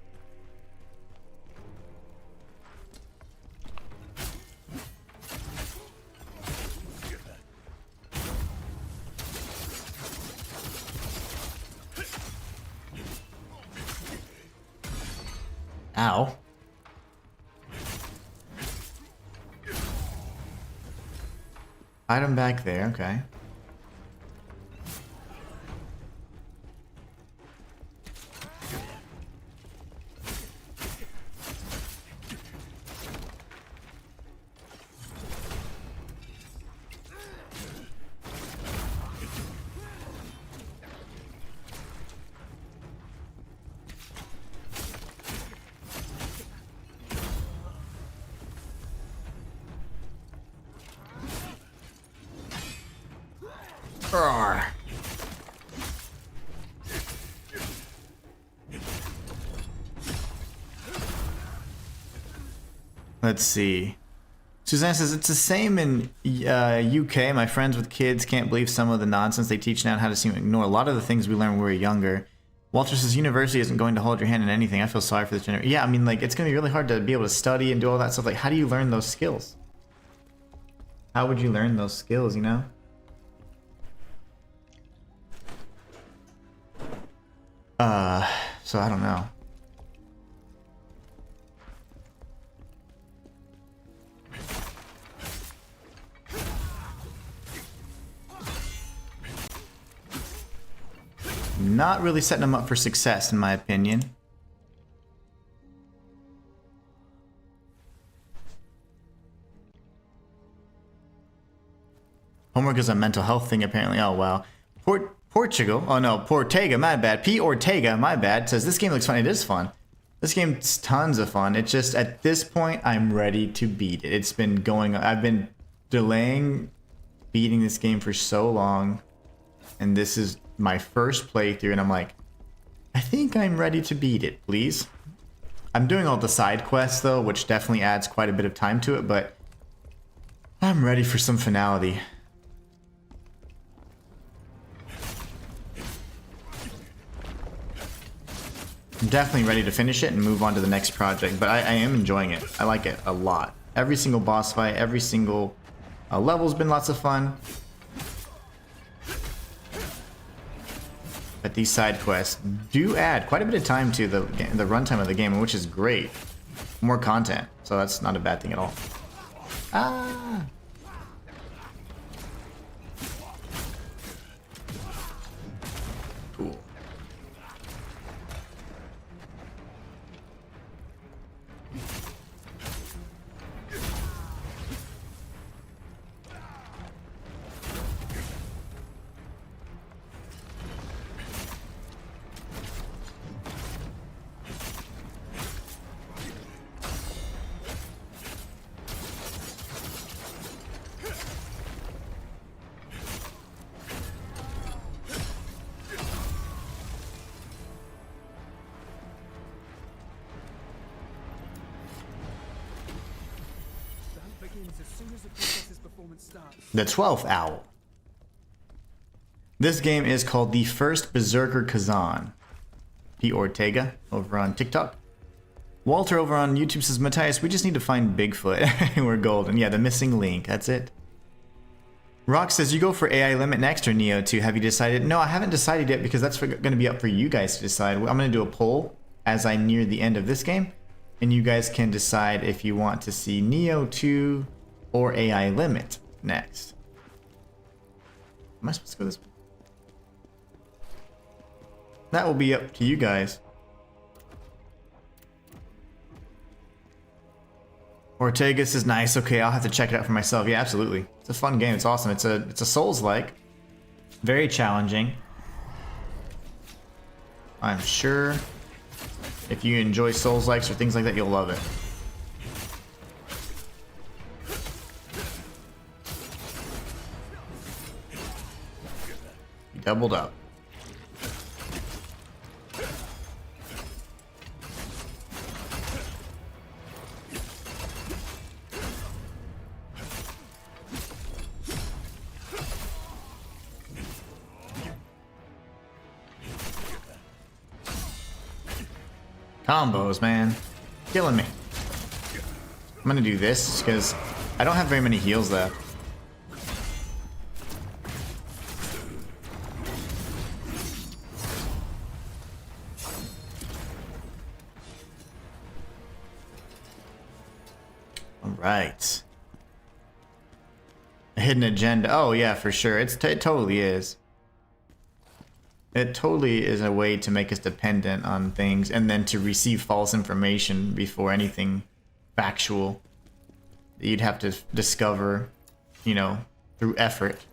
Ow. Item back there, okay. Roar. Let's see. Suzanne says, it's the same in UK. My friends with kids can't believe some of the nonsense they teach now and how to seem to ignore a lot of the things we learned when we were younger. Walter says, university isn't going to hold your hand in anything. I feel sorry for this generation. Yeah, I mean, like, it's going to be really hard to be able to study and do all that stuff. Like, how do you learn those skills? How would you learn those skills, you know? So I don't know. Not really setting them up for success, in my opinion. Homework is a mental health thing, apparently. Oh, wow. Portugal, oh no, Portega, my bad. P. Ortega, my bad, says this game looks fun. It is fun. This game's tons of fun. It's just at this point, I'm ready to beat it. It's been going, I've been delaying beating this game for so long, and this is my first playthrough, and I'm like, I think I'm ready to beat it, please. I'm doing all the side quests though, which definitely adds quite a bit of time to it, but I'm ready for some finality. I'm definitely ready to finish it and move on to the next project, but I am enjoying it. I like it a lot. Every single boss fight, every single level's been lots of fun. But these side quests do add quite a bit of time to the runtime of the game, which is great. More content, so that's not a bad thing at all. Ah! Cool. The 12th Owl. This game is called the First Berserker Khazan. P. Ortega over on TikTok. Walter over on YouTube says, Matthias, we just need to find Bigfoot. We're golden. Yeah, the missing link. That's it. Rock says, you go for AI limit next or Neo 2. Have you decided? No, I haven't decided yet because that's going to be up for you guys to decide. I'm going to do a poll as I near the end of this game. And you guys can decide if you want to see Neo 2 or AI limit next. Am I supposed to go this way? That will be up to you guys. Ortega says, nice. Okay, I'll have to check it out for myself. Yeah, absolutely. It's a fun game. It's awesome. It's a Souls-like. Very challenging. I'm sure if you enjoy Souls-likes or things like that, you'll love it. You doubled up. Combos, man. Killing me. I'm gonna do this because I don't have very many heals left. Alright. A hidden agenda. Oh yeah, for sure. It totally is. It totally is a way to make us dependent on things and then to receive false information before anything factual that you'd have to discover, you know, through effort.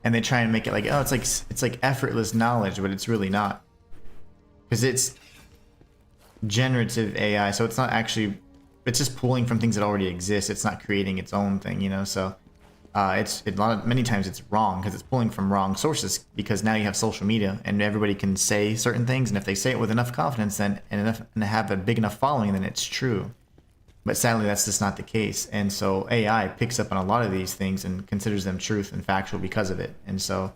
And they try and make it like, oh, it's like effortless knowledge, but it's really not. Because it's generative AI, so it's not actually, it's just pulling from things that already exist. It's not creating its own thing, you know, so many times it's wrong because it's pulling from wrong sources, because now you have social media and everybody can say certain things, and if they say it with enough confidence then and have a big enough following, then it's true. But sadly that's just not the case, and so AI picks up on a lot of these things and considers them truth and factual because of it. And so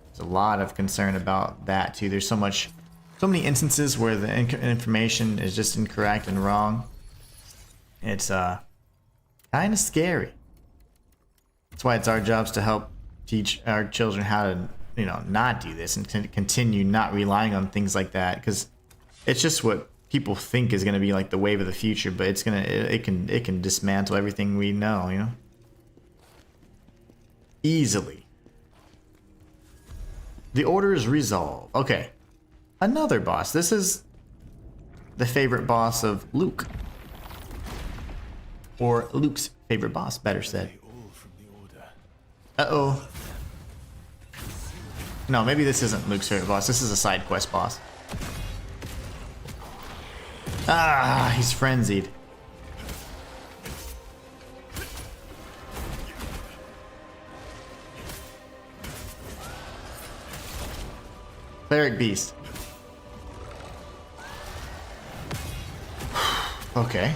there's a lot of concern about that too. There's so many instances where the information is just incorrect and wrong. It's kind of scary. That's why it's our jobs to help teach our children how to, you know, not do this and to continue not relying on things like that, because it's just what people think is going to be like the wave of the future, but it can dismantle everything we know, you know, easily. The order is resolved. Okay, another boss. This is the favorite boss of Luke, or Luke's favorite boss, better said. Uh-oh. No, maybe this isn't Luke's favorite boss. This is a side quest boss. Ah, he's frenzied. Cleric Beast. Okay.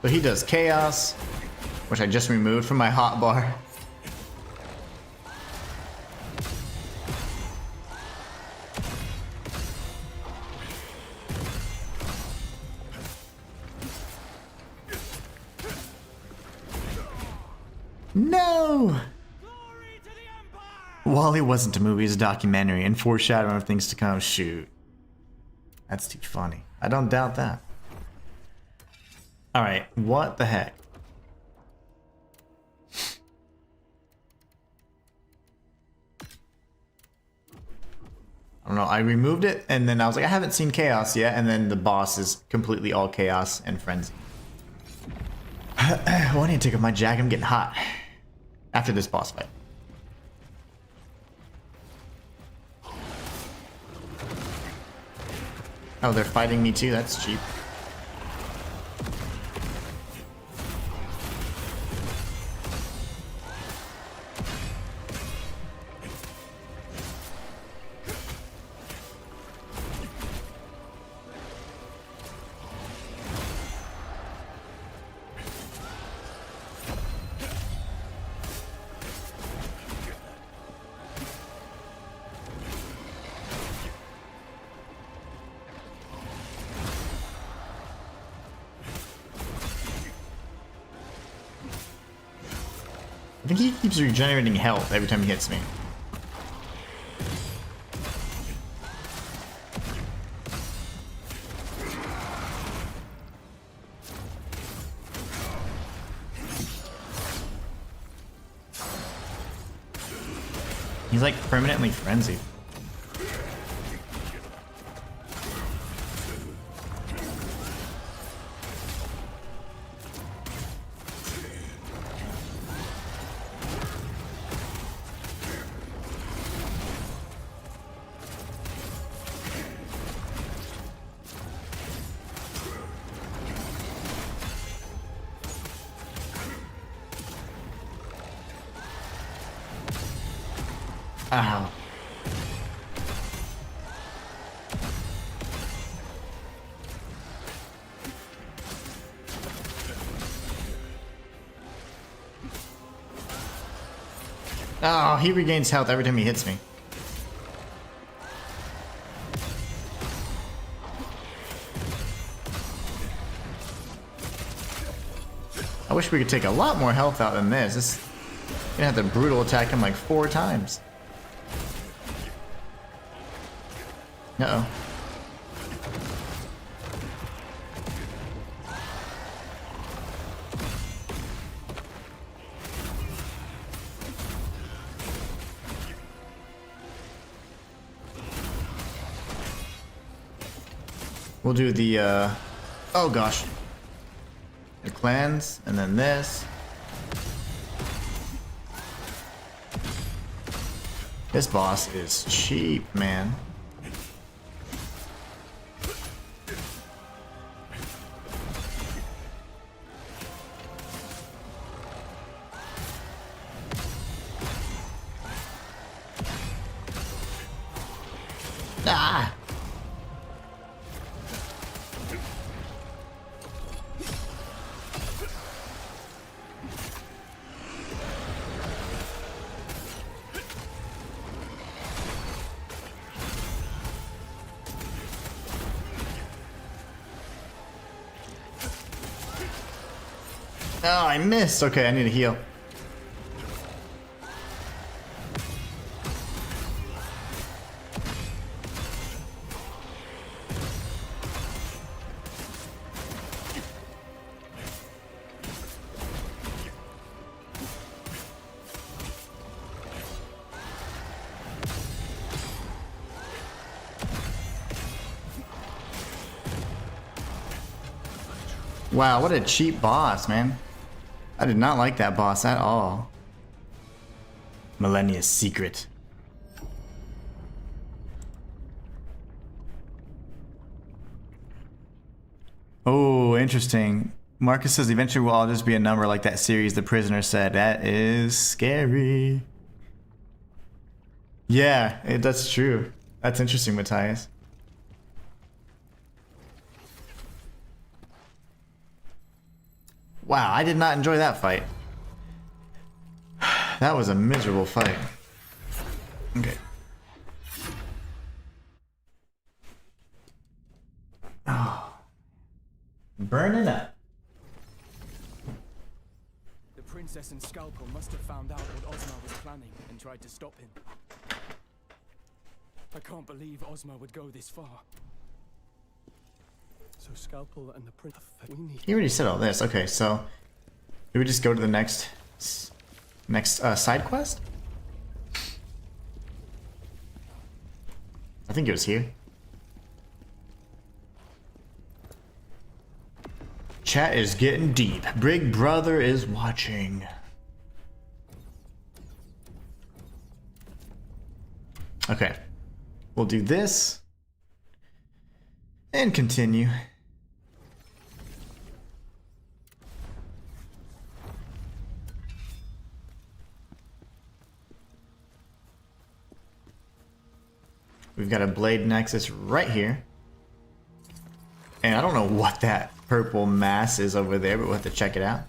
So he does chaos, which I just removed from my hotbar. No! Wally wasn't a movie, it's a documentary and foreshadowing of things to come. Shoot. That's too funny. I don't doubt that. Alright, what the heck? I don't know, I removed it and then I was like, I haven't seen chaos yet, and then the boss is completely all chaos and frenzy. I need to take off my jacket, I'm getting hot. After this boss fight. Oh, they're fighting me too, that's cheap. I think he keeps regenerating health every time he hits me. He's like permanently frenzied. Ow. Oh, he regains health every time he hits me. I wish we could take a lot more health out than this. This gonna have to brutal attack him like 4 times. Uh-oh. We'll do the, oh gosh. The cleanse, and then this. This boss is cheap, man. Ah! Oh, I missed. Okay, I need to heal. Wow, what a cheap boss, man. I did not like that boss at all. Millennia's Secret. Oh, interesting. Marcus says eventually we'll all just be a number like that series The Prisoner said. That is scary. Yeah, that's true. That's interesting, Matthias. Wow, I did not enjoy that fight. That was a miserable fight. Okay. Oh. Burning up. The princess and Scalpel must have found out what Ozma was planning and tried to stop him. I can't believe Ozma would go this far. So Scalpel and the prince, we need. He already said all this. Okay, so do we just go to the next side quest? I think it was here. Chat is getting deep. Big Brother is watching. Okay, we'll do this and continue. We've got a blade nexus right here. And I don't know what that purple mass is over there, but we'll have to check it out.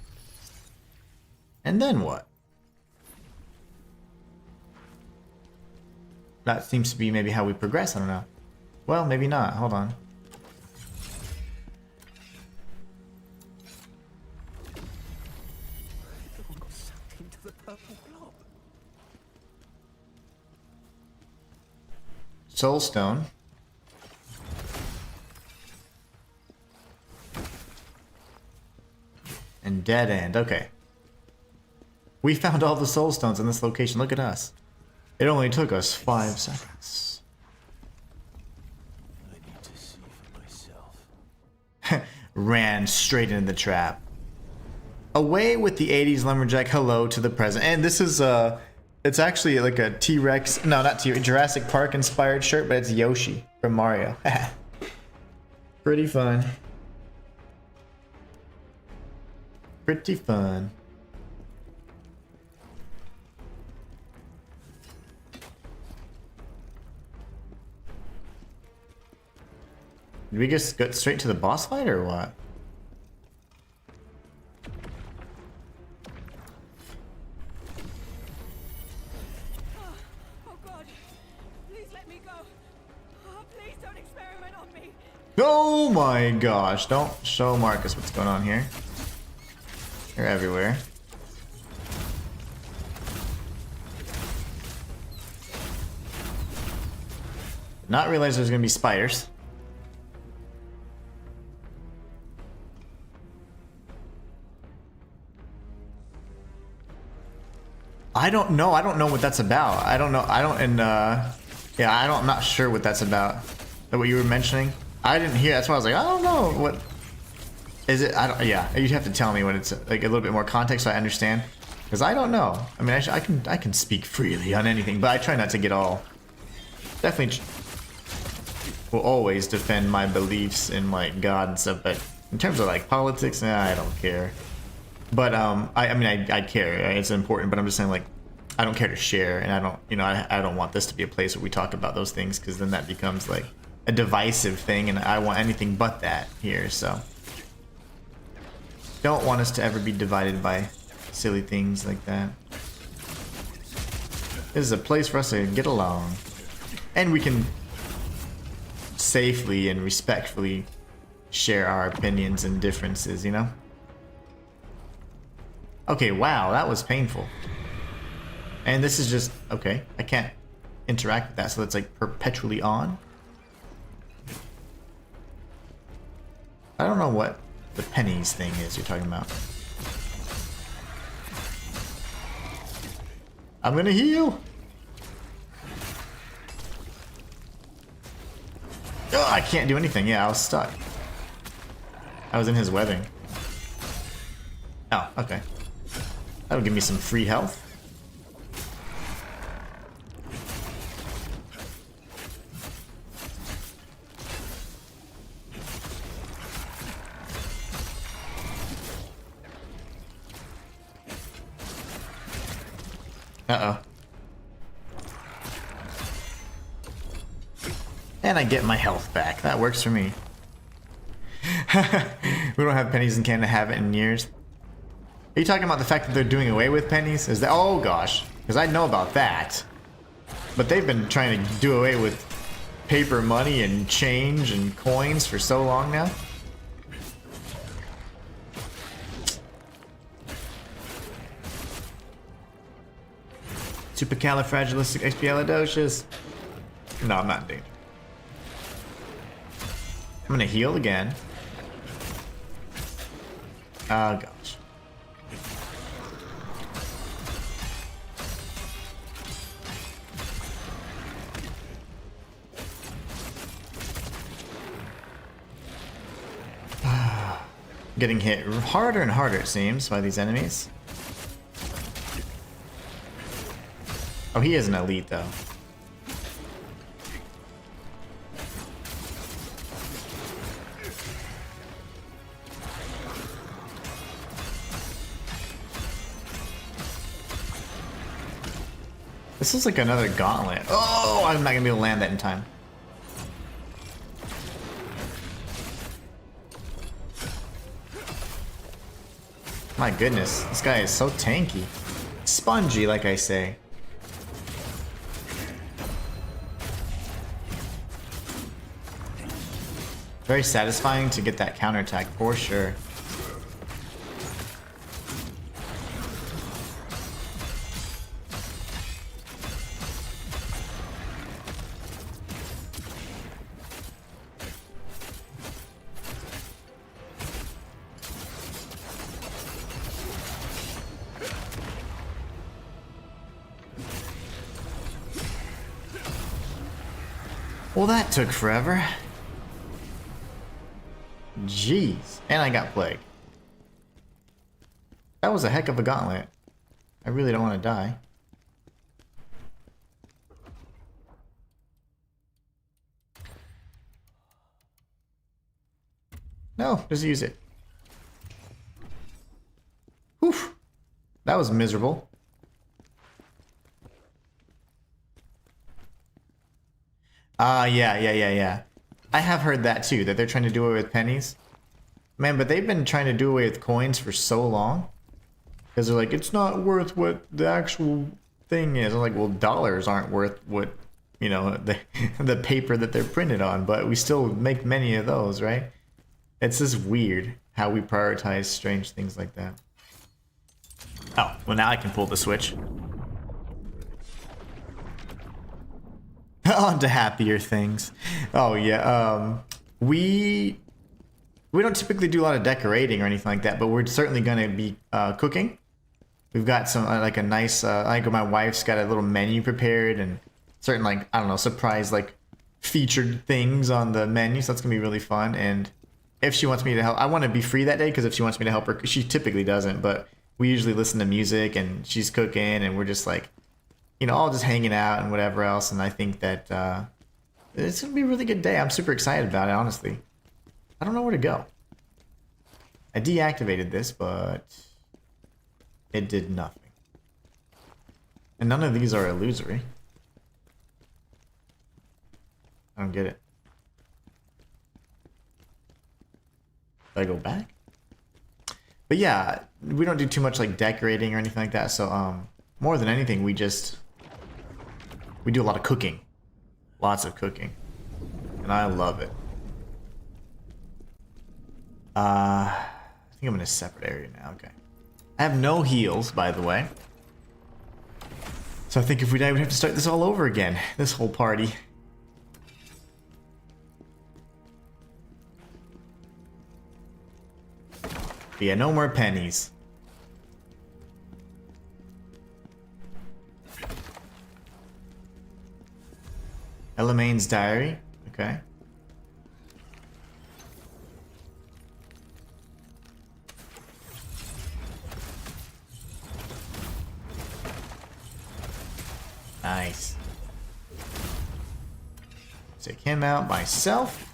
And then what? That seems to be maybe how we progress, I don't know. Well, maybe not, hold on. Everyone got sucked into the purple blob. Soulstone. And dead end. Okay. We found all the soulstones in this location. Look at us. It only took us 5 seconds. I need to see for myself. Ran straight into the trap. Away with the 80s lumberjack, hello to the present. And this is it's actually like a T-Rex, no, not T-Rex, Jurassic Park inspired shirt, but it's Yoshi from Mario. Pretty fun. Pretty fun. Did we just go straight to the boss fight or what? Oh God! Please let me go. Oh, please don't experiment on me. Oh my gosh, don't show Marcus what's going on here. You're everywhere. Did not realize there's gonna be spiders. I don't know what that's about. I'm not sure what that's about. What you were mentioning? I didn't hear, that's why I was like, I don't know, what is it? Yeah, you'd have to tell me when it's like a little bit more context so I understand. Because I don't know. I mean, I can speak freely on anything, but I try not to get all, definitely will always defend my beliefs in like God and stuff, but in terms of like politics, I don't care. But I mean I care, it's important, but I'm just saying like I don't care to share, and I don't, you know, I don't want this to be a place where we talk about those things, because then that becomes like a divisive thing, and I want anything but that here. So don't want us to ever be divided by silly things like that. This is a place for us to get along, and we can safely and respectfully share our opinions and differences, you know? Okay, wow, that was painful. And this is just, okay, I can't interact with that, so that's like perpetually on. I don't know what the pennies thing is you're talking about. I'm gonna heal! Oh, I can't do anything. Yeah, I was stuck. I was in his webbing. Oh, okay. That'll give me some free health. Uh-oh. And I get my health back. That works for me. We don't have pennies in Canada, haven't in years. Are you talking about the fact that they're doing away with pennies? Is that, oh gosh, because I know about that. But they've been trying to do away with paper money and change and coins for so long now. Supercalifragilisticexpialidocious. No, I'm not in danger. I'm gonna heal again. Oh gosh. Getting hit harder and harder, it seems, by these enemies. Oh, he is an elite, though. This is like another gauntlet. Oh, I'm not gonna be able to land that in time. My goodness, this guy is so tanky. Spongy, like I say. Very satisfying to get that counterattack for sure. Well, that took forever. Jeez. And I got plague. That was a heck of a gauntlet. I really don't want to die. No, just use it. Oof. That was miserable. Yeah. I have heard that too, that they're trying to do away with pennies. Man, but they've been trying to do away with coins for so long. Because they're like, it's not worth what the actual thing is. I'm like, well, dollars aren't worth what, you know, the paper that they're printed on. But we still make many of those, right? It's just weird how we prioritize strange things like that. Oh, well now I can pull the switch. On to happier things. Oh yeah, we don't typically do a lot of decorating or anything like that, but we're certainly gonna be cooking. We've got some like a nice, I think my wife's got a little menu prepared and certain like, I don't know, surprise like featured things on the menu, so that's gonna be really fun. And if she wants me to help, I want to be free that day, because if she wants me to help her, she typically doesn't, but we usually listen to music and she's cooking and we're just like, you know, all just hanging out and whatever else. And I think that it's gonna be a really good day. I'm super excited about it, honestly. I don't know where to go. I deactivated this, but it did nothing. And none of these are illusory. I don't get it. Do I go back? But yeah, we don't do too much like decorating or anything like that. So more than anything, we do a lot of cooking. Lots of cooking. And I love it. I think I'm in a separate area now. Okay. I have no heals, by the way. So I think if we die, we'd have to start this all over again. This whole party. But yeah, no more pennies. Elaine's diary. Okay. Nice. Take him out myself.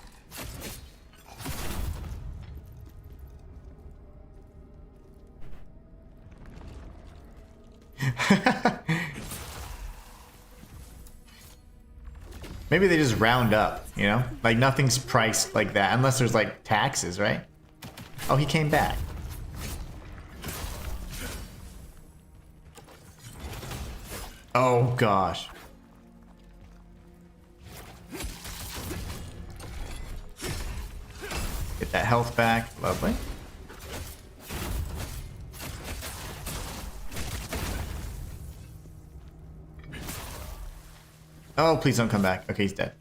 Maybe they just round up, you know? Like nothing's priced like that unless there's like taxes, right? Oh, he came back. Oh gosh. Get that health back. Lovely. Oh, please don't come back. Okay, he's dead.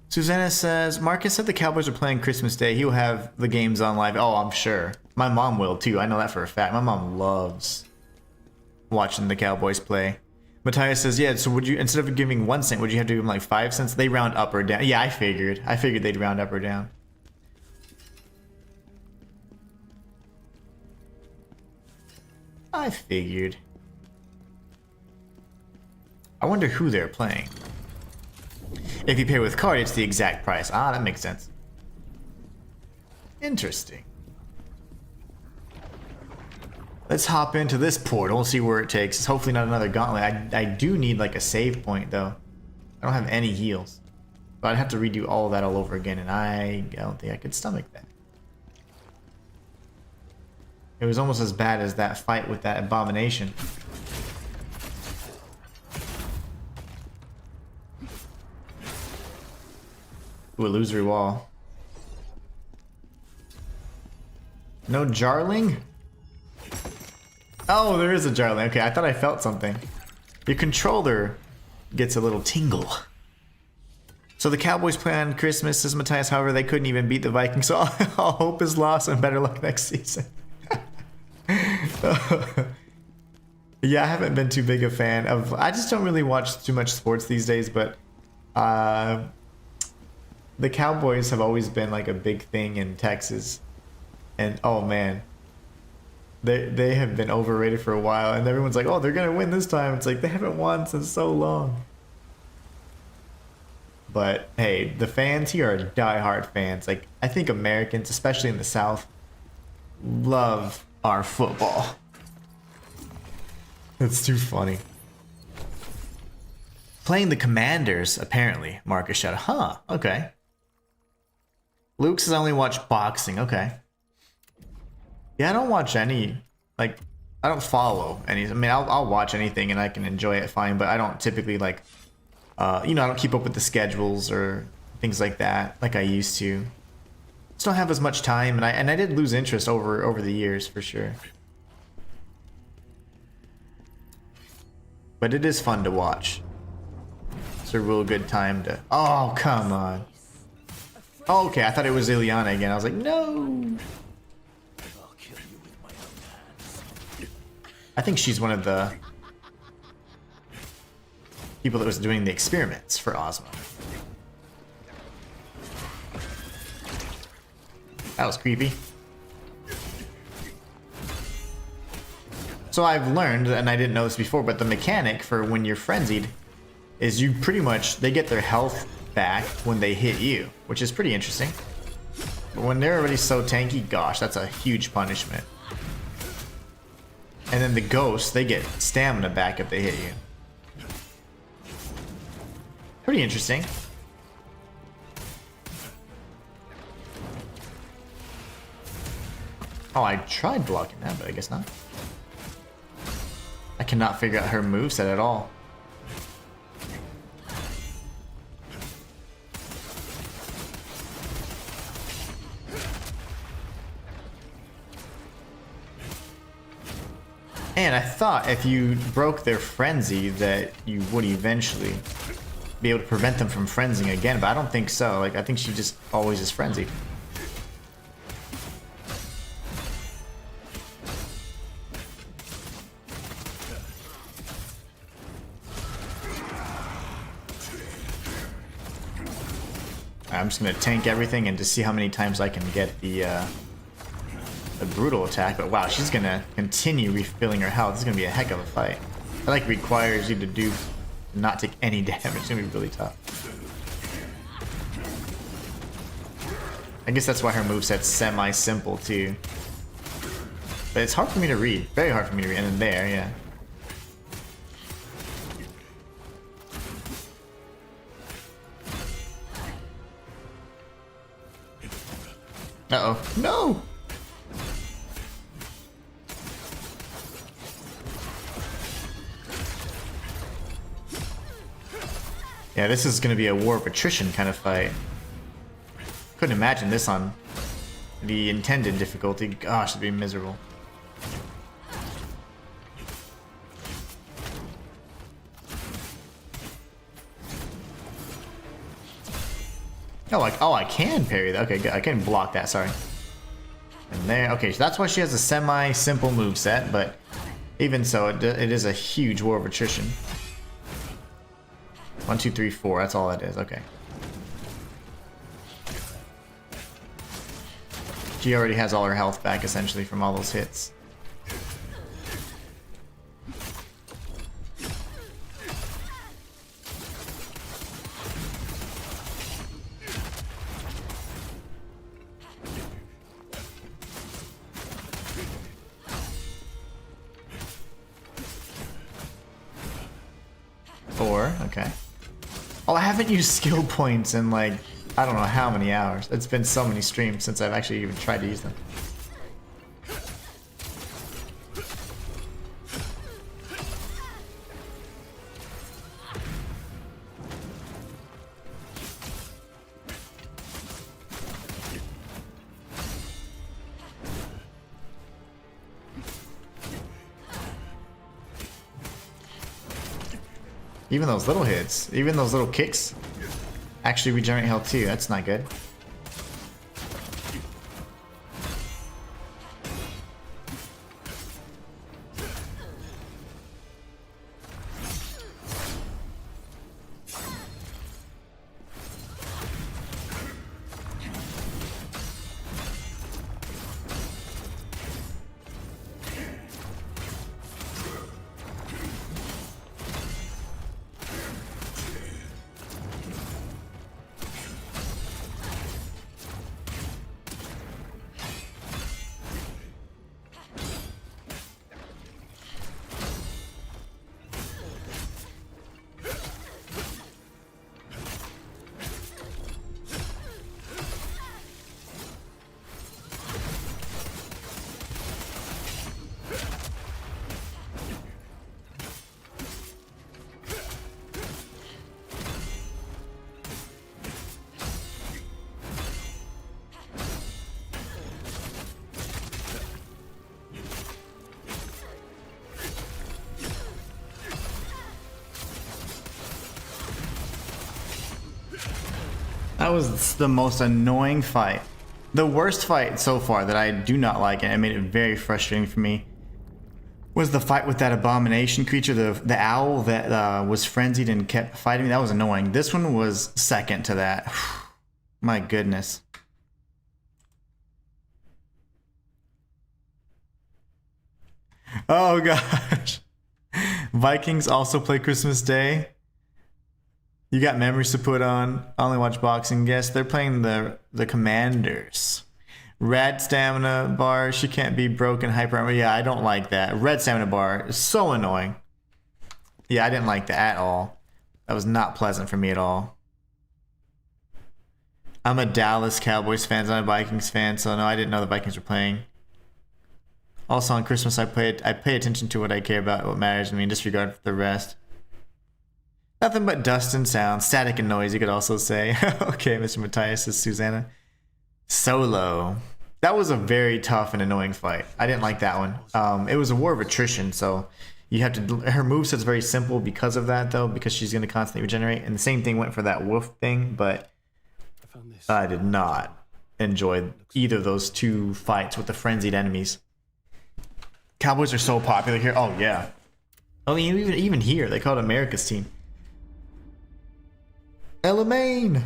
Susanna says, Marcus said the Cowboys are playing Christmas Day. He will have the games on live. Oh, I'm sure. My mom will too. I know that for a fact. My mom loves watching the Cowboys play. Matthias says, yeah, so would you, instead of giving 1 cent, would you have to give him like 5 cents? They round up or down. Yeah, I figured. I figured they'd round up or down. I figured. I wonder who they're playing. If you pay with card, it's the exact price. Ah, that makes sense. Interesting. Let's hop into this portal and see where it takes us. Hopefully not another gauntlet. I do need like a save point though. I don't have any heals. But I'd have to redo all of that all over again, and I don't think I could stomach that. It was almost as bad as that fight with that abomination. Ooh, illusory wall. No jarling? Oh, there is a jarling. Okay, I thought I felt something. Your controller gets a little tingle. So the Cowboys play on Christmas, says Matthias. However, they couldn't even beat the Vikings. So all hope is lost and better luck next season. Yeah, I haven't been too big a fan of... I just don't really watch too much sports these days, but... the Cowboys have always been like a big thing in Texas, and oh man, they have been overrated for a while, and everyone's like, oh, they're gonna win this time. It's like they haven't won since so long. But hey, the fans here are diehard fans. Like, I think Americans, especially in the South, love our football. It's too funny. Playing the Commanders, apparently, Marcus shouted. Huh, okay. Luke says I only watch boxing. Okay. Yeah, I don't watch any, like, I don't follow any. I mean, I'll watch anything and I can enjoy it fine, but I don't typically, like, you know, I don't keep up with the schedules or things like that like I used to. Just don't have as much time, and I did lose interest over the years for sure. But it is fun to watch. It's a real good time to. Oh, come on. Oh, okay, I thought it was Ileana again. I was like, no. I think she's one of the people that was doing the experiments for Ozma. That was creepy. So I've learned, and I didn't know this before, but the mechanic for when you're frenzied is you pretty much, they get their health back when they hit you, which is pretty interesting. But when they're already so tanky, gosh, that's a huge punishment. And then the ghosts, they get stamina back if they hit you. Pretty interesting. Oh, I tried blocking that, but I guess not. I cannot figure out her moveset at all. And I thought if you broke their frenzy that you would eventually be able to prevent them from frenzying again, but I don't think so. Like, I think she just always is frenzied. I'm just gonna tank everything and just see how many times I can get the brutal attack. But wow, she's gonna continue refilling her health. This is gonna be a heck of a fight. It like requires you to not take any damage. It's gonna be really tough. I guess that's why her moveset's semi-simple too. But it's hard for me to read. Very hard for me to read. And then there, yeah. Uh-oh. No! Yeah, this is going to be a war of attrition kind of fight. Couldn't imagine this on the intended difficulty. Gosh, it'd be miserable. Oh, I can parry that. Okay, good. I can block that, sorry. And there, okay, so that's why she has a semi-simple moveset, but even so, it is a huge war of attrition. 1, 2, 3, 4, that's all it is, okay. She already has all her health back, essentially, from all those hits. Okay. Oh, I haven't used skill points in like, I don't know how many hours. It's been so many streams since I've actually even tried to use them. Even those little hits, even those little kicks actually regenerate health too. That's not good. That was the most annoying fight. The worst fight so far that I do not like, and it made it very frustrating for me, was the fight with that abomination creature, the owl that was frenzied and kept fighting. That was annoying. This one was second to that. My goodness. Oh gosh. Vikings also play Christmas Day. You got memories to put on. I only watch boxing. Guess they're playing the Commanders. Red stamina bar. She can't be broken. Hyper armor. Yeah, I don't like that. Red stamina bar is so annoying. Yeah, I didn't like that at all. That was not pleasant for me at all. I'm a Dallas Cowboys fan. I'm a Vikings fan, so no, I didn't know the Vikings were playing. Also on Christmas, I pay attention to what I care about, what matters to me, and disregard for the rest. Nothing but dust and sound, static and noise, you could also say. Okay, Mr. Matthias, says Susanna. Solo. That was a very tough and annoying fight. I didn't like that one. It was a war of attrition, so you have to. Her moveset's very simple because of that, though, because she's going to constantly regenerate. And the same thing went for that wolf thing, but I did not enjoy either of those two fights with the frenzied enemies. Cowboys are so popular here. Oh yeah. I mean, even here they call it America's team. Elamaine.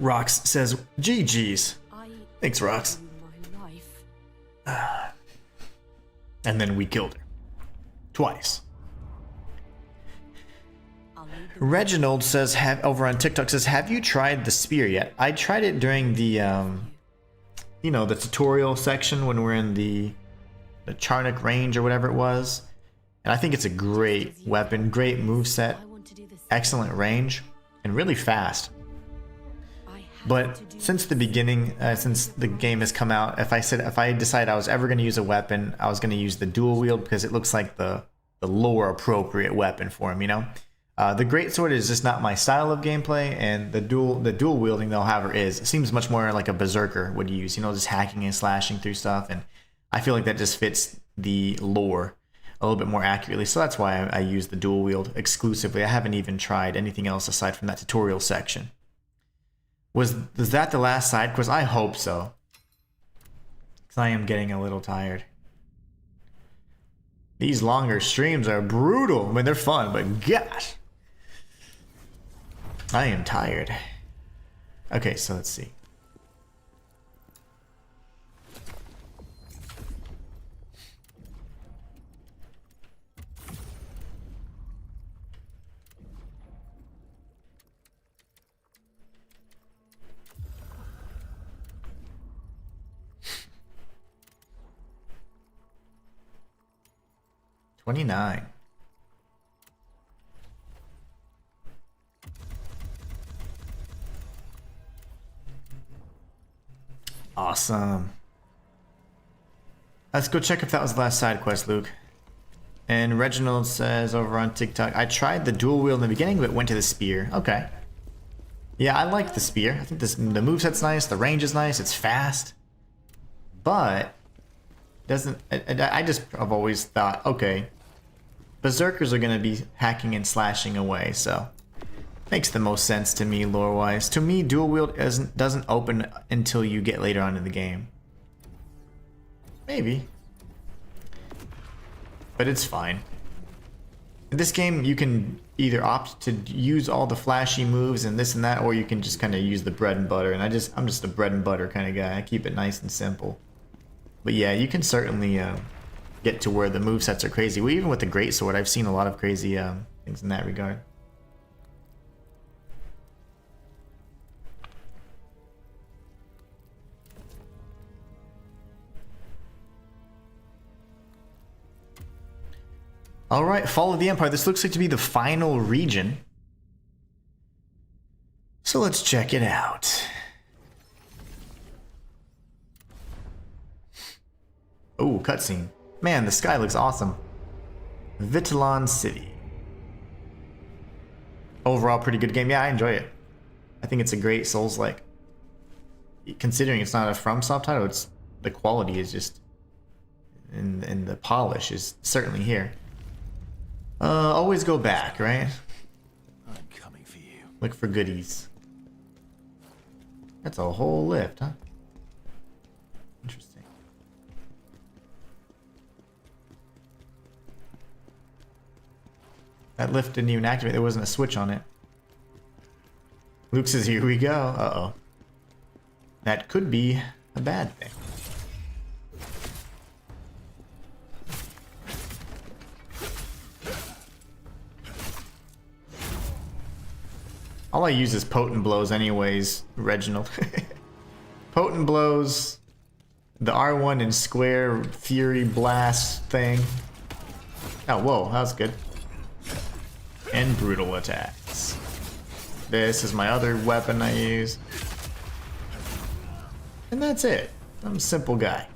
Rox says, GG's. Thanks, Rox. And then we killed her. Twice. Reginald says, over on TikTok says, have you tried the spear yet? I tried it during the, the tutorial section when we're in the Charnock range or whatever it was. And I think it's a great weapon, great moveset, excellent range, and really fast. But since the beginning, since the game has come out, if I decided I was ever going to use a weapon, I was going to use the dual wield because it looks like the lore appropriate weapon for him, you know? The greatsword is just not my style of gameplay, and the dual wielding though, however, it seems much more like a berserker would use, just hacking and slashing through stuff, and I feel like that just fits the lore a little bit more accurately, so that's why I use the dual wield exclusively. I haven't even tried anything else aside from that tutorial section. Was that the last side quest? I hope so, because I am getting a little tired. These longer streams are brutal. I mean, they're fun, but gosh, I am tired. Okay, so let's see. $29. Awesome. Let's go check if that was the last side quest, Luke. And Reginald says over on TikTok, I tried the dual wield in the beginning, but went to the spear. Okay. Yeah, I like the spear. I think the moveset's nice, the range is nice, it's fast. But I've always thought, okay, Berserkers are going to be hacking and slashing away, so makes the most sense to me lore-wise. To me, dual wield doesn't open until you get later on in the game. Maybe. But it's fine. In this game, you can either opt to use all the flashy moves and this and that, or you can just kind of use the bread and butter, and I'm just a bread and butter kind of guy. I keep it nice and simple. But yeah, you can certainly get to where the movesets are crazy. Well, even with the greatsword, I've seen a lot of crazy things in that regard. Alright, Fall of the Empire. This looks like to be the final region. So let's check it out. Oh, cutscene. Man, the sky looks awesome. Vitalon City. Overall, pretty good game. Yeah, I enjoy it. I think it's a great Souls-like. Considering it's not a FromSoft title, the quality is just... and the polish is certainly here. Always go back, right? I'm coming for you. Look for goodies. That's a whole lift, huh? Interesting. That lift didn't even activate. There wasn't a switch on it. Luke says, here we go. Uh-oh. That could be a bad thing. All I use is potent blows anyways, Reginald. Potent blows, the R1 and square fury blast thing. Oh, whoa, that was good. And brutal attacks. This is my other weapon I use. And that's it. I'm a simple guy.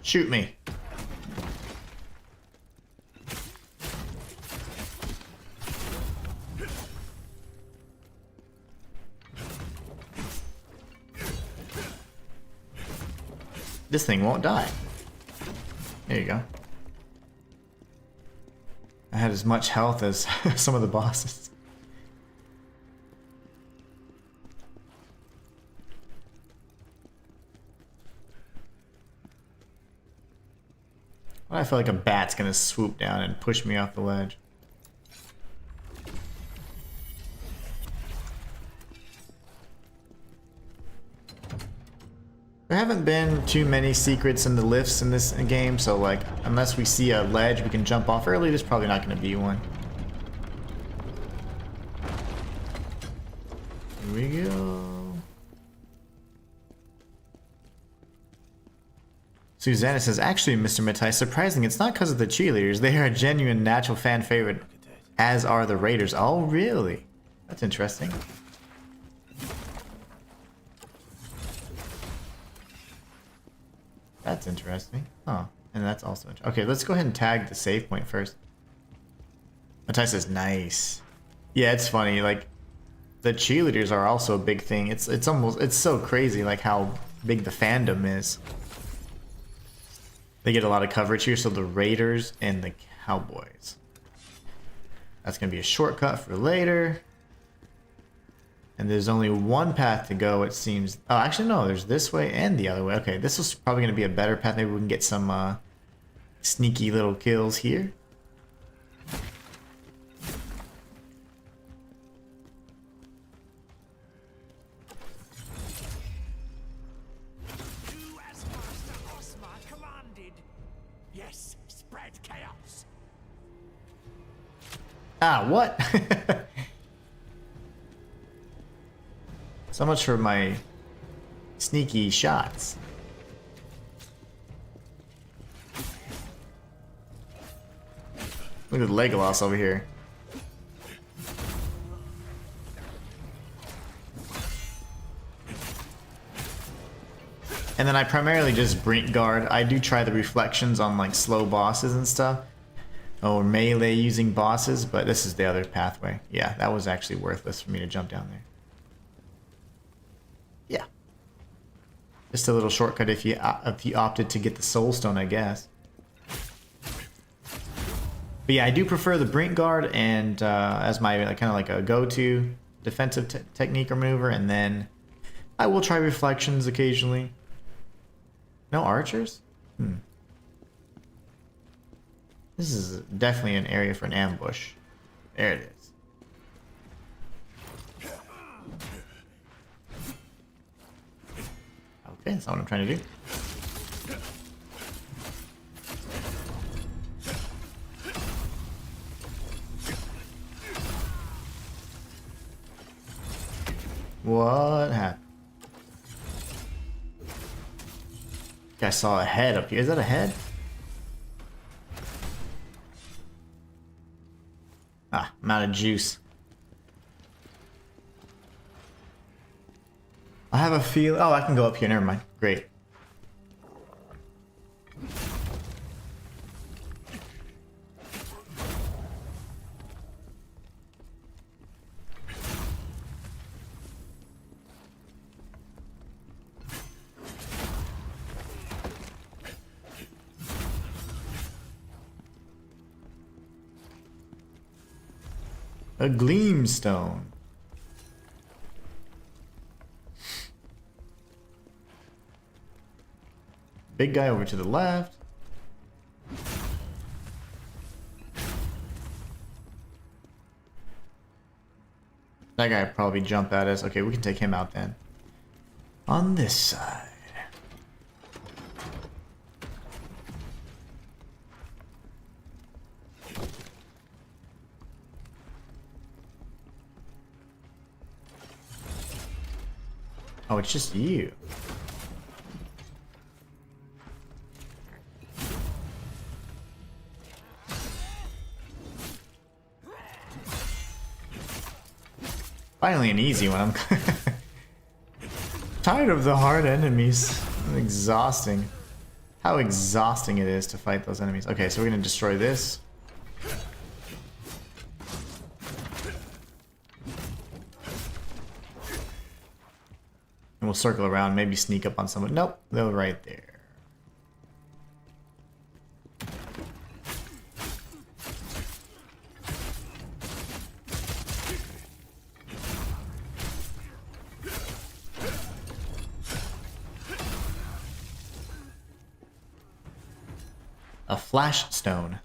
Shoot me. This thing won't die. There you go. I had as much health as some of the bosses. I feel like a bat's gonna swoop down and push me off the ledge. There haven't been too many secrets in the lifts in this game, so like, unless we see a ledge we can jump off early, there's probably not going to be one. Here we go. Susanna says, actually, Mr. Matai, surprising, it's not because of the cheerleaders. They are a genuine natural fan favorite, as are the raiders. Oh, really? That's interesting. That's interesting. Oh, and that's also interesting. Okay, let's go ahead and tag the save point first. Matai says, nice. Yeah, it's funny. Like, the cheerleaders are also a big thing. It's so crazy, like how big the fandom is. They get a lot of coverage here. So the raiders and the cowboys. That's gonna be a shortcut for later. And there's only one path to go, it seems. Oh, actually, no. There's this way and the other way. Okay, this is probably going to be a better path. Maybe we can get some sneaky little kills here. Do as Master Osma commanded. Yes, spread chaos. Ah, what? So much for my sneaky shots. Look at Legolas over here. And then I primarily just brink guard. I do try the reflections on like slow bosses and stuff. Or melee using bosses, but this is the other pathway. Yeah, that was actually worthless for me to jump down there. Yeah. Just a little shortcut if you opted to get the soul stone, I guess. But yeah, I do prefer the brink guard and as my kind of like a go-to defensive technique or maneuver, and then I will try reflections occasionally. No archers? This is definitely an area for an ambush. There it is. Okay, that's not what I'm trying to do. What happened? I saw a head up here. Is that a head? Ah, I'm out of juice. I have a feel. Oh, I can go up here. Never mind. Great. A gleamstone. Big guy over to the left. That guy would probably jump at us. Okay, we can take him out then. On this side. Oh, it's just you. Finally an easy one. I'm tired of the hard enemies. It's exhausting. How exhausting it is to fight those enemies. Okay, so we're gonna destroy this. And we'll circle around, maybe sneak up on someone. Nope, they're right there. A flash stone.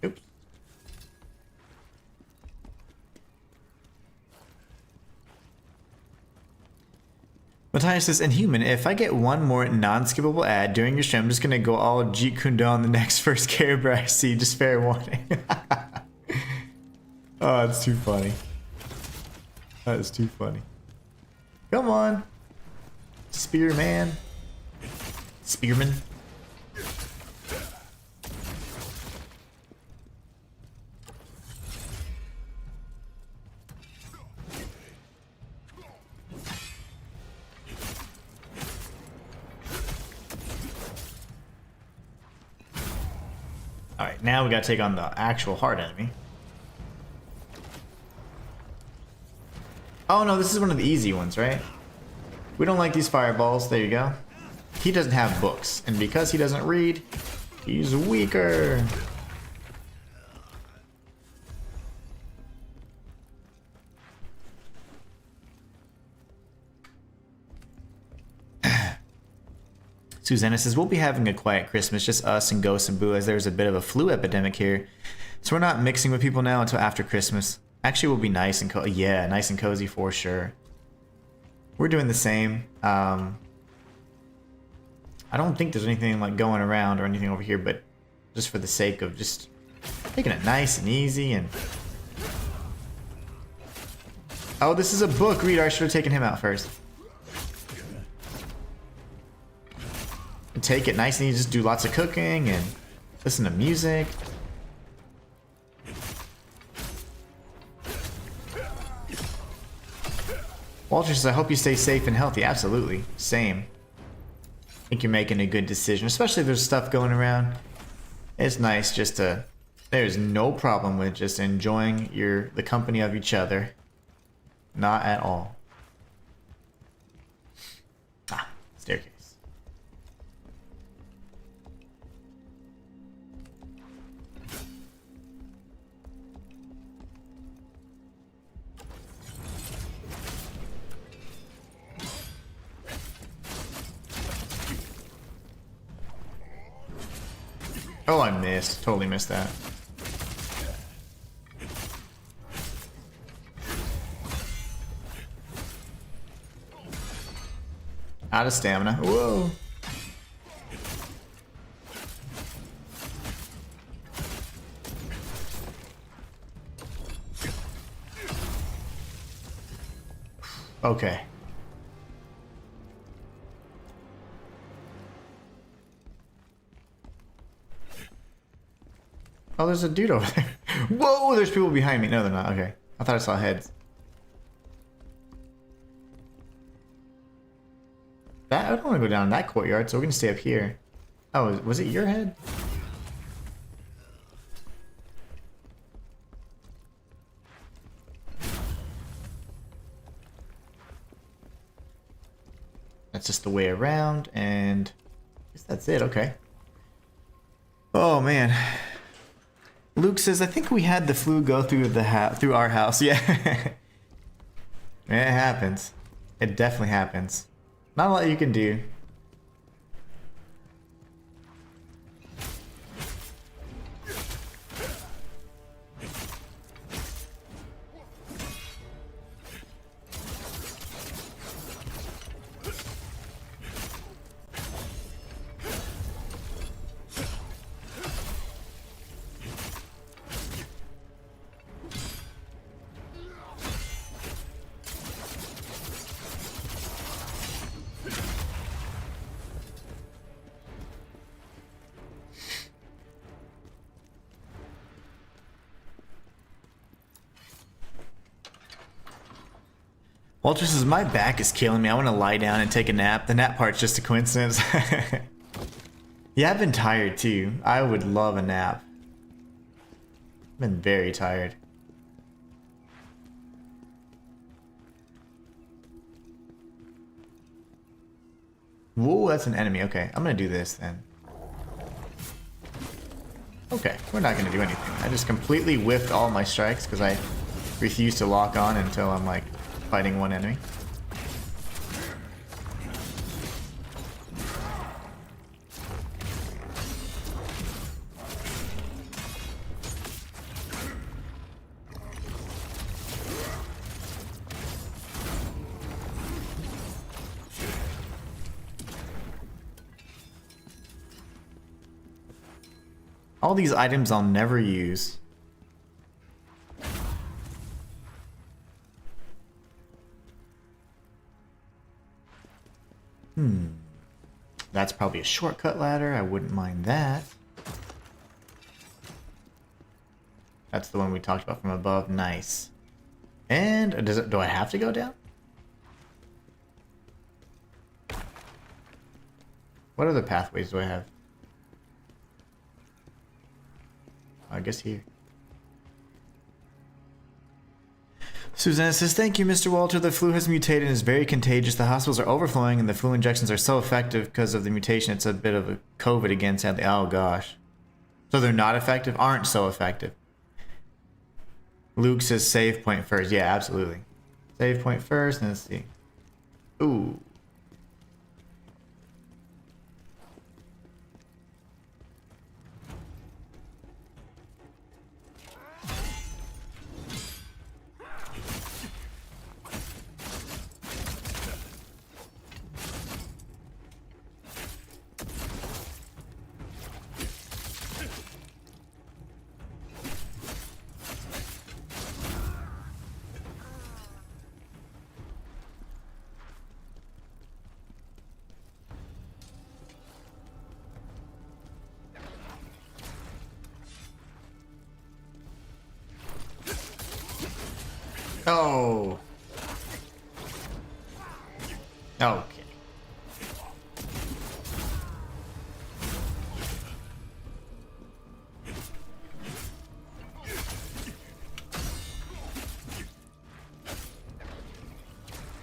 Oops. Matthias says, Inhuman, if I get one more non-skippable ad during your stream, I'm just gonna go all Jeet Kune Do on the next first character I see. Just fair warning. Oh, it's too funny. That is too funny. Come on. Spearman. Spearman. Alright, now we gotta take on the actual hard enemy. Oh no, this is one of the easy ones, right? We don't like these fireballs. There you go. He doesn't have books, and because he doesn't read, he's weaker. Susanna says, we'll be having a quiet Christmas, just us and Ghost and Boo, as there's a bit of a flu epidemic here. So we're not mixing with people now until after Christmas. Actually, we'll be nice and yeah, nice and cozy for sure. We're doing the same. I don't think there's anything like going around or anything over here, but just for the sake of just taking it nice and easy and... Oh, this is a book reader. I should have taken him out first. And take it nice and easy. Just do lots of cooking and listen to music. Walter says, I hope you stay safe and healthy. Absolutely. Same. I think you're making a good decision, especially if there's stuff going around. It's nice just to... There's no problem with just enjoying the company of each other. Not at all. Ah, staircase. Oh, I missed. Totally missed that. Out of stamina. Whoa. Okay. Oh, there's a dude over there. Whoa, there's people behind me. No, they're not. Okay. I thought I saw heads. I don't want to go down that courtyard, so we're going to stay up here. Oh, was it your head? That's just the way around, and I guess that's it. Okay. Oh, man. Luke says, I think we had the flu go through through our house. Yeah. It happens. It definitely happens. Not a lot you can do. Walter says, my back is killing me. I want to lie down and take a nap. The nap part's just a coincidence. Yeah, I've been tired too. I would love a nap. I've been very tired. Whoa, that's an enemy. Okay, I'm gonna do this then. Okay, we're not gonna do anything. I just completely whiffed all my strikes because I refuse to lock on until I'm like fighting one enemy. All these items I'll never use. That's probably a shortcut ladder. I wouldn't mind that. That's the one we talked about from above. Nice. And do I have to go down? What other pathways do I have? I guess here. Susanna says, thank you, Mr. Walter. The flu has mutated and is very contagious. The hospitals are overflowing and the flu injections are so effective because of the mutation. It's a bit of a COVID again, sadly. Oh, gosh. So they're not effective? Aren't so effective. Luke says, save point first. Yeah, absolutely. Save point first, and let's see. Ooh. Oh. Okay.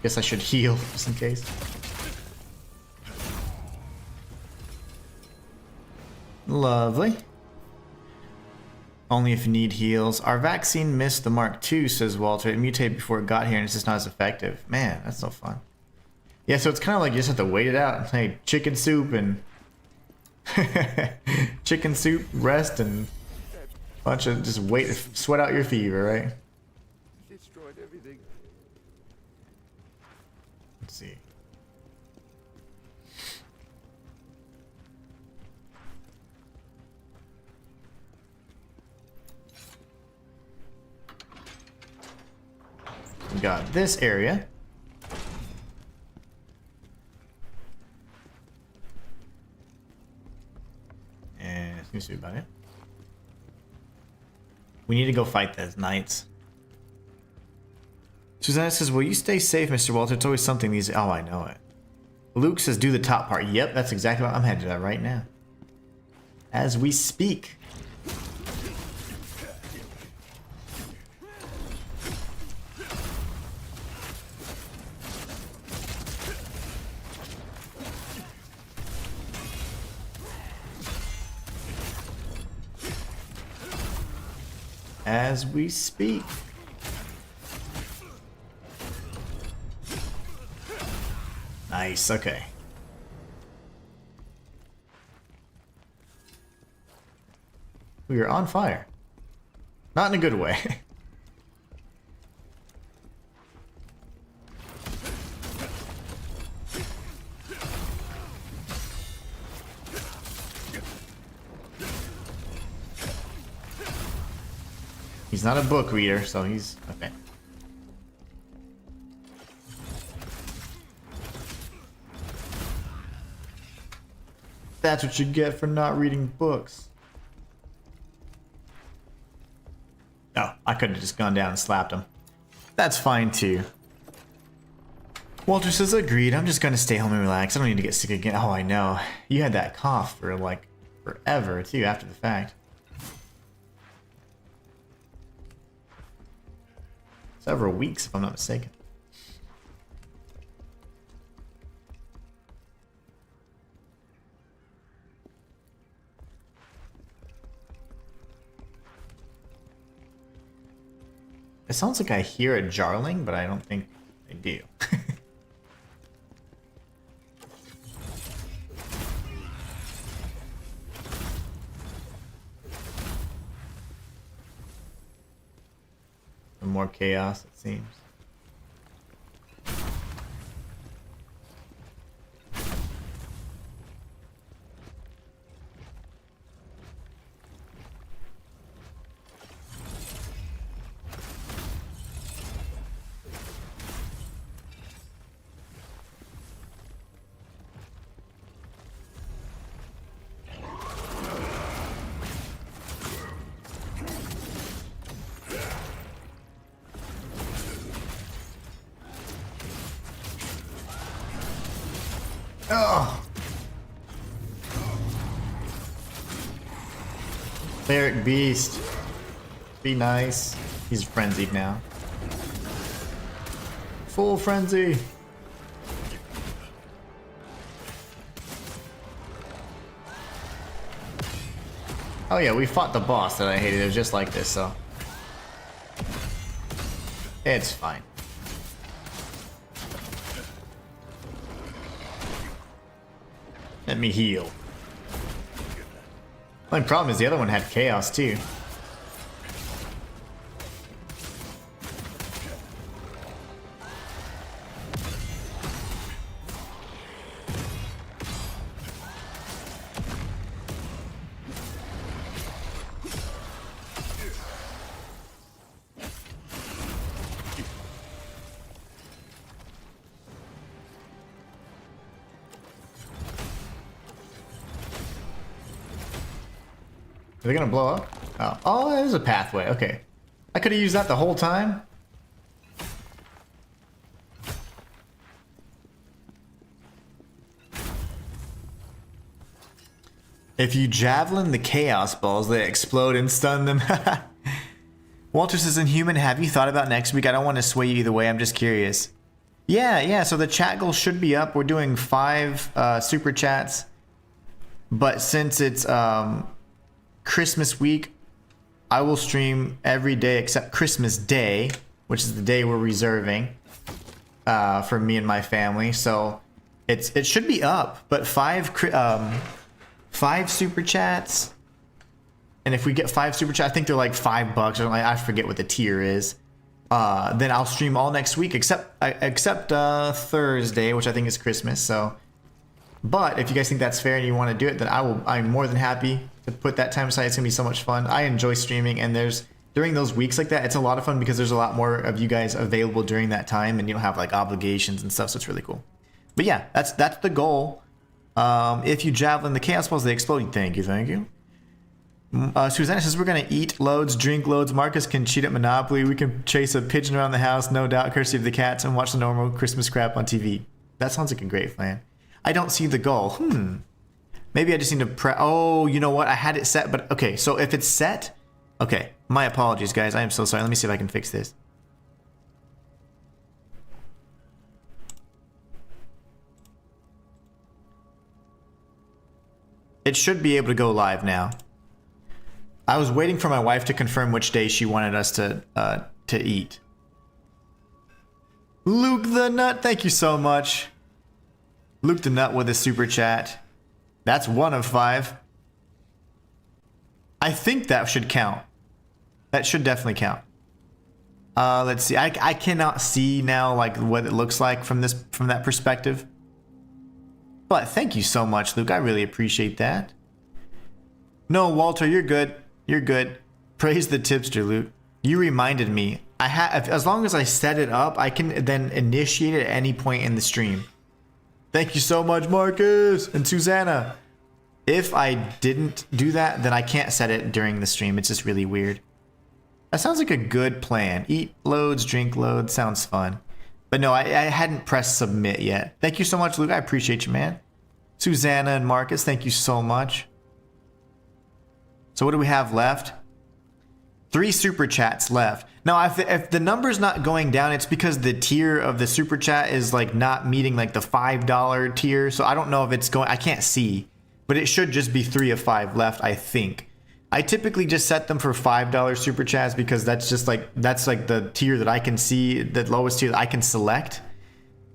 Guess I should heal just in case. Lovely. Only if you need heals. Our vaccine missed the mark too, says Walter. It mutated before it got here and it's just not as effective. Man, that's so fun. Yeah, so it's kind of like you just have to wait it out and say chicken soup and chicken soup, rest, and a bunch of just wait, sweat out your fever, right? Destroyed everything. Let's see. We got this area. And it seems to be about it. We need to go fight those knights. Susanna says, will you stay safe, Mr. Walter? It's always something these... Oh, I know it. Luke says, do the top part. Yep, that's exactly what I'm headed to that right now. As we speak. As we speak. Nice, okay. We are on fire. Not in a good way. He's not a book reader, so he's okay. That's what you get for not reading books. Oh, I could have just gone down and slapped him. That's fine too. Walter says, agreed. I'm just gonna stay home and relax. I don't need to get sick again. Oh, I know. You had that cough for like forever too after the fact. Several weeks, if I'm not mistaken. It sounds like I hear a jarling, but I don't think I do. More chaos, it seems. Oh. Cleric Beast. Be nice. He's frenzied now. Full frenzy. Oh yeah, we fought the boss that I hated. It was just like this, so it's fine. Let me heal. Only problem is the other one had chaos too. Are they gonna blow up? Oh, oh, there's a pathway. Okay. I could have used that the whole time. If you javelin the chaos balls, they explode and stun them. Walter says, Inhuman, have you thought about next week? I don't want to sway you either way. I'm just curious. Yeah. So the chat goal should be up. We're doing 5 super chats. But since it's Christmas week, I will stream every day except Christmas Day, which is the day we're reserving for me and my family. So it should be up, but 5 super chats, and if we get 5 super chats, I think they're like $5 or something. I forget what the tier is. Then I'll stream all next week except Thursday, which I think is Christmas. So, but if you guys think that's fair and you want to do it, then I'm more than happy to put that time aside. It's gonna be so much fun. I enjoy streaming, and during those weeks like that, it's a lot of fun because there's a lot more of you guys available during that time, and you don't have like obligations and stuff. So it's really cool. But yeah, that's the goal. If you javelin the chaos balls, they explode. Thank you. Susanna says we're gonna eat loads, drink loads. Marcus can cheat at Monopoly. We can chase a pigeon around the house, no doubt, courtesy of the cats, and watch the normal Christmas crap on TV. That sounds like a great plan. I don't see the goal. Maybe I just need to oh, you know what? I had it set, but okay. So if it's set, okay. My apologies, guys. I am so sorry. Let me see if I can fix this. It should be able to go live now. I was waiting for my wife to confirm which day she wanted us to eat. Luke the Nut, thank you so much. Luke the Nut with a super chat. That's 1 of 5. I think that should count. That should definitely count. Let's see. I cannot see now like what it looks like from that perspective. But thank you so much, Luke. I really appreciate that. No, Walter, you're good. You're good. Praise the tipster, Luke. You reminded me. As long as I set it up, I can then initiate it at any point in the stream. Thank you so much, Marcus and Susanna. If I didn't do that, then I can't set it during the stream. It's just really weird. That sounds like a good plan. Eat loads, drink loads. Sounds fun. But no, I hadn't pressed submit yet. Thank you so much, Luke. I appreciate you, man. Susanna and Marcus, thank you so much. So what do we have left? 3 super chats left. Now, if the number's not going down, it's because the tier of the super chat is like not meeting like the $5 tier. So I don't know if it's going. I can't see, but it should just be 3 of 5 left, I think. I typically just set them for $5 super chats because that's like the tier that I can see, the lowest tier that I can select.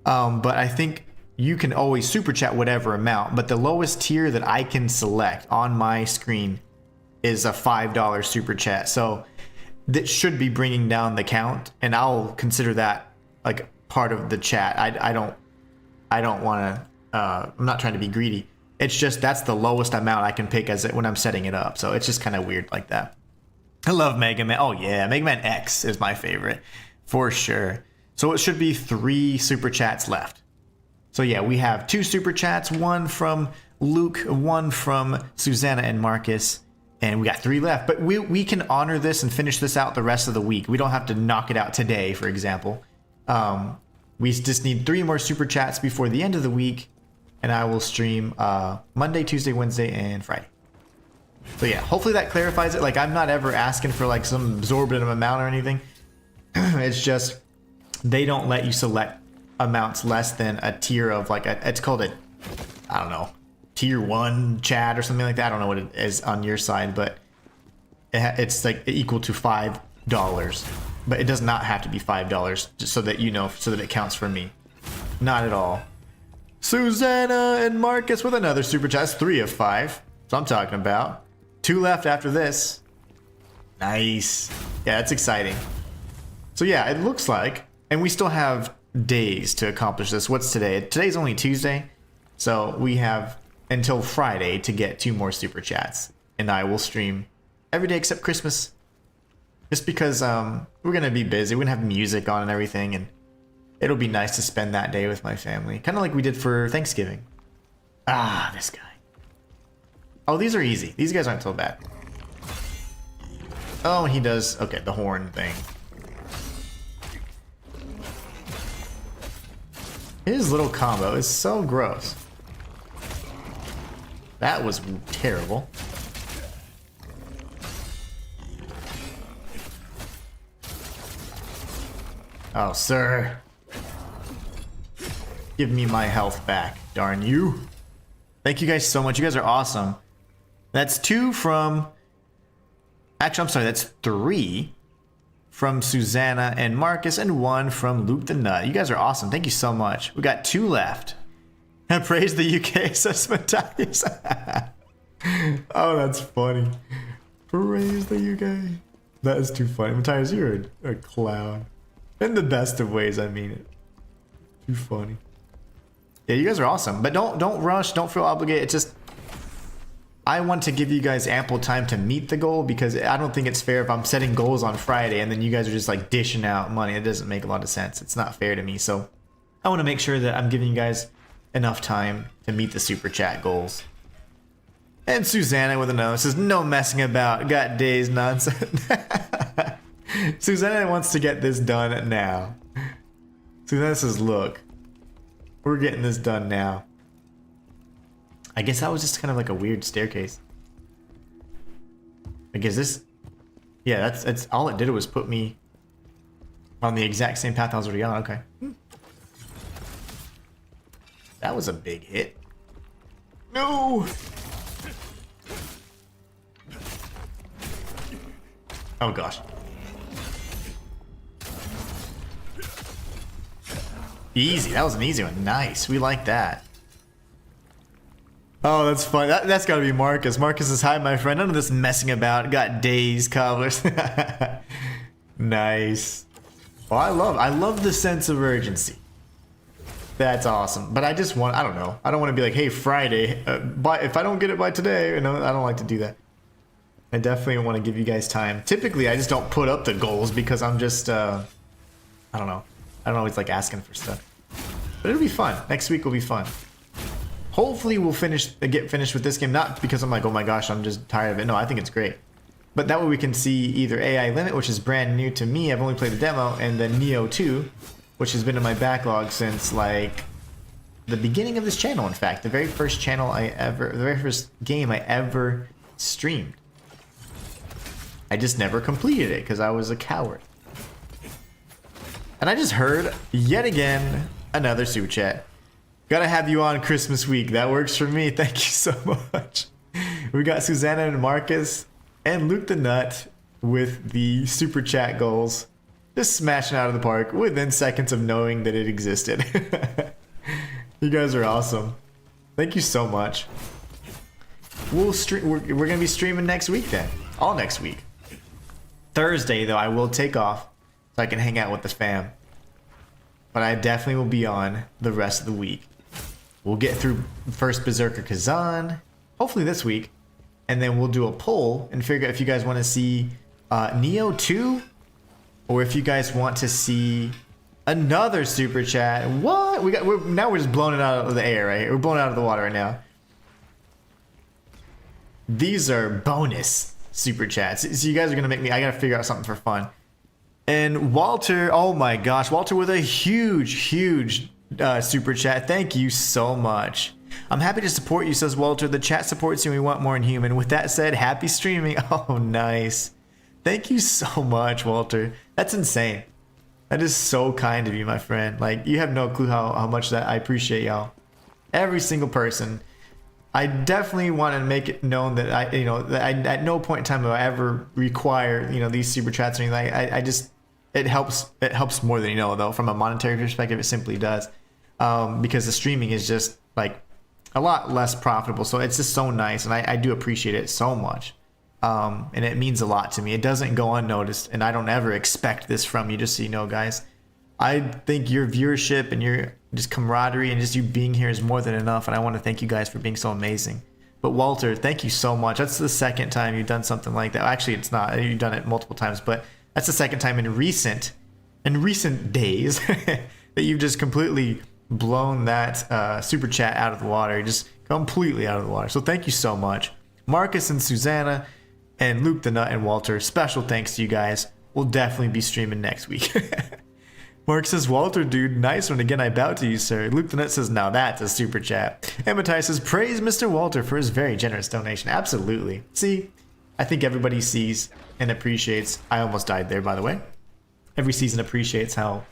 But I think you can always super chat whatever amount, but the lowest tier that I can select on my screen is a $5 super chat. So that should be bringing down the count, and I'll consider that like part of the chat. I don't want to. I'm not trying to be greedy. It's just that's the lowest amount I can pick as it when I'm setting it up. So it's just kind of weird like that. I love Mega Man. Oh yeah, Mega Man X is my favorite for sure. So it should be 3 super chats left. So yeah, we have 2 super chats, 1 from Luke, 1 from Susanna and Marcus, and we got 3 left. But we can honor this and finish this out the rest of the week. We don't have to knock it out today, for example. We just need 3 more super chats before the end of the week. And I will stream Monday, Tuesday, Wednesday, and Friday. So yeah, hopefully that clarifies it. Like, I'm not ever asking for like some exorbitant amount or anything. It's just they don't let you select amounts less than a tier of like it's called a, I don't know, tier 1 chat or something like that. I don't know what it is on your side, but it's like equal to $5. But it does not have to be $5, just so that you know, so that it counts for me. Not at all. Susanna and Marcus with another super chat. That's 3 of 5. That's what I'm talking about. 2 left after this. Nice. Yeah, that's exciting. So yeah, it looks like, and we still have days to accomplish this. What's today? Today's only Tuesday. So we have until Friday to get 2 more super chats. And I will stream every day except Christmas. Just because we're going to be busy. We're going to have music on and everything, and it'll be nice to spend that day with my family. Kind of like we did for Thanksgiving. Ah, this guy. Oh, these are easy. These guys aren't so bad. Oh, he does, okay, the horn thing. His little combo is so gross. That was terrible. Oh, sir. Give me my health back, darn you. Thank you guys so much. You guys are awesome. That's 2 from... Actually, I'm sorry, that's 3 from Susanna and Marcus, and 1 from Luke the Nut. You guys are awesome. Thank you so much. We got 2 left. And praise the UK, says Matthias. Oh, that's funny. Praise the UK. That is too funny. Matthias, you're a clown. In the best of ways, I mean it. Too funny. Yeah, you guys are awesome. But don't rush. Don't feel obligated. It's just... I want to give you guys ample time to meet the goal, because I don't think it's fair if I'm setting goals on Friday and then you guys are just like dishing out money. It doesn't make a lot of sense. It's not fair to me. So I want to make sure that I'm giving you guys enough time to meet the super chat goals. And Susanna with a no says, no messing about. Got days nonsense. Susanna wants to get this done now. Susanna says, look, we're getting this done now. I guess that was just kind of like a weird staircase. I guess this... Yeah, that's all it did was put me on the exact same path I was already on. Okay. That was a big hit. No! Oh gosh. Easy. That was an easy one. Nice. We like that. Oh, that's fun. That's got to be Marcus. Marcus is, hi, my friend. None of this messing about. Got days, cobblers. Nice. Well, I love the sense of urgency. That's awesome. But I just want, I don't know. I don't want to be like, hey, Friday, if I don't get it by today, I don't like to do that. I definitely want to give you guys time. Typically, I just don't put up the goals because I'm just, I don't know. I don't always like asking for stuff. But it'll be fun. Next week will be fun. Hopefully we'll get finished with this game. Not because I'm like, oh my gosh, I'm just tired of it. No, I think it's great. But that way we can see either AI Limit, which is brand new to me. I've only played the demo, and then Neo 2, which has been in my backlog since like the beginning of this channel. In fact, the very first game I ever streamed. I just never completed it because I was a coward. And I just heard yet again another super chat. Gotta have you on Christmas week. That works for me. Thank you so much. We got Susanna and Marcus and Luke the Nut with the super chat goals. Just smashing out of the park within seconds of knowing that it existed. You guys are awesome. Thank you so much. We'll stream. We're gonna be streaming next week then. All next week. Thursday though, I will take off so I can hang out with the fam. But I definitely will be on the rest of the week. We'll get through First Berserker Khazan, hopefully this week, and then we'll do a poll and figure out if you guys want to see Neo 2, or if you guys want to see another super chat. What? Now we're just blowing it out of the air, right? We're blowing it out of the water right now. These are bonus super chats. So you guys are gonna make me. I gotta figure out something for fun. And Walter, oh my gosh, Walter with a huge super chat. Thank you so much. I'm happy to support you, says Walter. The chat supports you and we want more Inhuman. With that said, happy streaming. Oh, nice. Thank you so much, Walter. That's insane. That is so kind of you, my friend. Like, you have no clue how much that I appreciate y'all. Every single person. I definitely want to make it known that at no point in time will I ever require, these super chats or anything. I just, it helps more than though. From a monetary perspective, it simply does. Because the streaming is just like a lot less profitable. So it's just so nice. And I do appreciate it so much. And it means a lot to me. It doesn't go unnoticed. And I don't ever expect this from you, just so you know, guys. I think your viewership and your just camaraderie and just you being here is more than enough. And I want to thank you guys for being so amazing. But Walter, thank you so much. That's the second time you've done something like that. Actually, it's not. You've done it multiple times. But that's the second time in recent days that you've just completely blown that super chat out of the water. Just completely out of the water. So thank you so much. Marcus and Susanna and Luke the Nut and Walter, special thanks to you guys. We'll definitely be streaming next week. Mark says, Walter, dude, nice one. Again, I bow to you, sir. Luke the Nut says, now that's a super chat. And Matthias says, praise Mr. Walter for his very generous donation. Absolutely. See, I think everybody sees and appreciates. I almost died there, by the way. Every season appreciates how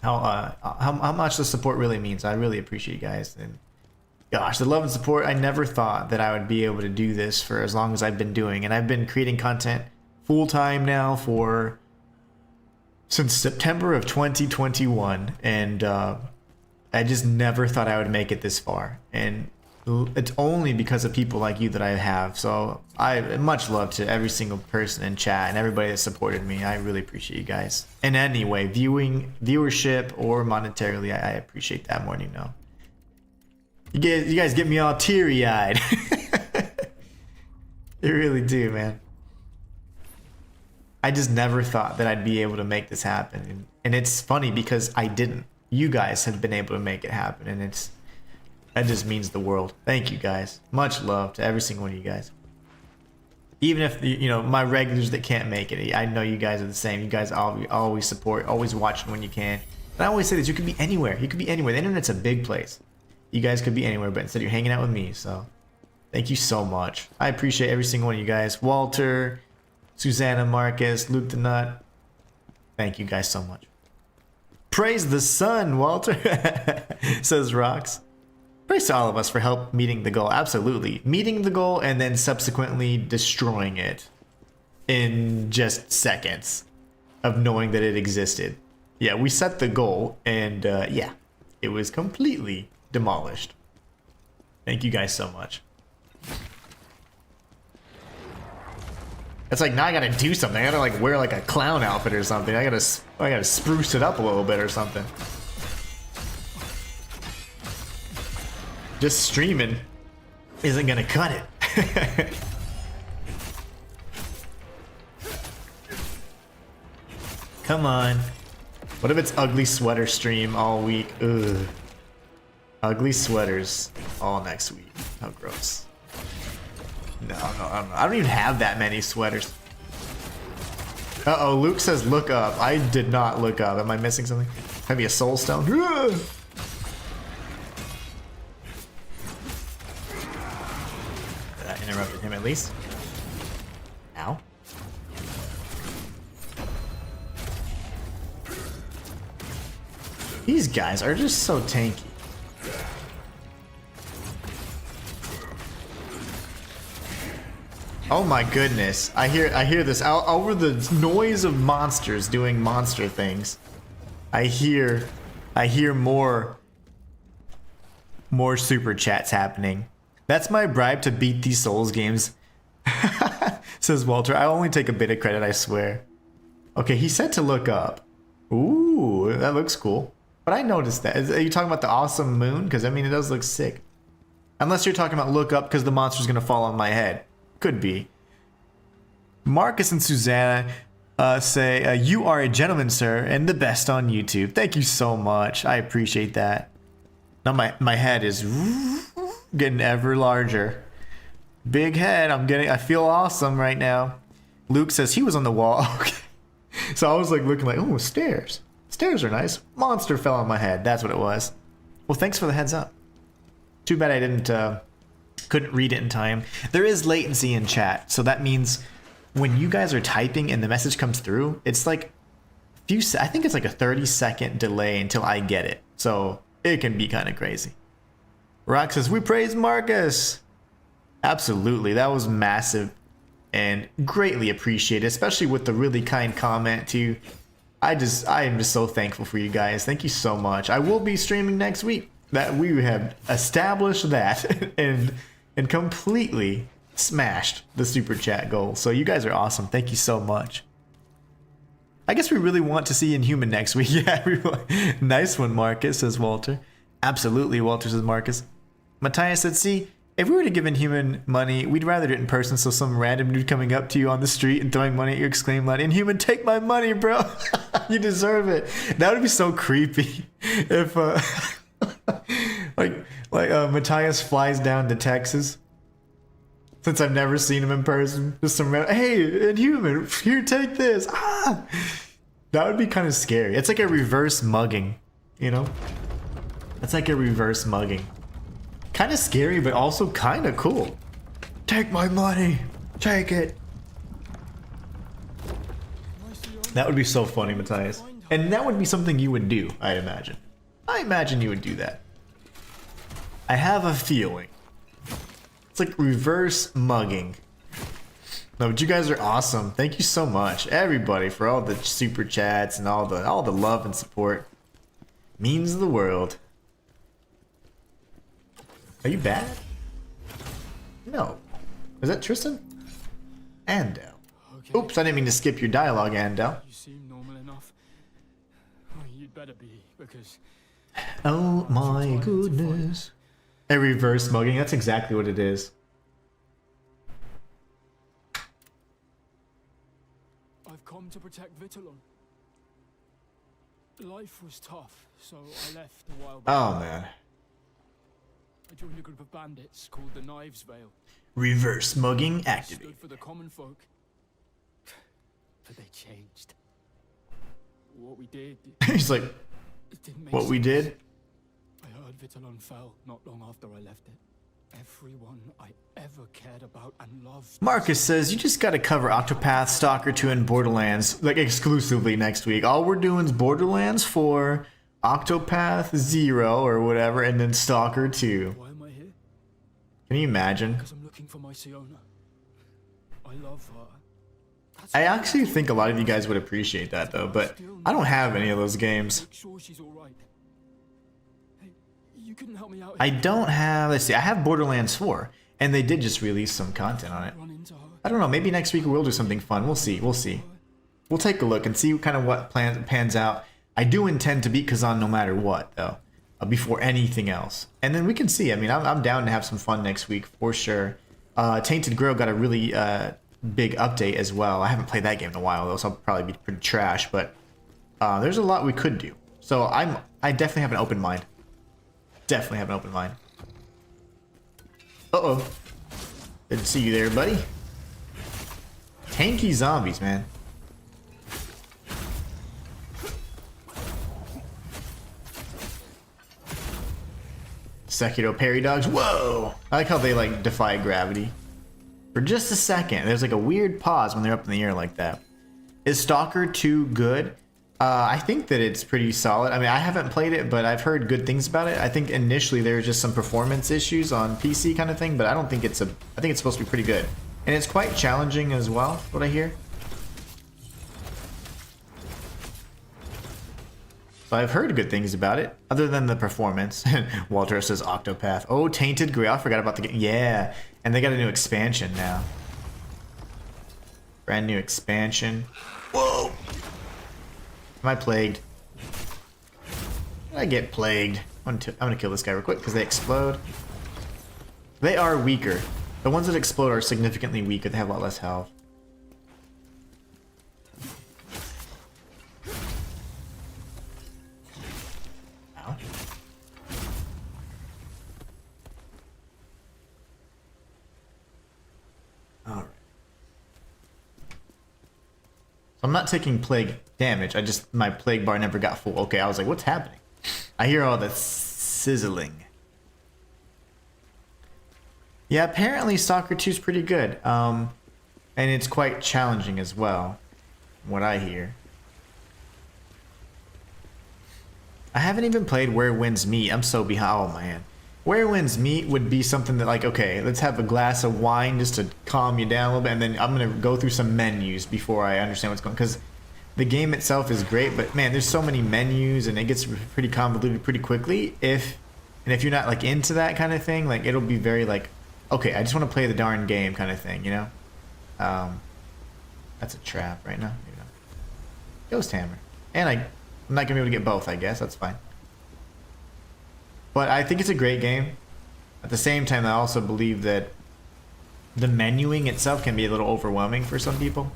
much the support really means. I really appreciate you guys. And gosh, the love and support. I never thought that I would be able to do this for as long as I've been doing. And I've been creating content full time now since September of 2021, and I just never thought I would make it this far, and it's only because of people like you that I have. So I much love to every single person in chat and everybody that supported me. I really appreciate you guys. In any way, viewership or monetarily, I appreciate that more than you know. You guys get me all teary-eyed. You really do, man. I just never thought that I'd be able to make this happen. And it's funny because I didn't. You guys have been able to make it happen, and that just means the world. Thank you guys. Much love to every single one of you guys. Even if my regulars that can't make it, I know you guys are the same. You guys always support, always watching when you can. And I always say this, you could be anywhere. You could be anywhere. The internet's a big place. You guys could be anywhere, but instead you're hanging out with me. So thank you so much. I appreciate every single one of you guys. Walter, Susanna, Marcus, Luke the Nut. Thank you guys so much. Praise the sun, Walter, says Rox. Praise to all of us for help meeting the goal. Absolutely. Meeting the goal and then subsequently destroying it in just seconds of knowing that it existed. Yeah, we set the goal and yeah, it was completely demolished. Thank you guys so much. It's like now I gotta do something. I gotta like wear like a clown outfit or something. I gotta spruce it up a little bit or something. Just streaming isn't gonna cut it. Come on. What if it's ugly sweater stream all week? Ugh. Ugly sweaters all next week. How gross. No, I don't even have that many sweaters. Uh-oh, Luke says look up. I did not look up. Am I missing something? Maybe a soul stone? That interrupted him at least. Ow. These guys are just so tanky. Oh my goodness. I hear this out over the noise of monsters doing monster things. I hear more super chats happening. That's my bribe to beat these Souls games. Says Walter. I only take a bit of credit, I swear. Okay, he said to look up. Ooh, that looks cool. But I noticed that. Are you talking about the awesome moon? Because I mean, it does look sick. Unless you're talking about look up because the monster's gonna fall on my head. Could be. Marcus and Susanna say, you are a gentleman, sir, and the best on YouTube. Thank you so much. I appreciate that. Now my head is getting ever larger. Big head. I feel awesome right now. Luke says he was on the wall. Okay. So I was like looking like, oh, stairs. Stairs are nice. Monster fell on my head. That's what it was. Well, thanks for the heads up. Too bad I couldn't read it in time. There is latency in chat, so that means when you guys are typing and the message comes through, it's like I think it's like a 30-second delay until I get it. So it can be kind of crazy. Rock says, we praise Marcus. Absolutely. That was massive and greatly appreciated, especially with the really kind comment too. I am just so thankful for you guys. Thank you so much. I will be streaming next week. That we have established that and completely smashed the super chat goal. So you guys are awesome. Thank you so much. I guess we really want to see Inhuman next week. Yeah, nice one, Marcus, says Walter. Absolutely, Walter, says Marcus. Matthias said, see, if we were to give Inhuman money, we'd rather do it in person, so some random dude coming up to you on the street and throwing money at you exclaim loud, Inhuman, take my money, bro. You deserve it. That would be so creepy if like Matthias flies down to Texas. Since I've never seen him in person, just some hey, Inhuman, here, take this. Ah, that would be kind of scary. It's like a reverse mugging, you know? It's like a reverse mugging. Kind of scary, but also kind of cool. Take my money. Take it. That would be so funny, Matthias. And that would be something you would do, I imagine. I imagine you would do that. I have a feeling. It's like reverse mugging. No, but you guys are awesome. Thank you so much, everybody, for all the super chats and all the love and support. Means the world. Are you bad? No. Is that Tristan? Andel. Okay. Oops, I didn't mean to skip your dialogue, Andel. You seem normal enough. Well, you'd better be, because... Oh my goodness. A reverse mugging, that's exactly what it is. I've come to protect Vitellon. Life was tough, so I left a while back. Oh man. I joined a group of bandits called the Knives Vale. Reverse mugging activated. Stood for the common folk. But they changed. What we did... He's like, what we did? I heard Vitellon fell not long after I left it. Everyone I ever cared about and loved. Marcus says, you just gotta cover Octopath, Stalker 2, and Borderlands, like, exclusively next week. All we're doing is Borderlands 4, Octopath 0, or whatever, and then Stalker 2. Why am I here? Can you imagine? Because I'm looking for my Siona. I love her. I actually think a lot of you guys would appreciate that, though, but I don't have any of those games. Make sure she's all right. Hey, You couldn't help me out. I don't have, let's see, I have Borderlands 4, and they did just release some content on it. Run into her. I don't know, maybe next week we'll do something fun. We'll see, we'll see. We'll take a look and see kind of what pans out. I do intend to beat Khazan no matter what, though, before anything else. And then we can see, I mean, I'm down to have some fun next week, for sure. Tainted Grail got a really big update as well. I haven't played that game in a while, though, so I'll probably be pretty trash, but there's a lot we could do. So I definitely have an open mind. Definitely have an open mind. Uh-oh. Didn't see you there, buddy. Tanky zombies, man. Sekiro parry dogs. Whoa! I like how they like defy gravity. For just a second, there's like a weird pause when they're up in the air like that. Is Stalker 2 good? I think that it's pretty solid. I mean, I haven't played it, but I've heard good things about it. I think initially there was just some performance issues on PC kind of thing, but I don't think it's I think it's supposed to be pretty good. And it's quite challenging as well, what I hear. So I've heard good things about it, other than the performance. Walter says Octopath. Oh, Tainted Grail. I forgot about the game. Yeah, and they got a new expansion now. Brand new expansion. Whoa! Am I plagued? I get plagued. I'm gonna kill this guy real quick because they explode. They are weaker. The ones that explode are significantly weaker. They have a lot less health. Ow. Alright. So I'm not taking plague damage. My plague bar never got full. Okay, I was like, what's happening? I hear all the sizzling. Yeah, apparently Stalker 2 is pretty good. And it's quite challenging as well, what I hear. I haven't even played Where Winds Meet. I'm so behind. Oh, man. Where Winds Meet would be something that, like, okay, let's have a glass of wine just to calm you down a little bit, and then I'm going to go through some menus before I understand what's going on. Because the game itself is great, but, man, there's so many menus, and it gets pretty convoluted pretty quickly. If you're not, like, into that kind of thing, like, it'll be very, like, okay, I just want to play the darn game kind of thing, you know? That's a trap right now. Maybe not. Ghost Hammer. And I'm not going to be able to get both, I guess. That's fine. But I think it's a great game. At the same time, I also believe that the menuing itself can be a little overwhelming for some people.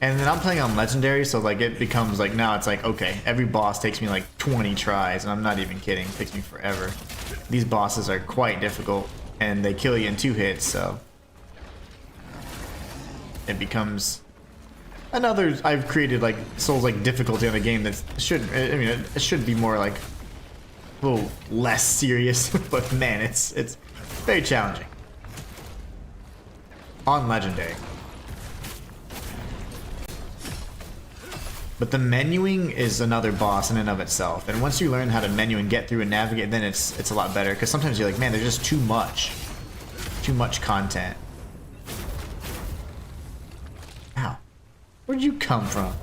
And then I'm playing on Legendary, so like it becomes like, now it's like, okay, every boss takes me like 20 tries, and I'm not even kidding, it takes me forever. These bosses are quite difficult, and they kill you in 2 hits, so it becomes another. I've created like Souls-like difficulty on a game that should, I mean, it should be more like a little less serious, but man, it's very challenging on Legendary. But the menuing is another boss in and of itself. And once you learn how to menu and get through and navigate, then it's a lot better. Because sometimes you're like, man, there's just too much content. Ow. Where'd you come from?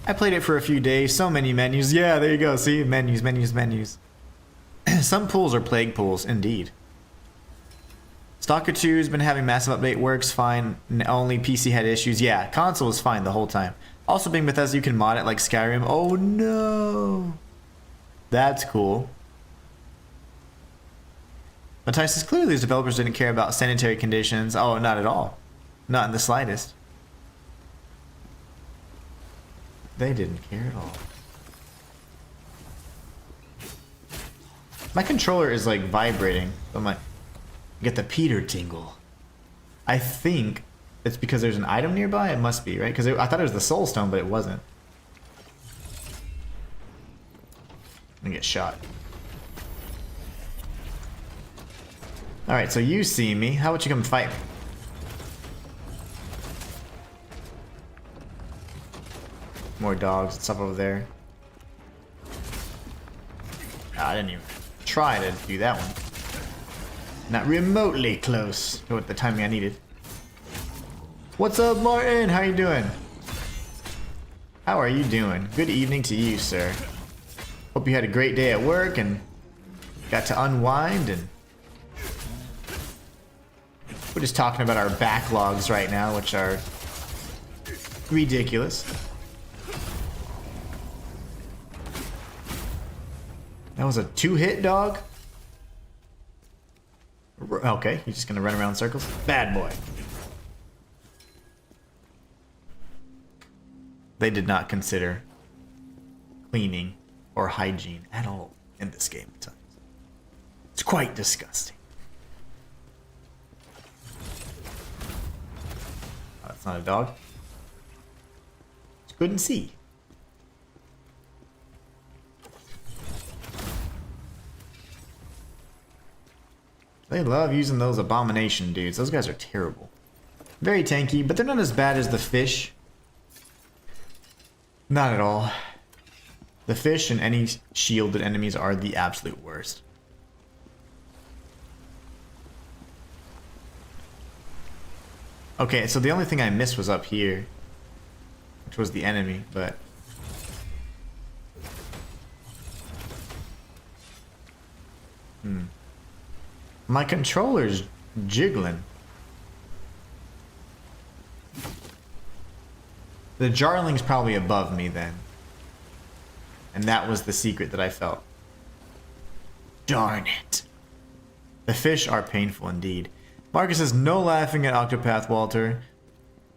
I played it for a few days. So many menus. Yeah, there you go. See? Menus, menus, menus. Some pools are plague pools, indeed. Stalker 2 has been having massive update, works fine, only PC had issues. Yeah, console was fine the whole time. Also being Bethesda, you can mod it like Skyrim. Oh no! That's cool. Matthias says, clearly these developers didn't care about sanitary conditions. Oh, not at all. Not in the slightest. They didn't care at all. My controller is like vibrating. I get the Peter tingle. I think it's because there's an item nearby. It must be, right? Because I thought it was the Soul Stone, but it wasn't. I'm gonna get shot. Alright, so you see me. How about you come fight me? More dogs and stuff over there. I didn't even try to do that one. Not remotely close to what the timing I needed. What's up, Martin? How you doing? How are you doing? Good evening to you, sir. Hope you had a great day at work and got to unwind, and we're just talking about our backlogs right now, which are ridiculous. That was a 2-hit dog? Okay, he's just gonna run around in circles. Bad boy. They did not consider cleaning or hygiene at all in this game at times. It's quite disgusting. Oh, that's not a dog. Just couldn't see. They love using those abomination dudes. Those guys are terrible. Very tanky, but they're not as bad as the fish. Not at all. The fish and any shielded enemies are the absolute worst. Okay, so the only thing I missed was up here, which was the enemy, but my controller's jiggling. The Jarling's probably above me then. And that was the secret that I felt. Darn it. The fish are painful indeed. Marcus says, no laughing at Octopath, Walter.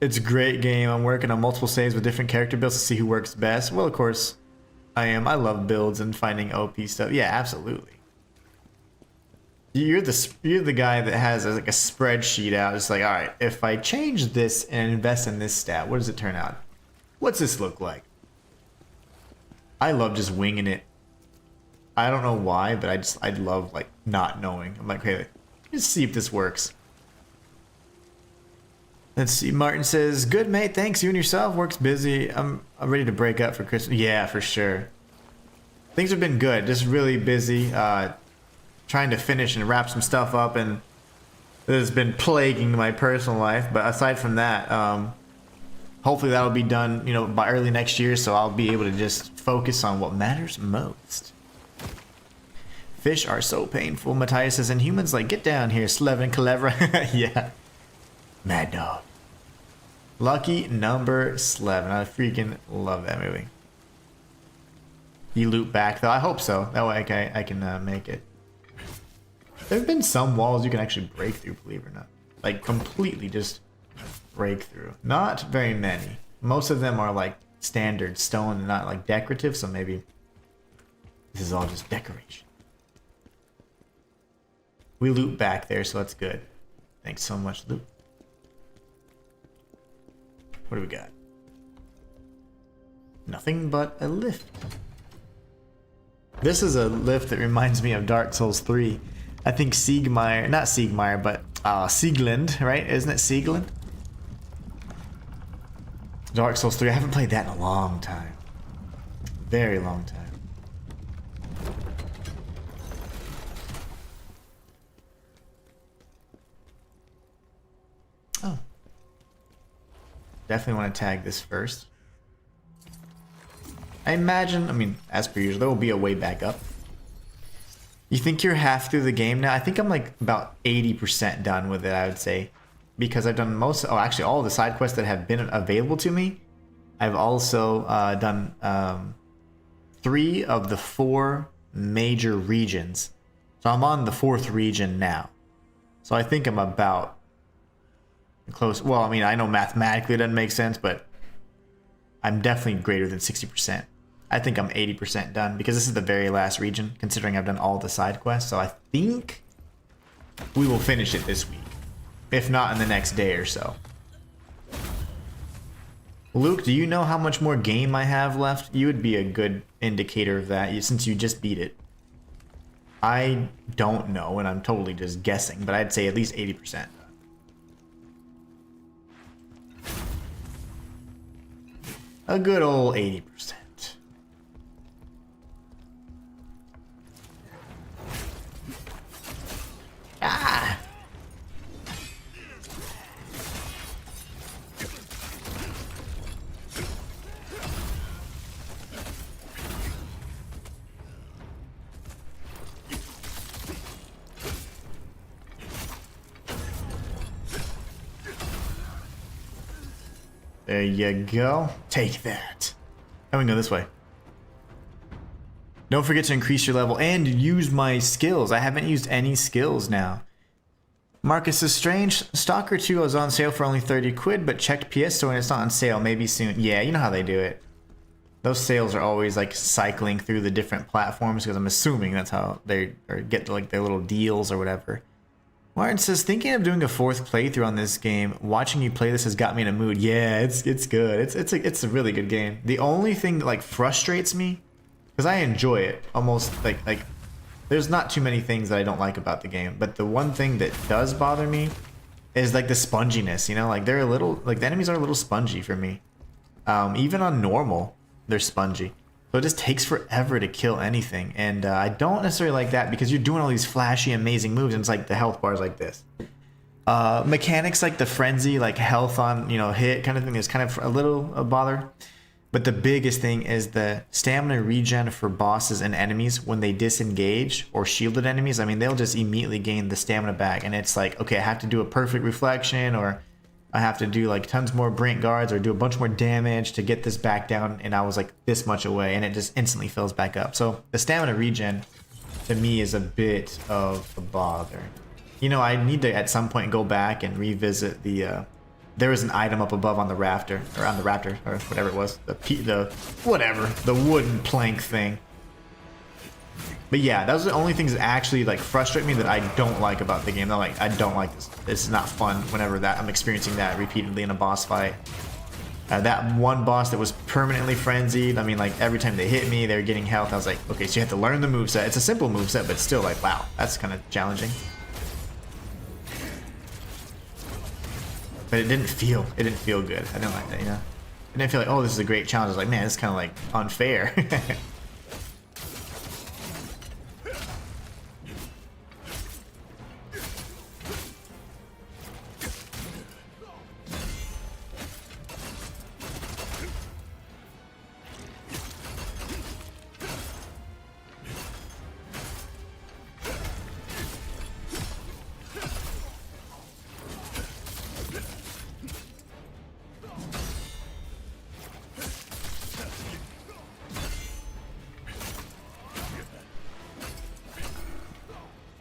It's a great game. I'm working on multiple saves with different character builds to see who works best. Well, of course, I am. I love builds and finding OP stuff. Yeah, absolutely. You're the guy that has like a spreadsheet out. It's like, all right, if I change this and invest in this stat, what does it turn out? What's this look like? I love just winging it. I don't know why, but I love like not knowing. I'm like, hey, let's see if this works. Let's see. Martin says, good mate, thanks. You and yourself. Work's busy. I'm ready to break up for Christmas. Yeah, for sure. Things have been good. Just really busy. Trying to finish and wrap some stuff up, and it has been plaguing my personal life. But aside from that, hopefully that'll be done, you know, by early next year, so I'll be able to just focus on what matters most. Fish are so painful. Matthias says, Inhumans, like, get down here, Slevin Calevra. Yeah. Mad Dog. Lucky number Slevin. I freaking love that movie. You loop back, though? I hope so. That way I can make it. There have been some walls you can actually break through, believe it or not. Like, completely just break through. Not very many. Most of them are, like, standard stone and not, like, decorative, so maybe this is all just decoration. We loop back there, so that's good. Thanks so much, Loop. What do we got? Nothing but a lift. This is a lift that reminds me of Dark Souls 3. I think Siegmeyer, not Siegmeyer, but Sieglund, right? Isn't it Sieglund? Dark Souls 3. I haven't played that in a long time. Very long time. Oh. Definitely want to tag this first. I imagine, I mean, as per usual, there will be a way back up. You think you're half through the game now? I think I'm like about 80% done with it, I would say. Because I've done actually all the side quests that have been available to me. I've also done 3 of the 4 major regions. So I'm on the 4th region now. So I think I'm about close. Well, I mean, I know mathematically it doesn't make sense, but I'm definitely greater than 60%. I think I'm 80% done because this is the very last region, considering I've done all the side quests. So I think we will finish it this week, if not in the next day or so. Luke, do you know how much more game I have left? You would be a good indicator of that since you just beat it. I don't know, and I'm totally just guessing, but I'd say at least 80%. A good old 80%. There you go. Take that. And we can go this way. Don't forget to increase your level and use my skills. I haven't used any skills now. Marcus is strange. Stalker 2 was on sale for only 30 quid, but checked PS Store and it's not on sale. Maybe soon. Yeah, you know how they do it. Those sales are always like cycling through the different platforms because I'm assuming that's how they get to like their little deals or whatever. Martin says, thinking of doing a 4th playthrough on this game. Watching you play this has got me in a mood. Yeah, it's good. It's a really good game. The only thing that like frustrates me, because I enjoy it almost like there's not too many things that I don't like about the game, but the one thing that does bother me is like the sponginess, you know, like they're a little, like the enemies are a little spongy for me. Even on normal, they're spongy. So it just takes forever to kill anything. And I don't necessarily like that because you're doing all these flashy, amazing moves and it's like the health bars like this. Mechanics like the frenzy, like health on, you know, hit kind of thing is kind of a little a bother. But the biggest thing is the stamina regen for bosses and enemies when they disengage or shielded enemies. I mean, they'll just immediately gain the stamina back. And it's like, okay, I have to do a perfect reflection or I have to do like tons more brink guards or do a bunch more damage to get this back down. And I was like this much away and it just instantly fills back up. So the stamina regen to me is a bit of a bother. You know, I need to at some point go back and revisit the... there was an item up above on the rafter, or on the raptor, or whatever it was. The wooden plank thing. But yeah, those are the only things that actually like frustrate me that I don't like about the game. They're like, I don't like this. This is not fun whenever that I'm experiencing that repeatedly in a boss fight. That one boss that was permanently frenzied, I mean, like every time they hit me, they were getting health. I was like, okay, so you have to learn the moveset. It's a simple moveset, but still like, wow, that's kind of challenging. But it didn't feel good. I didn't like that, you know? I didn't feel like, oh, this is a great challenge. I was like, man, this is kind of like unfair.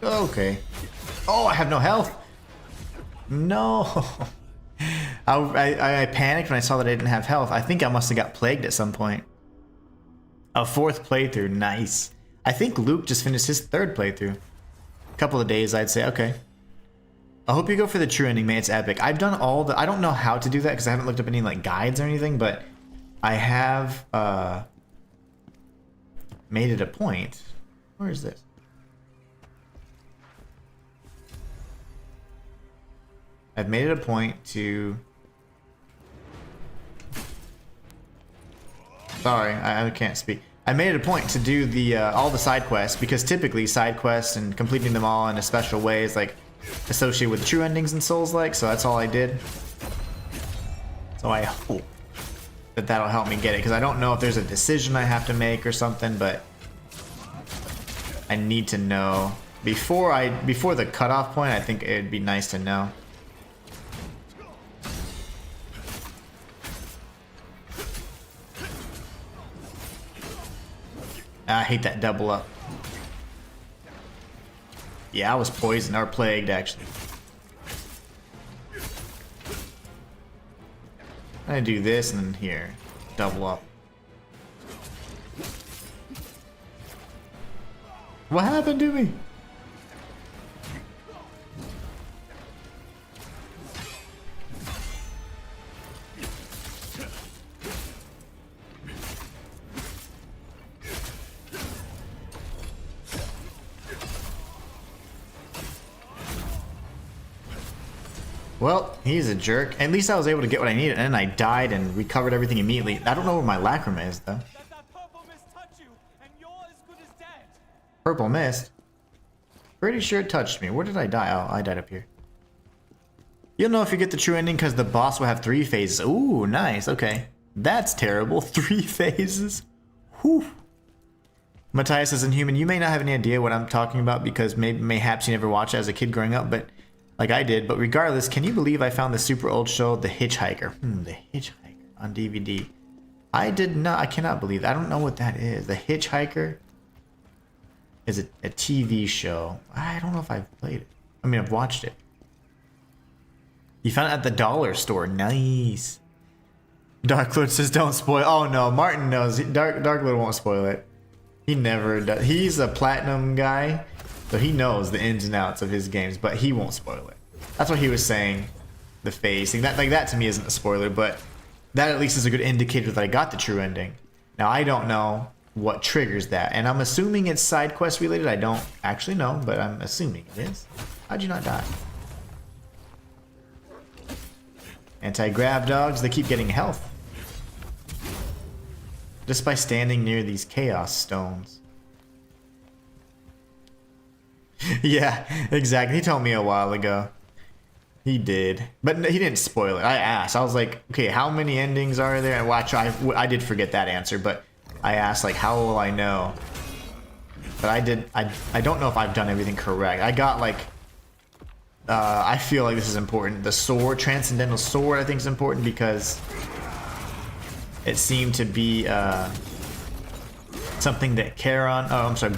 Okay. Oh, I have no health. No. I panicked when I saw that I didn't have health. I think I must have got plagued at some point. A 4th playthrough. Nice. I think Luke just finished his 3rd playthrough. A couple of days, I'd say. Okay. I hope you go for the true ending, man. It's epic. I've done all the... I don't know how to do that because I haven't looked up any like guides or anything, but I have made it a point. Where is this? I've made it a point to... Sorry, I can't speak. I made it a point to do the all the side quests because typically side quests and completing them all in a special way is like associated with true endings and Soulslikes, so that's all I did. So I hope that that'll help me get it because I don't know if there's a decision I have to make or something, but I need to know before the cutoff point. I think it'd be nice to know. I hate that double up. Yeah, I was poisoned or plagued actually. I do this and then here, double up. What happened to me? Well, he's a jerk. At least I was able to get what I needed, and then I died and recovered everything immediately. I don't know where my lacrima is, though. Purple mist? Pretty sure it touched me. Where did I die? Oh, I died up here. You'll know if you get the true ending because the boss will have 3 phases. Ooh, nice. Okay. That's terrible. 3 phases. Whew. Matthias says, Inhuman, you may not have any idea what I'm talking about because mayhaps you never watched it as a kid growing up, but... like I did, but regardless, can you believe I found the super old show, The Hitchhiker? The Hitchhiker. on DVD. I did not. I cannot believe that. I don't know what that is. The Hitchhiker is a TV show. I don't know if I've played it. I mean, I've watched it. You found it at the dollar store. Nice. Dark Lord says don't spoil. Oh no, Martin knows. Dark Lord won't spoil it. He never does. He's a platinum guy, so he knows the ins and outs of his games, but he won't spoil it. That's what he was saying. The face. That to me isn't a spoiler, but that at least is a good indicator that I got the true ending. Now I don't know what triggers that, and I'm assuming it's side quest related. I don't actually know, but I'm assuming it is. How'd you not die? Anti-grav dogs, they keep getting health. Just by standing near these chaos stones. Yeah, exactly. He told me a while ago. He did. But he didn't spoil it. I asked. I was like, okay, how many endings are there? And watch, I did forget that answer, but I asked, like, how will I know? But I don't know if I've done everything correct. I got, like, I feel like this is important. The sword, Transcendental Sword, I think is important because it seemed to be something that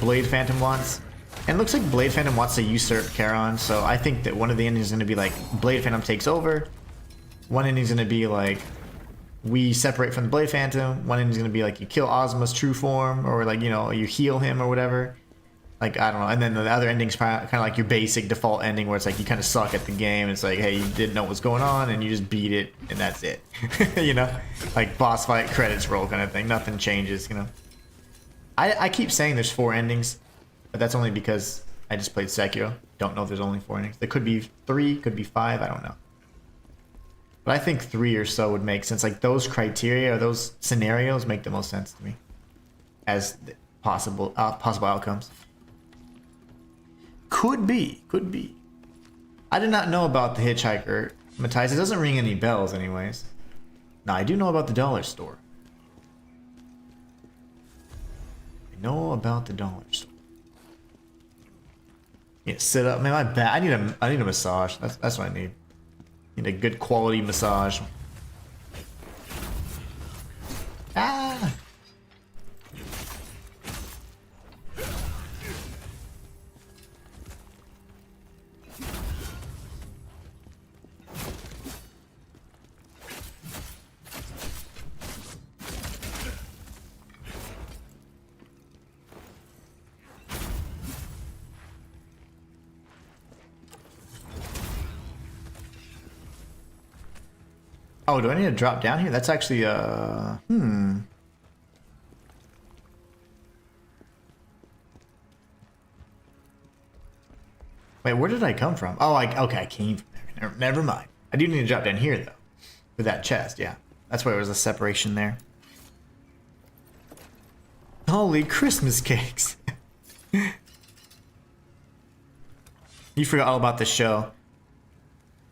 Blade Phantom wants. And it looks like Blade Phantom wants to usurp Charon, so I think that one of the endings is going to be like Blade Phantom takes over. One ending is going to be like we separate from the Blade Phantom. One ending is going to be like you kill Ozma's true form, or like, you know, you heal him or whatever. Like, I don't know. And then the other ending's kind of like your basic default ending where it's like you kind of suck at the game. It's like, hey, you didn't know what was going on and you just beat it and that's it. You know? Like boss fight, credits roll kind of thing. Nothing changes, you know? I keep saying there's 4 endings, but that's only because I just played Sekiro. Don't know if there's only 4 endings. There could be 3, could be 5, I don't know. But I think 3 or so would make sense. Like those criteria or those scenarios make the most sense to me as possible outcomes. Could be. I did not know about the Hitchhiker, Matthias. It doesn't ring any bells anyways. Now, I do know about the dollar store. I know about the dollar store. Yeah, sit up. Man, my back. I need a massage. That's what I need. Need a good quality massage. Ah! Oh, do I need to drop down here? That's actually, Wait, where did I come from? Oh, okay, I came from there. Never mind. I do need to drop down here, though. With that chest, yeah. That's why there was a separation there. Holy Christmas cakes. You forgot all about the show.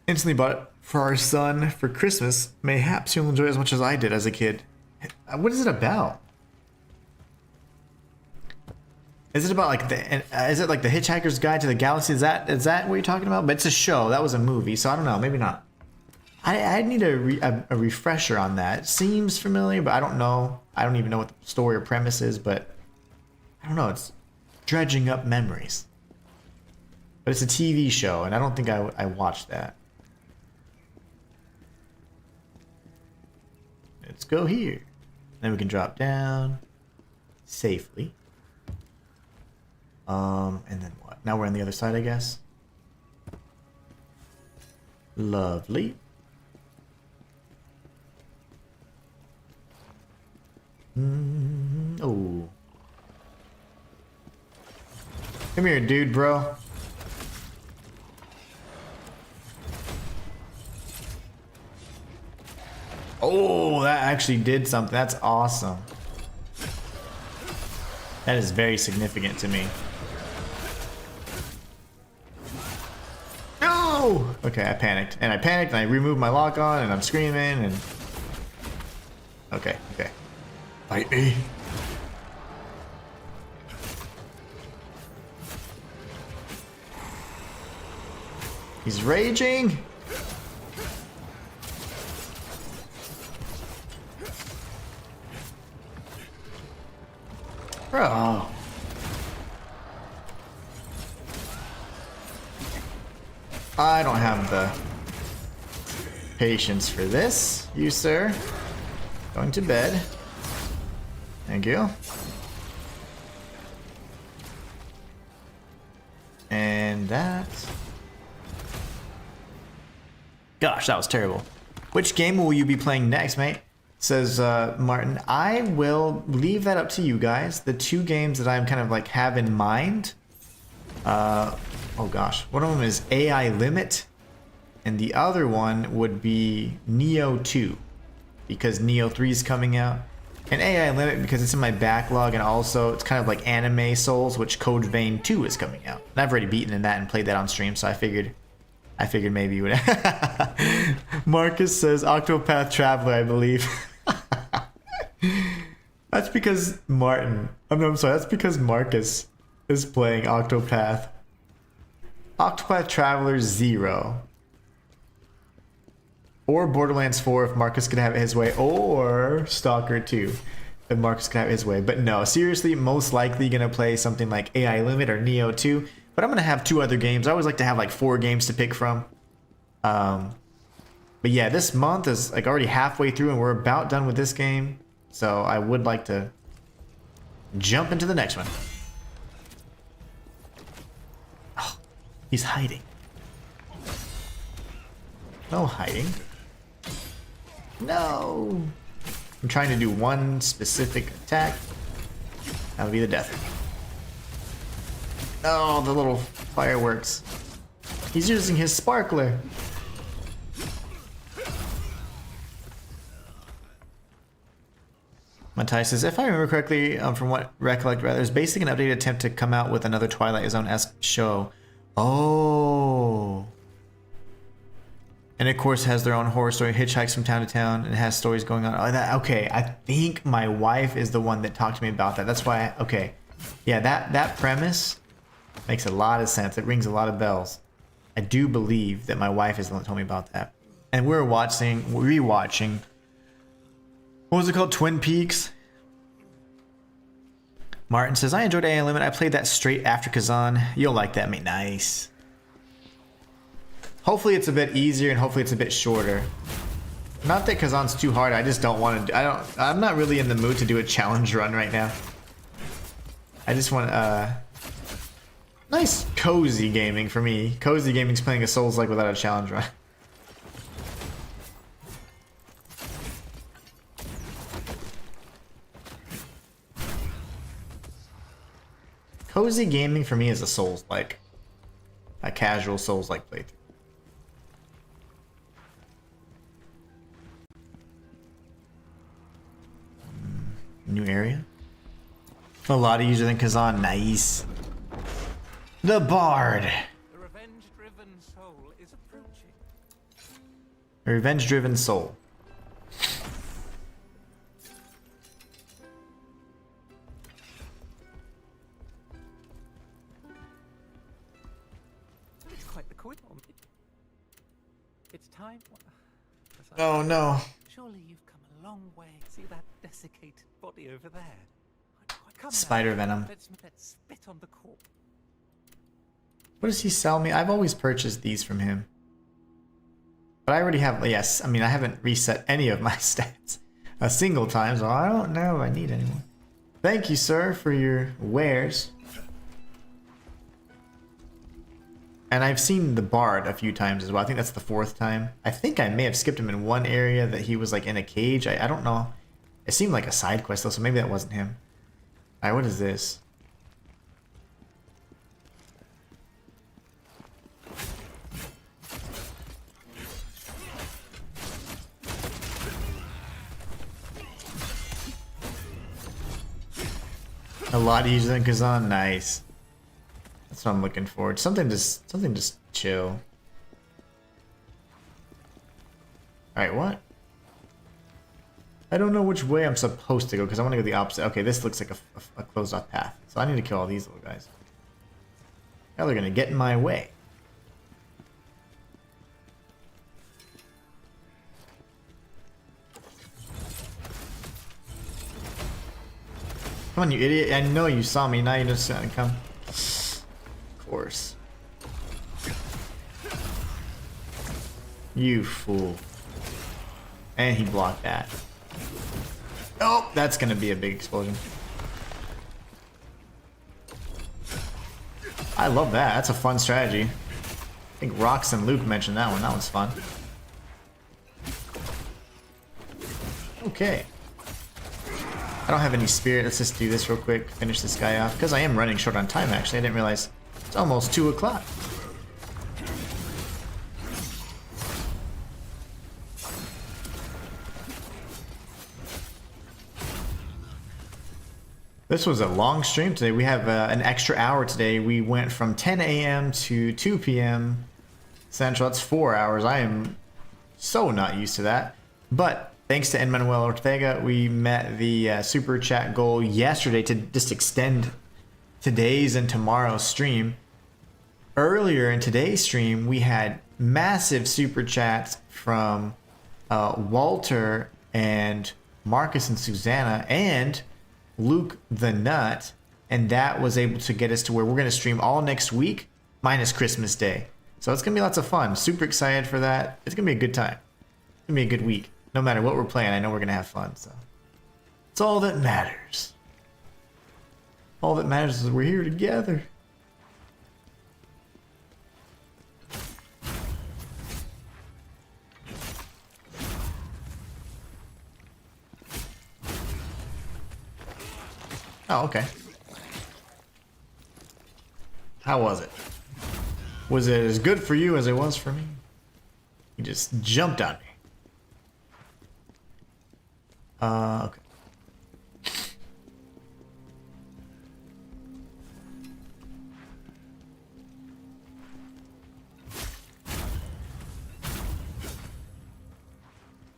Instantly bought it for our son for Christmas. Mayhaps you'll enjoy it as much as I did as a kid. What is it about? Is it about like is it like the Hitchhiker's Guide to the Galaxy? Is that what you're talking about? But it's a show. That was a movie, so I don't know. Maybe not. I need a refresher on that. It seems familiar, but I don't know. I don't even know what the story or premise is, but I don't know. It's dredging up memories. But it's a TV show, and I don't think I watched that. Let's go here. Then we can drop down safely. And then what? Now we're on the other side, I guess. Lovely. Oh. Come here, dude, bro. Oh, that actually did something. That's awesome. That is very significant to me. No! Okay, I panicked. And I removed my lock on and I'm screaming and... Okay. Fight me. He's raging. I don't have the patience for this. You, sir. Going to bed. Thank you. And that... Gosh, that was terrible. Which game will you be playing next, mate? Says Martin. I will leave that up to you guys. The two games that I'm kind of like have in mind. Oh gosh. One of them is AI Limit. And the other one would be Neo 2. Because Neo 3 is coming out. And AI Limit because it's in my backlog, and also it's kind of like Anime Souls, which Code Vein 2 is coming out. And I've already beaten in that and played that on stream, so I figured maybe you would. Marcus says Octopath Traveler, I believe. That's because Martin. I'm sorry. That's because Marcus is playing Octopath. Octopath Traveler 0. Or Borderlands 4 if Marcus could have it his way. Or Stalker 2 if Marcus could have it his way. But no, seriously, most likely gonna play something like AI Limit or Neo 2. But I'm gonna have 2 other games. I always like to have like 4 games to pick from. But yeah, this month is like already halfway through and we're about done with this game. So I would like to jump into the next one. Oh, he's hiding. No hiding. No. I'm trying to do one specific attack. That'll be the death. Oh, the little fireworks. He's using his sparkler. Matai says, if I remember correctly, from what recollect, rather, it's basically an updated attempt to come out with another Twilight Zone-esque show. Oh. And of course has their own horror story, hitchhikes from town to town, and has stories going on. Oh, that, okay, I think my wife is the one that talked to me about that. That's why, okay. Yeah, that premise makes a lot of sense. It rings a lot of bells. I do believe that my wife is the one that told me about that. And we're rewatching, what was it called? Twin Peaks? Martin says, I enjoyed AI Limit. I played that straight after Khazan. You'll like that, mate. Nice. Hopefully it's a bit easier and hopefully it's a bit shorter. Not that Khazan's too hard, I just don't want to, I'm not really in the mood to do a challenge run right now. I just want, nice cozy gaming for me. Cozy gaming's playing a Souls-like without a challenge run. Cozy gaming for me is a Souls-like. A casual Souls-like playthrough. New area? A lot easier than Khazan. Nice. The Bard. The revenge-driven soul is approaching. A revenge-driven soul. It's quite the coin. It's time. Oh no. Surely you've come a long way. See that desiccated body over there? Come Spider now. venom. Let's spit on the corpse. What does he sell me? I've always purchased these from him. But I already have, yes, I mean, I haven't reset any of my stats a single time, so I don't know if I need any more. Thank you, sir, for your wares. And I've seen the Bard a few times as well. I think that's the 4th time. I think I may have skipped him in one area that he was like in a cage. I don't know. It seemed like a side quest though, so maybe that wasn't him. Alright, what is this? A lot easier than Khazan. Nice. That's what I'm looking for. Something just chill. Alright, what? I don't know which way I'm supposed to go because I want to go the opposite. Okay, this looks like a closed off path. So I need to kill all these little guys. Now they're going to get in my way. Come on, you idiot. I know you saw me. Now you're just going to come. Of course. You fool. And he blocked that. Oh, that's gonna be a big explosion. I love that. That's a fun strategy. I think Rox and Luke mentioned that one. That one's fun. Okay. I don't have any spirit. Let's just do this real quick. Finish this guy off. Because I am running short on time, actually. I didn't realize it's almost 2 o'clock. This was a long stream today. We have an extra hour today. We went from 10 a.m. to 2 p.m. Central. That's 4 hours. I am so not used to that. But thanks to Manuel Ortega, we met the super chat goal yesterday to just extend today's and tomorrow's stream. Earlier in today's stream, we had massive super chats from Walter and Marcus and Susanna and Luke the Nut, and that was able to get us to where we're going to stream all next week minus Christmas Day. So it's going to be lots of fun. Super excited for that. It's going to be a good time. It's going to be a good week. No matter what we're playing, I know we're going to have fun. So it's all that matters. All that matters is we're here together. Oh, okay. How was it? Was it as good for you as it was for me? You just jumped on me. Okay.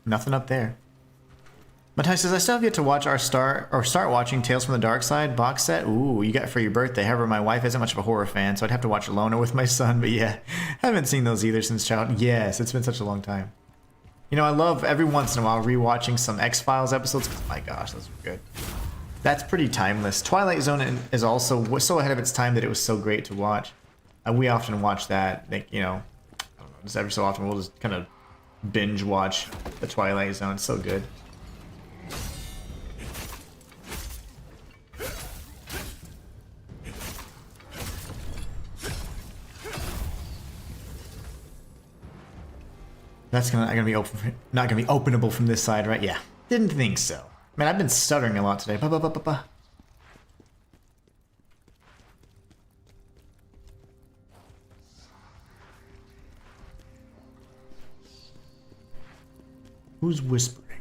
Nothing up there. Matthias says, I still have yet to watch start watching Tales from the Dark Side box set. Ooh, you got it for your birthday. However, my wife isn't much of a horror fan, so I'd have to watch Alona with my son. But yeah, haven't seen those either since childhood. Yes, it's been such a long time. You know, I love every once in a while rewatching some X-Files episodes. My gosh, those were good. That's pretty timeless. Twilight Zone is also so ahead of its time that it was so great to watch. We often watch that. Like, you know, I don't know, just every so often we'll just kind of binge watch the Twilight Zone. It's so good. That's gonna be open, not gonna be openable from this side, right? Yeah, didn't think so. Man, I've been stuttering a lot today. Who's whispering?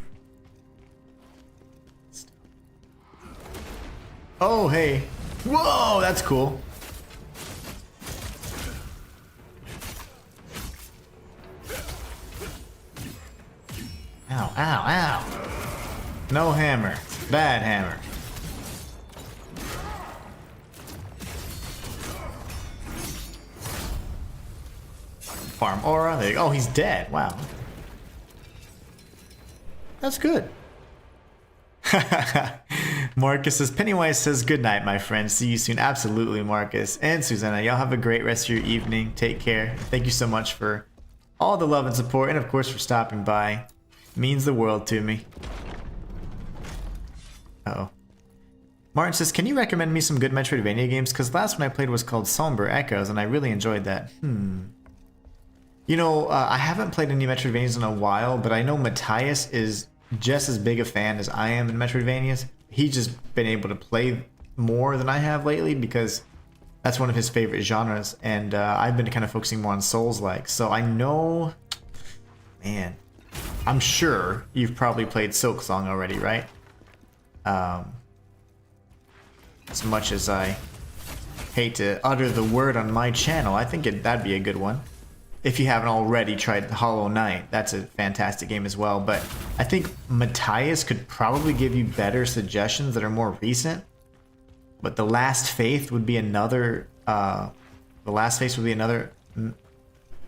Oh, hey. Whoa, that's cool. Ow, ow, ow. No hammer. Bad hammer. Farm aura. There you go. Oh, he's dead. Wow. That's good. Marcus says, Pennywise says, good night, my friend. See you soon. Absolutely, Marcus. And Susanna, y'all have a great rest of your evening. Take care. Thank you so much for all the love and support, and of course for stopping by. Means the world to me. Uh-oh. Martin says, can you recommend me some good Metroidvania games? Because the last one I played was called Somber Echoes, and I really enjoyed that. You know, I haven't played any Metroidvanias in a while, but I know Matthias is just as big a fan as I am in Metroidvanias. He's just been able to play more than I have lately because that's one of his favorite genres, and I've been kind of focusing more on Soulslikes. So I know, man, I'm sure you've probably played Silksong already, right? As much as I hate to utter the word on my channel, I think that'd be a good one. If you haven't already tried Hollow Knight, that's a fantastic game as well. But I think Matthias could probably give you better suggestions that are more recent. But The Last Faith would be another. The Last Faith would be another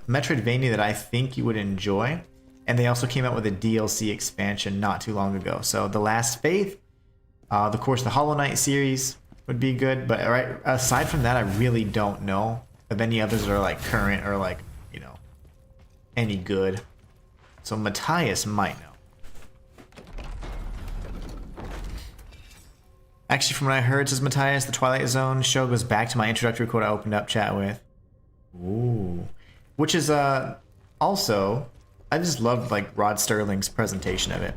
Metroidvania that I think you would enjoy. And they also came out with a DLC expansion not too long ago. So The Last Faith, of course, the Hollow Knight series would be good. But right, aside from that, I really don't know of any others that are like current or like, you know, any good. So Matthias might know. Actually, from what I heard, it says Matthias, the Twilight Zone show goes back to my introductory quote I opened up chat with. Ooh. Which is, also, I just loved, like, Rod Sterling's presentation of it.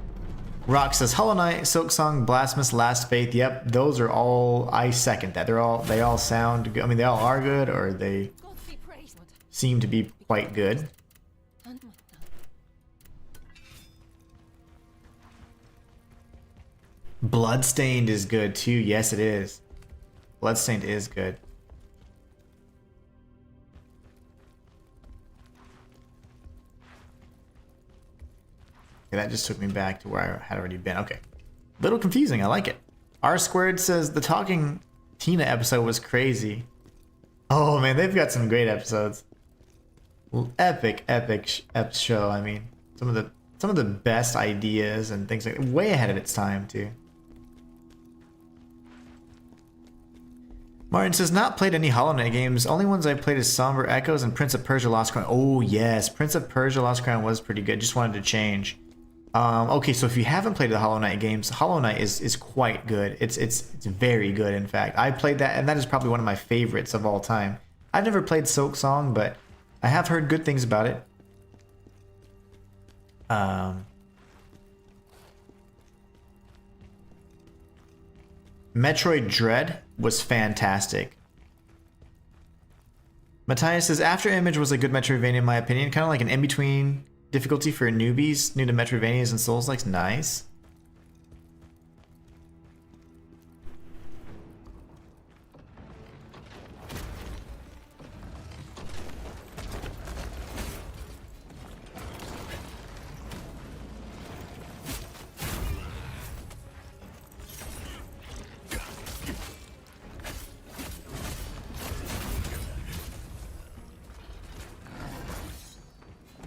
Rock says, Hollow Knight, Silksong, Blasphemous, Last Faith. Yep, those are all, I second that. They all sound good. I mean, they all are good, or they seem to be quite good. Bloodstained is good too. Yes, it is. Bloodstained is good. Okay, that just took me back to where I had already been. Okay. Little confusing. I like it. R Squared says the Talking Tina episode was crazy. Oh man, they've got some great episodes. Epic show. I mean, some of the best ideas and things like way ahead of its time too. Martin says, not played any Hollow Knight games. Only ones I've played is Somber Echoes and Prince of Persia Lost Crown. Oh yes, Prince of Persia Lost Crown was pretty good. Just wanted to change. Okay, so if you haven't played the Hollow Knight games, Hollow Knight is quite good. It's very good, in fact. I played that, and that is probably one of my favorites of all time. I've never played Silksong, but I have heard good things about it. Metroid Dread was fantastic. Matthias says, After Image was a good Metroidvania in my opinion, kind of like an in-between difficulty for newbies, new to Metroidvanias and Souls-likes. Nice.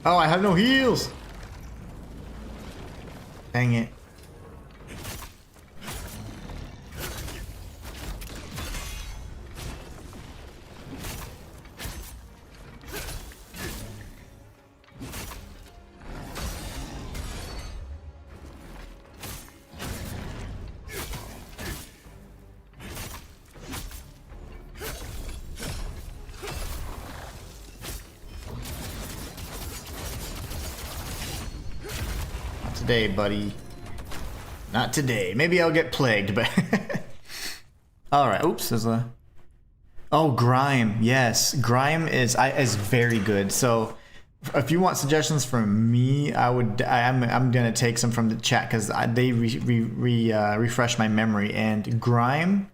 Oh, I have no heals. Dang it. Today, buddy. Not today. Maybe I'll get plagued, but alright. Oops, there's a... Oh, Grime. Yes. Grime is very good. So if you want suggestions from me, I'm gonna take some from the chat because they refresh my memory. And Grime,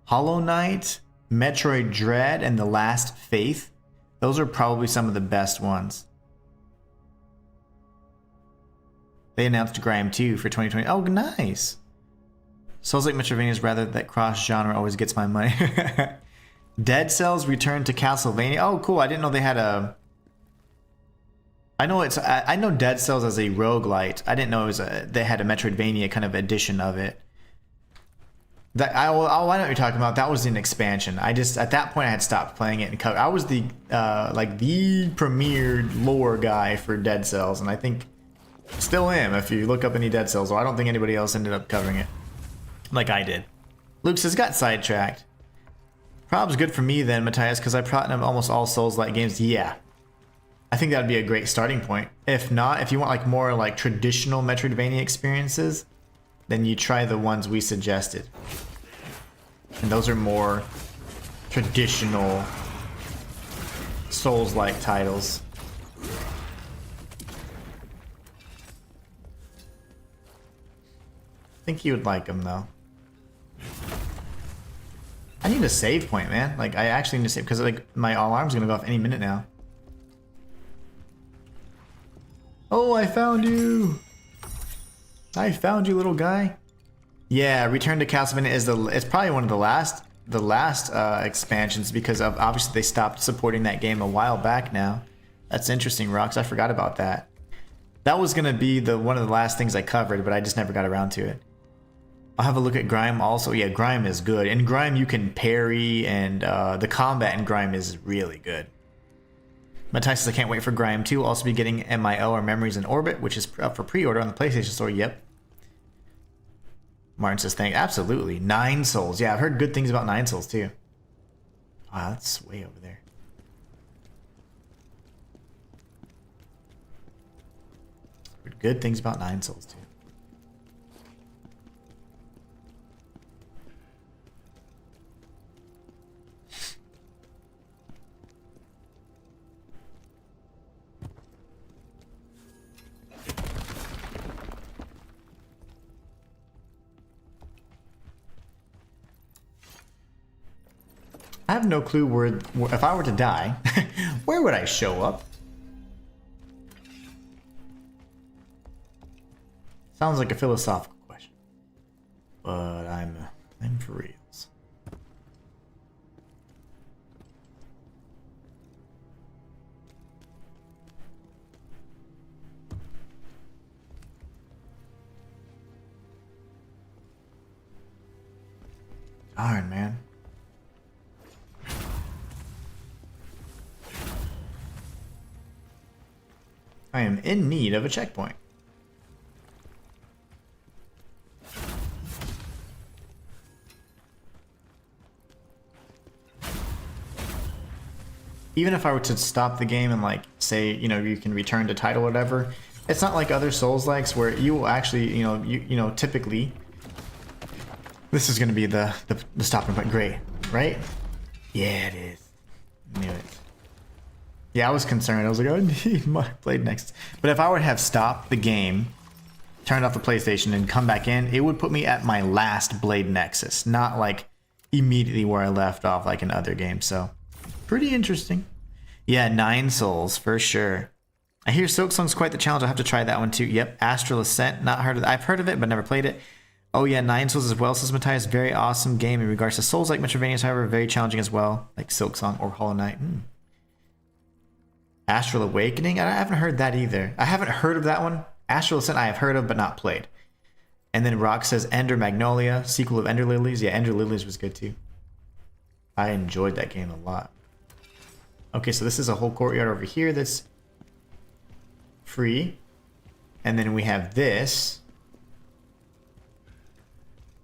Hollow Knight, Metroid Dread, and The Last Faith, those are probably some of the best ones. They announced Grime 2 for 2020. Oh, nice. Souls-like Metroidvanias rather that cross-genre always gets my money. Dead Cells returned to Castlevania. Oh, cool. I didn't know they had a... I know Dead Cells as a roguelite. I didn't know they had a Metroidvania kind of edition of it. I know what you're talking about. That was an expansion. At that point I had stopped playing it. I was the premier lore guy for Dead Cells, and I think still am if you look up any Dead Cells. I don't think anybody else ended up covering it like I did. Luke says, got sidetracked. Probably good for me then, Matthias, because I platinum almost all Souls-like games. Yeah. I think that would be a great starting point. If not, if you want like more like traditional Metroidvania experiences, then you try the ones we suggested. And those are more traditional Souls-like titles. I think you would like them though. I need a save point, man. Like I actually need to save because like my alarm's gonna go off any minute now. Oh, I found you! I found you, little guy. Yeah, Return to Castlevania is it's probably one of the last expansions because of obviously they stopped supporting that game a while back now. That's interesting, Rox. I forgot about that. That was gonna be one of the last things I covered, but I just never got around to it. I'll have a look at Grime also. Yeah, Grime is good. In Grime you can parry, and the combat in Grime is really good. Matthias says, I can't wait for Grime 2. We'll also be getting MIO or Memories in Orbit, which is up for pre-order on the PlayStation Store. Yep. Martin says, thank. Absolutely. 9 Souls. Yeah, I've heard good things about 9 Souls too. Wow, that's way over there. Heard good things about 9 Souls too. I have no clue where if I were to die, where would I show up? Sounds like a philosophical question, but I'm for reals. Darn, man. I am in need of a checkpoint. Even if I were to stop the game and like say, you know, you can return to title or whatever, it's not like other Souls-likes where you will actually, you know, typically this is going to be the stopping point. Great, right? Yeah, it is. Knew it. Yeah, I was concerned. I was like, I need my Blade Nexus. But if I would have stopped the game, turned off the PlayStation, and come back in, it would put me at my last Blade Nexus, not like immediately where I left off like in other games. So, pretty interesting. Yeah, 9 Souls for sure. I hear Silksong's quite the challenge. I'll have to try that one too. Yep, Astral Ascent. Not heard of it. I've heard of it, but never played it. Oh yeah, 9 Souls as well, says Matthias. Very awesome game in regards to Souls like Metroidvanias, however, very challenging as well, like Silksong or Hollow Knight. Astral Awakening? I haven't heard that either. I haven't heard of that one. Astral Ascent I have heard of, but not played. And then Rock says Ender Magnolia, sequel of Ender Lilies. Yeah, Ender Lilies was good too. I enjoyed that game a lot. Okay, so this is a whole courtyard over here that's free. And then we have this.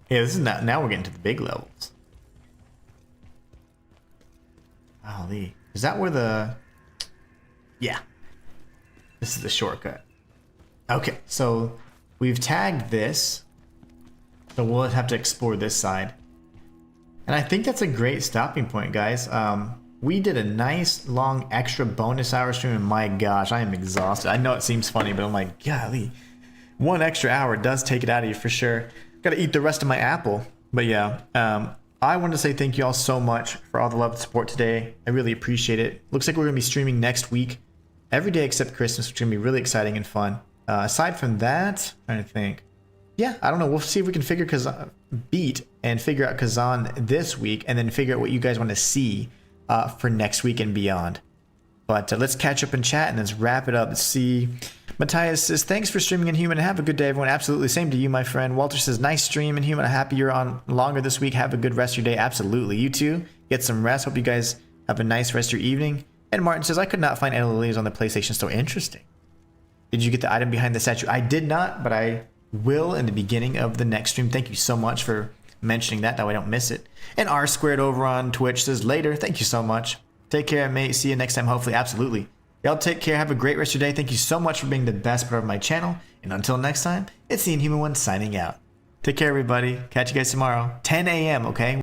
Yeah, this is now we're getting to the big levels. Golly. Is that where the... Yeah. This is the shortcut. Okay, so we've tagged this. So we'll have to explore this side. And I think that's a great stopping point, guys. We did a nice long extra bonus hour stream, and my gosh, I am exhausted. I know it seems funny, but I'm like, golly. 1 extra hour does take it out of you for sure. Gotta eat the rest of my apple. But yeah, I want to say thank you all so much for all the love and support today. I really appreciate it. Looks like we're gonna be streaming next week. Every day except Christmas, which is gonna be really exciting and fun. Aside from that, I'm trying to think. Yeah, I don't know. We'll see if we can figure beat and figure out Khazan this week, and then figure out what you guys want to see for next week and beyond. But let's catch up and chat, and let's wrap it up. Let's see. Matthias says, thanks for streaming Inhuman. Have a good day, everyone. Absolutely. Same to you, my friend. Walter says, nice stream, Inhuman. I'm happy you're on longer this week. Have a good rest of your day. Absolutely. You too. Get some rest. Hope you guys have a nice rest of your evening. And Martin says, I could not find any lilies on the PlayStation Store. Interesting. Did you get the item behind the statue? I did not, but I will in the beginning of the next stream. Thank you so much for mentioning that way I don't miss it. And R Squared over on Twitch says, later. Thank you so much. Take care, mate. See you next time, hopefully. Absolutely. Y'all take care. Have a great rest of your day. Thank you so much for being the best part of my channel. And until next time, it's the Inhuman One signing out. Take care, everybody. Catch you guys tomorrow. 10 a.m., okay?